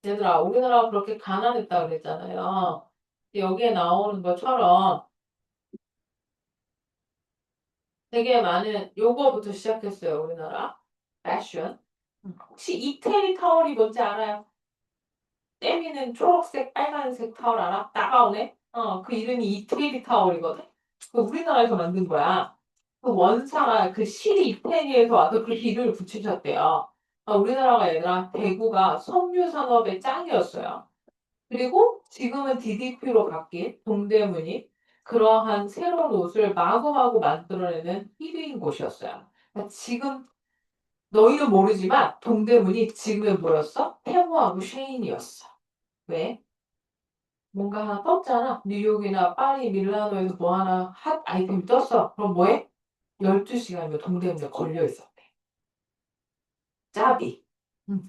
얘들아, 우리나라가 그렇게 가난했다 그랬잖아요. 여기에 나오는 것처럼 되게 많은 요거부터 시작했어요, 우리나라. 패션. 혹시 이태리 타월이 뭔지 알아요? 때미는 초록색, 빨간색 타월 알아? 따가우네? 그 이름이 이태리 타월이거든? 그 우리나라에서 만든 거야. 그 원사가 그 실이 이태리에서 와서 그 이름을 붙이셨대요. 우리나라가 얘들아 대구가 석유 산업의 짱이었어요. 그리고 지금은 DDP로 바뀐 동대문이 그러한 새로운 옷을 마구마구 만들어내는 1위인 곳이었어요. 그러니까 지금 너희는 모르지만 동대문이 지금의 뭐였어? 테무하고 쉐인이었어. 왜? 뭔가 하나 떴잖아. 뉴욕이나 파리, 밀라노에서 뭐 하나 핫 아이템이 떴어. 그럼 뭐해? 12시간이면 동대문에 걸려 있었대. 짭이.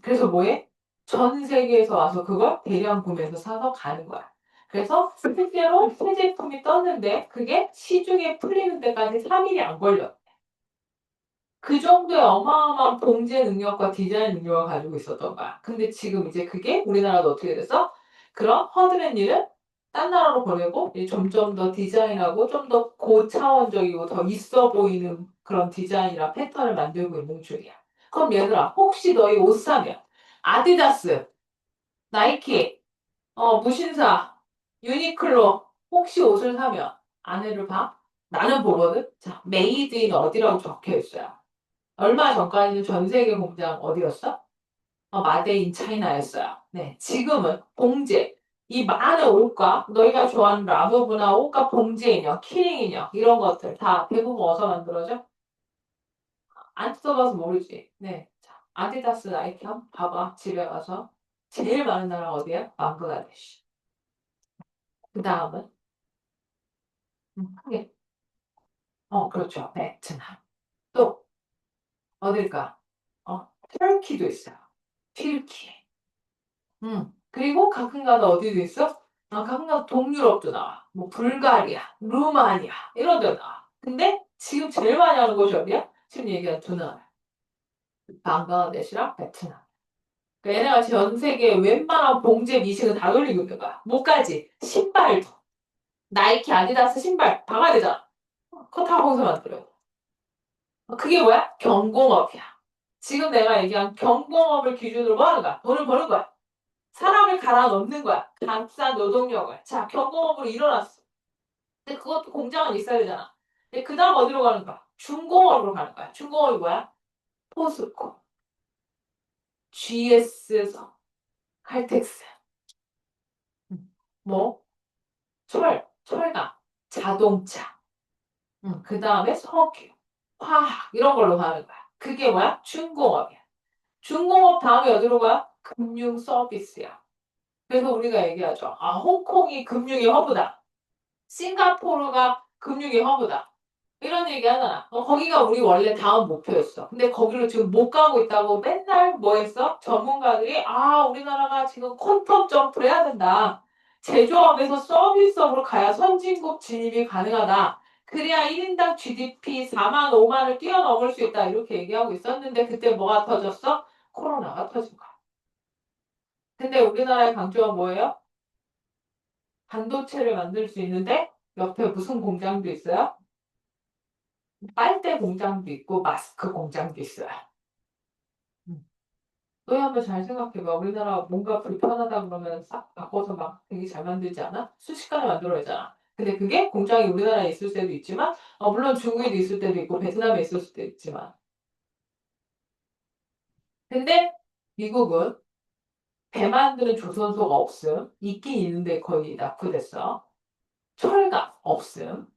그래서 뭐해? 전 세계에서 와서 그걸 대량 구매해서 사서 가는 거야. 그래서 실제로 새 제품이 떴는데 그게 시중에 풀리는 데까지 3일이 안 걸려. 그 정도의 어마어마한 봉제 능력과 디자인 능력을 가지고 있었던 거야. 근데 지금 이제 그게 우리나라도 어떻게 됐어? 그런 허드렛 일을 딴 나라로 보내고 이제 점점 더 디자인하고 좀 더 고차원적이고 더 있어 보이는 그런 디자인이랑 패턴을 만들고 있는 중이야. 그럼 얘들아, 혹시 너희 옷 사면 아디다스, 나이키, 무신사, 유니클로 혹시 옷을 사면 안에를 봐? 나는 보거든? 자, 메이드 인 어디라고 적혀 있어요. 얼마 전까지는 전 세계 공장 어디였어? 마데인 차이나였어요. 네, 지금은 봉제. 이 많은 옷과 너희가 좋아하는 라브브나 옷과 봉제 인형, 키링 인형 이런 것들 다 대부분 어디서 만들어져? 안 써봐서 모르지. 네, 자, 아디다스, 나이키 한번 봐봐. 집에 가서 제일 많은 나라 어디야? 방글라데시. 그 다음은 크게. 그렇죠. 베트남. 또 어딜까? 터키도 있어요. 튀르키. 그리고 가끔가다 어디도 있어? 가끔가다 동유럽도 나와. 뭐 불가리아, 루마니아 이런 데 나와. 근데 지금 제일 많이 하는 곳이 어디야? 지금 얘기한 두 나라. 방글라데시랑 베트남. 그러니까 얘네가 전 세계 웬만한 봉제 미식은 다 돌리고 있는 거야. 뭐까지? 신발도. 나이키, 아디다스 신발 박아야 되잖아. 그거 다 거기서 만들어요. 그게 뭐야? 경공업이야. 지금 내가 얘기한 경공업을 기준으로 뭐 하는 거야? 돈을 버는 거야. 사람을 갈아 넣는 거야. 값싼 노동력을. 자, 경공업으로 일어났어. 근데 그것도 공장은 있어야 되잖아. 근데 그 다음 어디로 가는 거야? 중공업으로 가는 거야. 중공업이 뭐야? 포스코, GS서, 칼텍스, 뭐, 철강, 자동차, 그 다음에 석유, 화학, 이런 걸로 가는 거야. 그게 뭐야? 중공업이야. 중공업 다음에 어디로 가? 금융 서비스야. 그래서 우리가 얘기하죠. 홍콩이 금융의 허브다. 싱가포르가 금융의 허브다. 이런 얘기 하잖아. 거기가 우리 원래 다음 목표였어. 근데 거기로 지금 못 가고 있다고 맨날 뭐 했어? 전문가들이, 우리나라가 지금 퀀텀 점프를 해야 된다. 제조업에서 서비스업으로 가야 선진국 진입이 가능하다. 그래야 1인당 GDP 4만, 5만을 뛰어넘을 수 있다. 이렇게 얘기하고 있었는데 그때 뭐가 터졌어? 코로나가 터진 거야. 근데 우리나라의 강조는 뭐예요? 반도체를 만들 수 있는데 옆에 무슨 공장도 있어요? 빨대 공장도 있고 마스크 공장도 있어요. 음. 너희 한번 잘 생각해봐. 우리나라 뭔가 불편하다 그러면 싹 바꿔서 막 되게 잘 만들지 않아? 순식간에 만들어내잖아. 근데 그게 공장이 우리나라에 있을 때도 있지만, 물론 중국에도 있을 때도 있고 베트남에 있을 수도 있지만. 근데 미국은 배 만드는 조선소가 없음. 있긴 있는데 거의 낙후됐어. 철강 없음.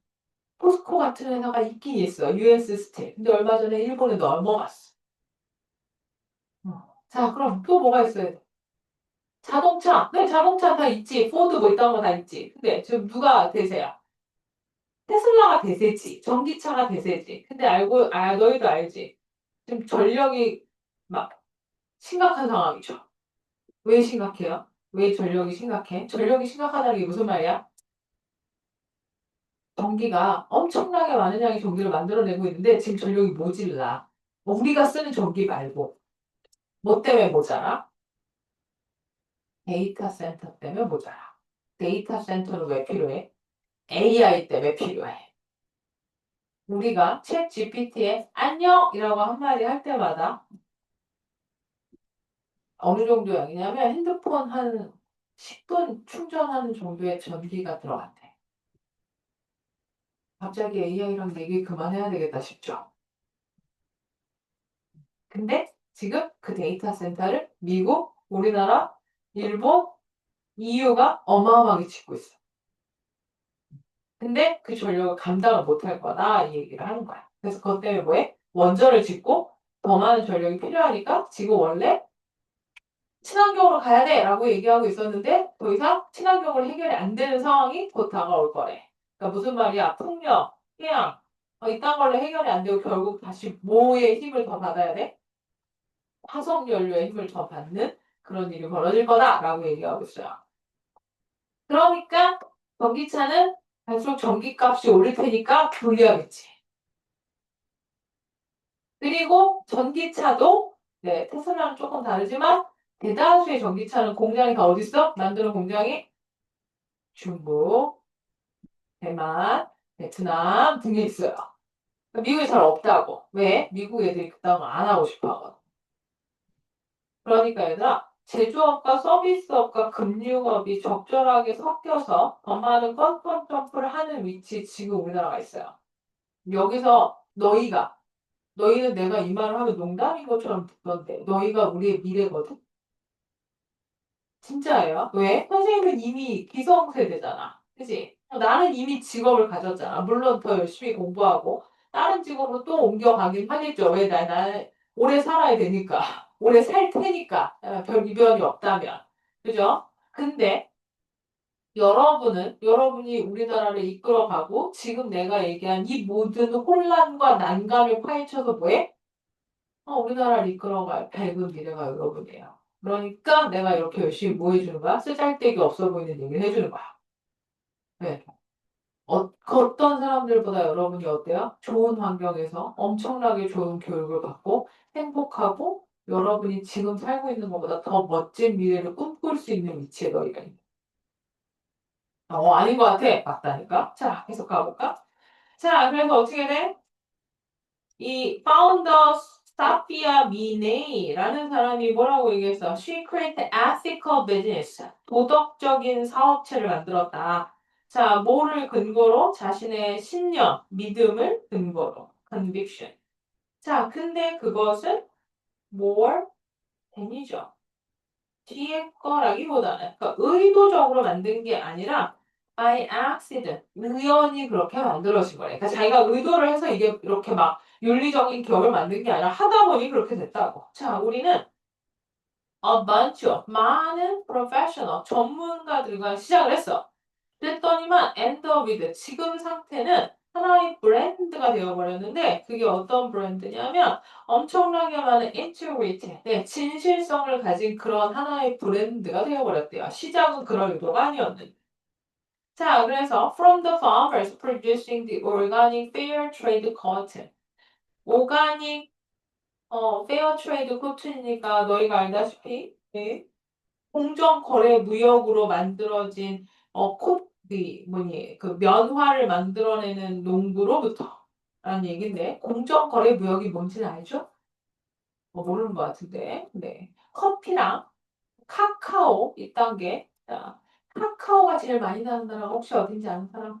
포스코 같은 회사가 있긴 있어. US 스틸. 근데 얼마 전에 일본에 넘어갔어. 자, 그럼 또 뭐가 있어야 돼? 자동차. 네, 자동차 다 있지. 포드 뭐 이딴 거 다 있지. 근데 지금 누가 대세야? 테슬라가 대세지. 전기차가 대세지. 근데 너희도 알지. 지금 전력이 막 심각한 상황이죠. 왜 심각해요? 왜 전력이 심각해? 전력이 심각하다는 게 무슨 말이야? 전기가 엄청나게 많은 양의 전기를 만들어내고 있는데 지금 전력이 모질라. 우리가 쓰는 전기 말고. 뭐 때문에 모자라? 데이터 센터 때문에 모자라. 데이터 센터는 왜 필요해? AI 때문에 필요해. 우리가 챗 GPT에 안녕이라고 한마디 할 때마다 어느 정도 양이냐면 핸드폰 한 10분 충전하는 정도의 전기가 들어간대. 갑자기 AI랑 얘기 그만해야 되겠다 싶죠. 근데 지금 그 데이터 센터를 미국, 우리나라, 일본, EU가 어마어마하게 짓고 있어. 근데 그 전력을 감당을 못할 거다 이 얘기를 하는 거야. 그래서 그것 때문에 뭐해? 원전을 짓고 더 많은 전력이 필요하니까 지금 원래 친환경으로 가야 돼 라고 얘기하고 있었는데 더 이상 친환경으로 해결이 안 되는 상황이 곧 다가올 거래. 그러니까 무슨 말이야? 풍력, 해양 이딴 걸로 해결이 안 되고 결국 다시 뭐의 힘을 더 받아야 돼? 화석 연료의 힘을 더 받는 그런 일이 벌어질 거다라고 얘기하고 있어요. 그러니까 전기차는 갈수록 전기값이 오를 테니까 불리하겠지. 그리고 전기차도 네, 테슬라는 조금 다르지만 대다수의 전기차는 공장이 다 어디 있어? 만드는 공장이 중국, 대만, 베트남 등에 있어요. 미국에 잘 없다고. 왜? 미국 애들이 그딴 거 안 하고 싶어 하거든. 그러니까 얘들아, 제조업과 서비스업과 금융업이 적절하게 섞여서 더 많은 퀀텀 점프를 하는 위치 지금 우리나라가 있어요. 여기서 너희는 내가 이 말을 하면 농담인 것처럼 듣던데 너희가 우리의 미래거든? 진짜예요. 왜? 선생님은 이미 기성세대잖아. 그치? 나는 이미 직업을 가졌잖아. 물론 더 열심히 공부하고 다른 직업으로 또 옮겨가긴 하겠죠. 왜? 나는 오래 살아야 되니까. 오래 살 테니까. 별 이변이 없다면. 그죠? 근데 여러분이 우리나라를 이끌어가고 지금 내가 얘기한 이 모든 혼란과 난감을 파헤쳐서 뭐해? 우리나라를 이끌어갈 밝은 미래가 여러분이에요. 그러니까 내가 이렇게 열심히 뭐 해주는 거야? 쓰잘데기 없어 보이는 얘기를 해주는 거야. 네. 어떤 사람들보다 여러분이 어때요? 좋은 환경에서 엄청나게 좋은 교육을 받고 행복하고 여러분이 지금 살고 있는 것보다 더 멋진 미래를 꿈꿀 수 있는 위치에 너희가 있는. 아닌 것 같아. 맞다니까. 자, 계속 가볼까? 자, 그래서 어떻게 돼? 이 파운더 사피아 미네이라는 사람이 뭐라고 얘기했어? She created ethical business. 도덕적인 사업체를 만들었다. 자, 뭐를 근거로? 자신의 신념, 믿음을 근거로. conviction. 자, 근데 그것은 more than이죠. 뒤에 거라기보다는 그러니까 의도적으로 만든 게 아니라 by accident, 우연히 그렇게 만들어진 거래. 그러니까 자기가 의도를 해서 이게 이렇게 막 윤리적인 기업을 만든 게 아니라 하다 보니 그렇게 됐다고. 자, 우리는 a bunch of 많은 professional 전문가들과 시작을 했어. 그랬더니만 end with 지금 상태는 하나의 브랜드가 되어버렸는데 그게 어떤 브랜드냐면 엄청나게 많은 integrity, 네, 진실성을 가진 그런 하나의 브랜드가 되어버렸대요. 시작은 그럴 의도가 아니었는데. 자, 그래서 from the farmers producing the organic fair trade cotton. 오가닉 페어 트레이드 코튼이니까 너희가 알다시피 네. 공정거래 무역으로 만들어진 그 면화를 만들어내는 농부로부터 라는 얘기인데 공정거래 무역이 뭔지는 알죠? 모르는 것 같은데 네. 커피랑 카카오 이딴 게 자, 카카오가 제일 많이 나는 나라가 혹시 어딘지 아는 사람?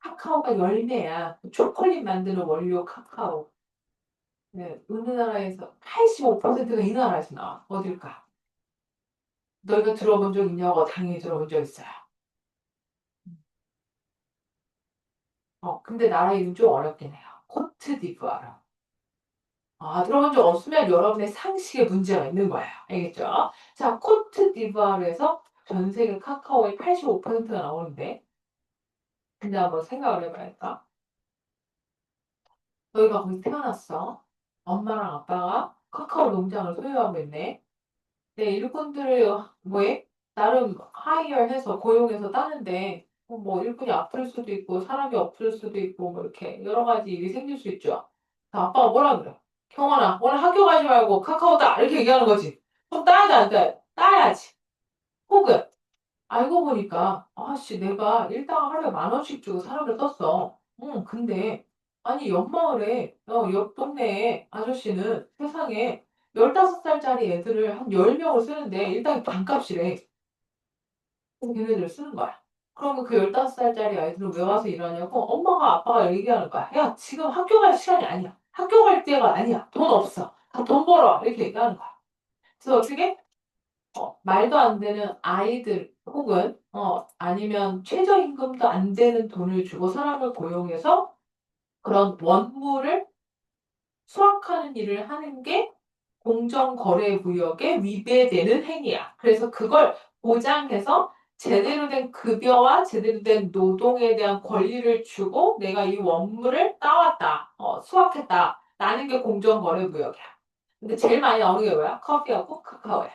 카카오가 열매야. 초콜릿 만드는 원료 카카오. 네, 우리나라에서 85%가 이 나라에서 나와. 어딜까? 너희가 들어본 적 있냐고 당연히 들어본 적 있어요. 근데 나라 이름 좀 어렵긴 해요. 코트디부아르. 들어본 적 없으면 여러분의 상식에 문제가 있는 거예요. 알겠죠? 자, 코트디부아르에서 전 세계 카카오의 85%가 나오는데, 근데 한번 생각을 해봐야겠다. 너희가 거기 태어났어. 엄마랑 아빠가 카카오 농장을 소유하고 있네. 네, 일꾼들을 뭐해? 나름 하이어해서 고용해서 따는데 뭐 일꾼이 아플 수도 있고 사람이 없을 수도 있고 뭐 이렇게 여러 가지 일이 생길 수 있죠. 아빠가 뭐라 그래? 경원아 오늘 학교 가지 말고 카카오다 이렇게 얘기하는 거지. 좀 따야지 안 따야? 따야지. 혹은 알고 보니까 아씨 내가 일당 하루에 10,000원씩 주고 사람을 떴어. 응 근데 아니 옆마을에 옆 동네에 아저씨는 세상에 15살짜리 애들을 한 10명을 쓰는데 일당이 반값이래. 그래서 걔네들을 쓰는 거야. 그러면 그 15살짜리 아이들은 왜 와서 일하냐고 엄마가 아빠가 얘기하는 거야. 야, 지금 학교 갈 시간이 아니야. 학교 갈 때가 아니야. 돈 없어. 돈 벌어. 이렇게 얘기하는 거야. 그래서 어떻게? 말도 안 되는 아이들 혹은 아니면 최저임금도 안 되는 돈을 주고 사람을 고용해서 그런 원물을 수확하는 일을 하는 게 공정거래구역에 위배되는 행위야. 그래서 그걸 보장해서 제대로 된 급여와 제대로 된 노동에 대한 권리를 주고 내가 이 원물을 따왔다, 수확했다. 라는 게 공정거래구역이야. 근데 제일 많이 나오는 게 뭐야? 커피하고 카카오야.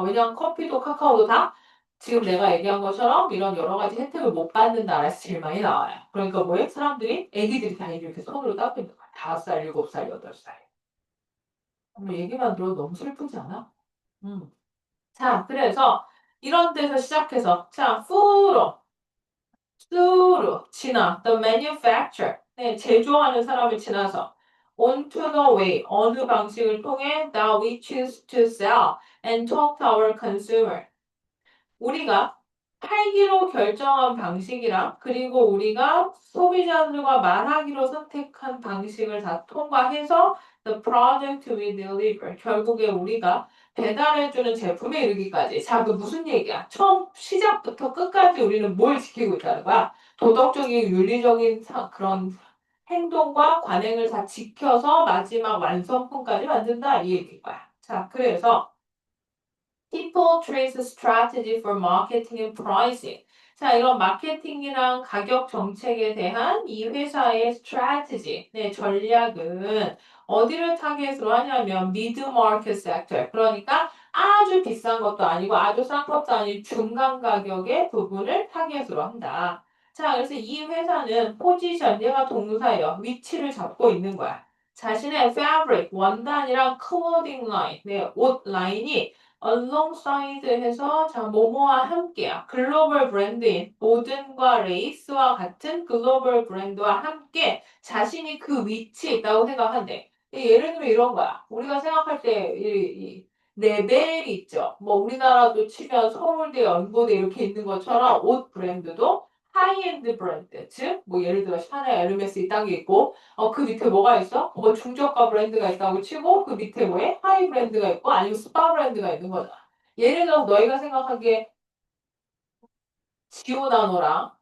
왜냐면 커피도 카카오도 다 지금 내가 얘기한 것처럼 이런 여러 가지 혜택을 못 받는 나라에서 제일 많이 나와요. 그러니까 뭐해? 사람들이, 애기들이 다 이렇게 손으로 따고 있는 거야. 5살, 7살, 8살. 얘기만 들어도 너무 슬프지 않아? 음. 자, 그래서 이런 데서 시작해서 자, 수로 지나 the manufacturer 네, 제조하는 사람을 지나서 onto the way 어느 방식을 통해 that we choose to sell and talk to our consumer 우리가 팔기로 결정한 방식이랑 그리고 우리가 소비자들과 말하기로 선택한 방식을 다 통과해서 the product we deliver 결국에 우리가 배달해주는 제품에 이르기까지 자, 그 무슨 얘기야? 처음 시작부터 끝까지 우리는 뭘 지키고 있다는 거야? 도덕적인 윤리적인 그런 행동과 관행을 다 지켜서 마지막 완성품까지 만든다 이 얘기인 거야. 자, 그래서 People trace strategy for marketing and pricing. 자, 이런 마케팅이랑 가격 정책에 대한 이 회사의 strategy, 네, 전략은 어디를 타겟으로 하냐면 mid-market sector. 그러니까 아주 비싼 것도 아니고 아주 싼 것도 아닌 중간 가격의 부분을 타겟으로 한다. 자, 그래서 이 회사는 포지션, 얘가 동사예요. 위치를 잡고 있는 거야. 자신의 fabric, 원단이랑 clothing line, 네, 옷 라인이 alongside 해서 자 뭐뭐와 함께야. 글로벌 브랜드인 보든과 레이스와 같은 글로벌 브랜드와 함께 자신이 그 위치에 있다고 생각한대. 예를 들면 이런 거야. 우리가 생각할 때 이 레벨이 있죠. 뭐 우리나라도 치면 서울대, 연고대 이렇게 있는 것처럼 옷 브랜드도 하이엔드 브랜드, 즉 뭐 예를 들어 샤넬, 에르메스 이딴 게 있고 그 밑에 뭐가 있어? 뭐 중저가 브랜드가 있다고 치고 그 밑에 뭐에? 하이 브랜드가 있고 아니면 스파 브랜드가 있는 거잖아. 예를 들어서 너희가 생각하기에 지오나노랑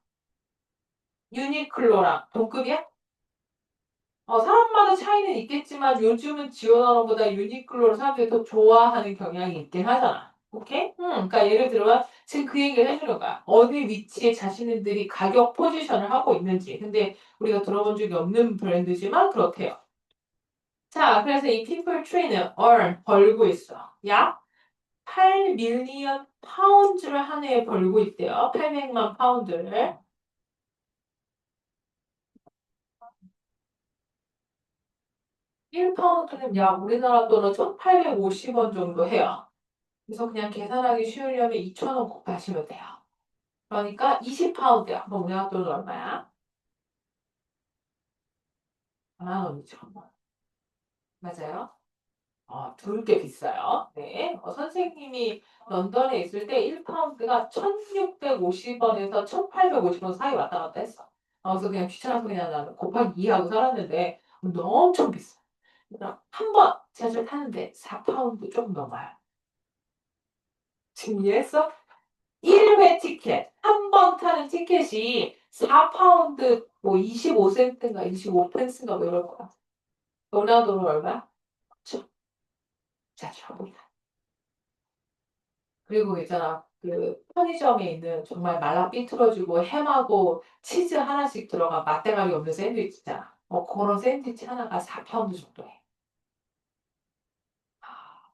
유니클로랑 동급이야? 사람마다 차이는 있겠지만 요즘은 지오나노보다 유니클로를 사람들이 더 좋아하는 경향이 있긴 하잖아. 오케이? 그러니까 예를 들면 지금 그 얘기를 해주는 거야. 어느 위치에 자신들이 가격 포지션을 하고 있는지. 근데 우리가 들어본 적이 없는 브랜드지만 그렇대요. 자, 그래서 이 people tree는 earn, 벌고 있어. 약 8밀리언 파운드를 한 해에 벌고 있대요. 800만 파운드를. 1파운드는 약 우리나라 돈으로 1,850원 정도 해요. 그래서 그냥 계산하기 쉬우려면 2,000원 곱하시면 돼요. 그러니까 20파운드야. 그럼 우리나라 돈은 얼마야? 4만 원이죠. 맞아요? 둘 게 비싸요. 네. 선생님이 런던에 있을 때 1파운드가 1,650원에서 1,850원 사이 왔다 갔다 했어. 그래서 그냥 귀찮아서 그냥 나는 곱하기 2하고 살았는데 엄청 비싸. 그러니까 한 번 지하철 타는데 4파운드 좀 넘어요. 지금 이해했어? 1회 티켓, 한 번 타는 티켓이 4파운드 뭐 25센트인가 25펜스인가 뭐 이럴 거야. 우리나라 돈은 얼마야? 자, 줘봅니다. 그리고 있잖아. 그 편의점에 있는 정말 말라 삐뚤어지고 햄하고 치즈 하나씩 들어간 맛대가리 없는 샌드위치 있잖아. 그런 샌드위치 하나가 4파운드 정도 해.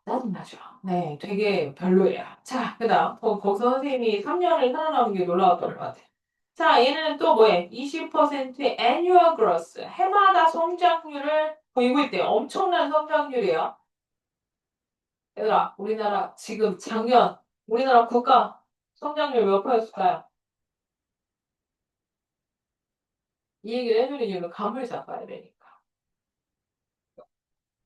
짜증나죠. 네, 되게 별로예요. 자, 그다음 거기서 선생님이 3년을 살아남은 게 놀라웠던 것 같아. 자, 얘는 또 뭐해? 20%의 annual growth, 해마다 성장률을 보이고 있대요. 엄청난 성장률이에요. 얘들아, 우리나라 지금 작년 우리나라 국가 성장률 몇 프로였을까요? 이 얘기를 해주는 이유는 감을 잡아야 되니까.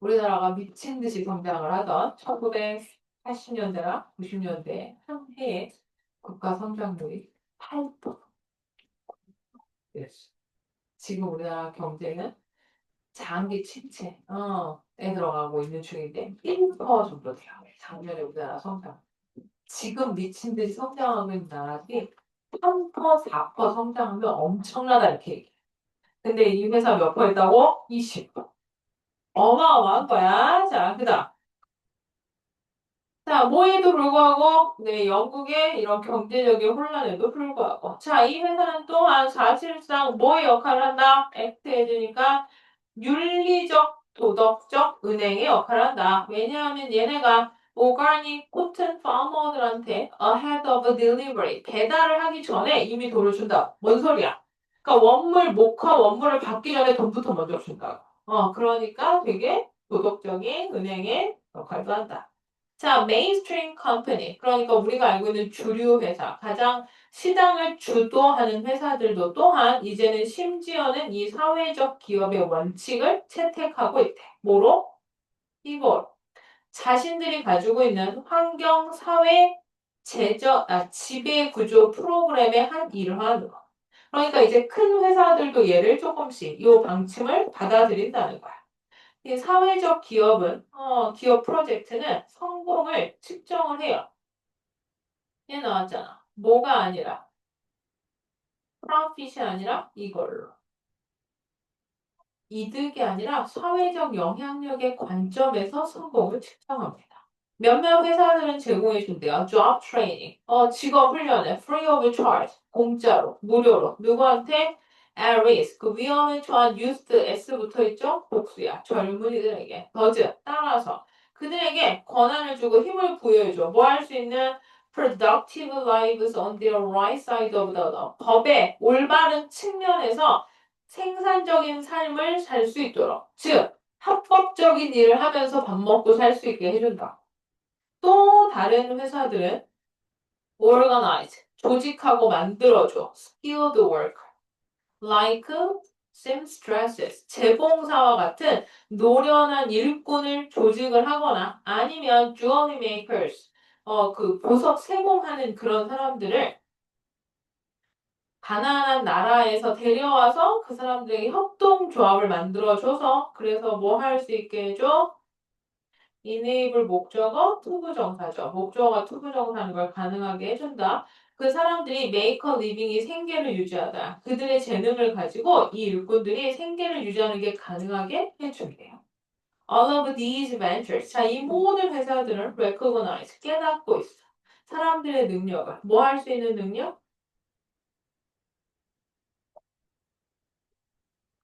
우리나라가 미친 듯이 성장을 하던 1980년대나 90년대 한 해에 국가 성장률이 8%. 됐어. 지금 우리나라 경제는 장기 침체에 들어가고 있는 중인데 1% 정도 돼요. 작년에 우리나라 성장. 지금 미친 듯이 성장하고 있는 나라들이 3%, 4% 성장하면 엄청나다 이렇게 얘기해. 근데 이 회사 몇 퍼 했다고? 20%. 어마어마한 거야. 자, 그다음. 자, 뭐에도 불구하고, 네, 영국의 이런 경제적인 혼란에도 불구하고. 자, 이 회사는 또한 사실상 뭐의 역할을 한다? 액트 해주니까 윤리적, 도덕적 은행의 역할을 한다. 왜냐하면 얘네가 오가닉 코튼 파머들한테 ahead of delivery 배달을 하기 전에 이미 돈을 준다. 뭔 소리야? 그러니까 원물 목화 원물을 받기 전에 돈부터 먼저 준다. 그러니까 되게 도덕적인 은행의 역할도 한다. 자, 메인스트림 컴퍼니. 그러니까 우리가 알고 있는 주류 회사, 가장 시장을 주도하는 회사들도 또한 이제는 심지어는 이 사회적 기업의 원칙을 채택하고 있대. 뭐로? 이거. 자신들이 가지고 있는 환경, 사회, 지배 구조 프로그램의 한 일환으로. 그러니까 이제 큰 회사들도 얘를 조금씩 이 방침을 받아들인다는 거야. 이 사회적 기업은, 기업 프로젝트는 성공을 측정을 해요. 얘 나왔잖아. 뭐가 아니라, 프로핏이 아니라 이걸로. 이득이 아니라 사회적 영향력의 관점에서 성공을 측정합니다. 몇몇 회사들은 제공해 준대요. job training, 직업 훈련을 free of charge, 공짜로, 무료로. 누구한테? at risk, 그 위험에 처한 youth, S 붙어 있죠? 복수야. 젊은이들에게. 더즈, 따라서. 그들에게 권한을 주고 힘을 부여해줘. 뭐 할 수 있는? productive lives on their right side of the law. 법의 올바른 측면에서 생산적인 삶을 살 수 있도록. 즉, 합법적인 일을 하면서 밥 먹고 살 수 있게 해준다. 또 다른 회사들은 organize, 조직하고 만들어줘. skilled worker, like seamstresses, 재봉사와 같은 노련한 일꾼을 조직을 하거나 아니면 jewelry makers, 그 보석 세공하는 그런 사람들을 가난한 나라에서 데려와서 그 사람들에게 협동조합을 만들어줘서 그래서 뭐 할 수 있게 해줘? enable 목적어 투부정사죠. 목적어가 투부정사하는 걸 가능하게 해준다. 그 사람들이 make a living이 생계를 유지하다. 그들의 재능을 가지고 이 일꾼들이 생계를 유지하는 게 가능하게 해준대요. All of these ventures. 자, 이 모든 회사들은 recognize, 깨닫고 있어. 사람들의 능력을. 뭐 할 수 있는 능력?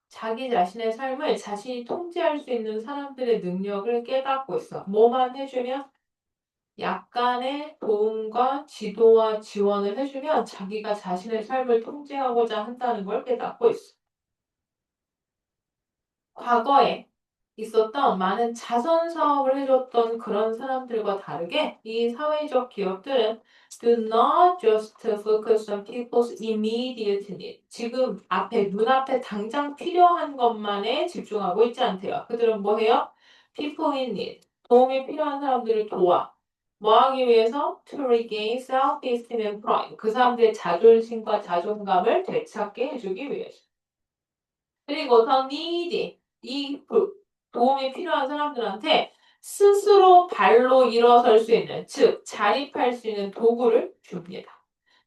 자기 자신의 삶을 자신이 통제할 수 있는 사람들의 능력을 깨닫고 있어. 뭐만 해주면? 약간의 도움과 지도와 지원을 해주면 자기가 자신의 삶을 통제하고자 한다는 걸 깨닫고 있어. 과거에 있었던 많은 자선 사업을 해줬던 그런 사람들과 다르게 이 사회적 기업들은 do not just focus on people's immediate need. 지금 눈앞에 당장 필요한 것만에 집중하고 있지 않대요. 그들은 뭐 해요? people in need. 도움이 필요한 사람들을 도와. 뭐 하기 위해서? to regain self-esteem and pride. 그 사람들의 자존심과 자존감을 되찾게 해주기 위해서. 그리고 더 needy. 도움이 필요한 사람들한테 스스로 발로 일어설 수 있는, 즉 자립할 수 있는 도구를 줍니다.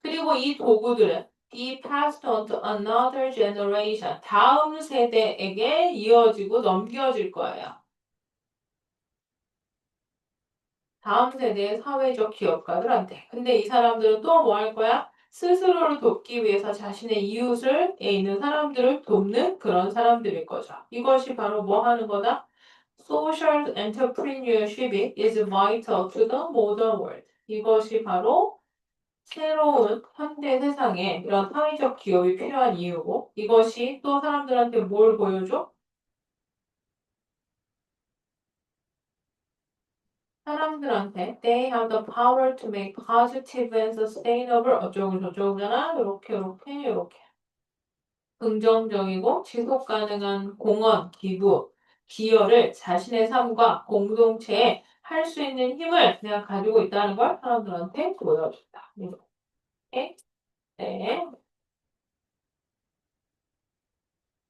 그리고 이 도구들은 be passed on to another generation, 다음 세대에게 이어지고 넘겨질 거예요. 다음 세대의 사회적 기업가들한테. 근데 이 사람들은 또 뭐 할 거야? 스스로를 돕기 위해서 자신의 이웃을 있는 사람들을 돕는 그런 사람들일 거죠. 이것이 바로 뭐 하는 거다? Social entrepreneurship is vital to the modern world. 이것이 바로 새로운 현대 세상에 이런 사회적 기업이 필요한 이유고 이것이 또 사람들한테 뭘 보여줘? 사람들한테 they have the power to make positive and sustainable 어쩌고 저쩌고잖아. 이렇게 긍정적이고 지속 가능한 공헌, 기부, 기여를 자신의 삶과 공동체에 할 수 있는 힘을 내가 가지고 있다는 걸 사람들한테 보여준다. 이렇게. 네.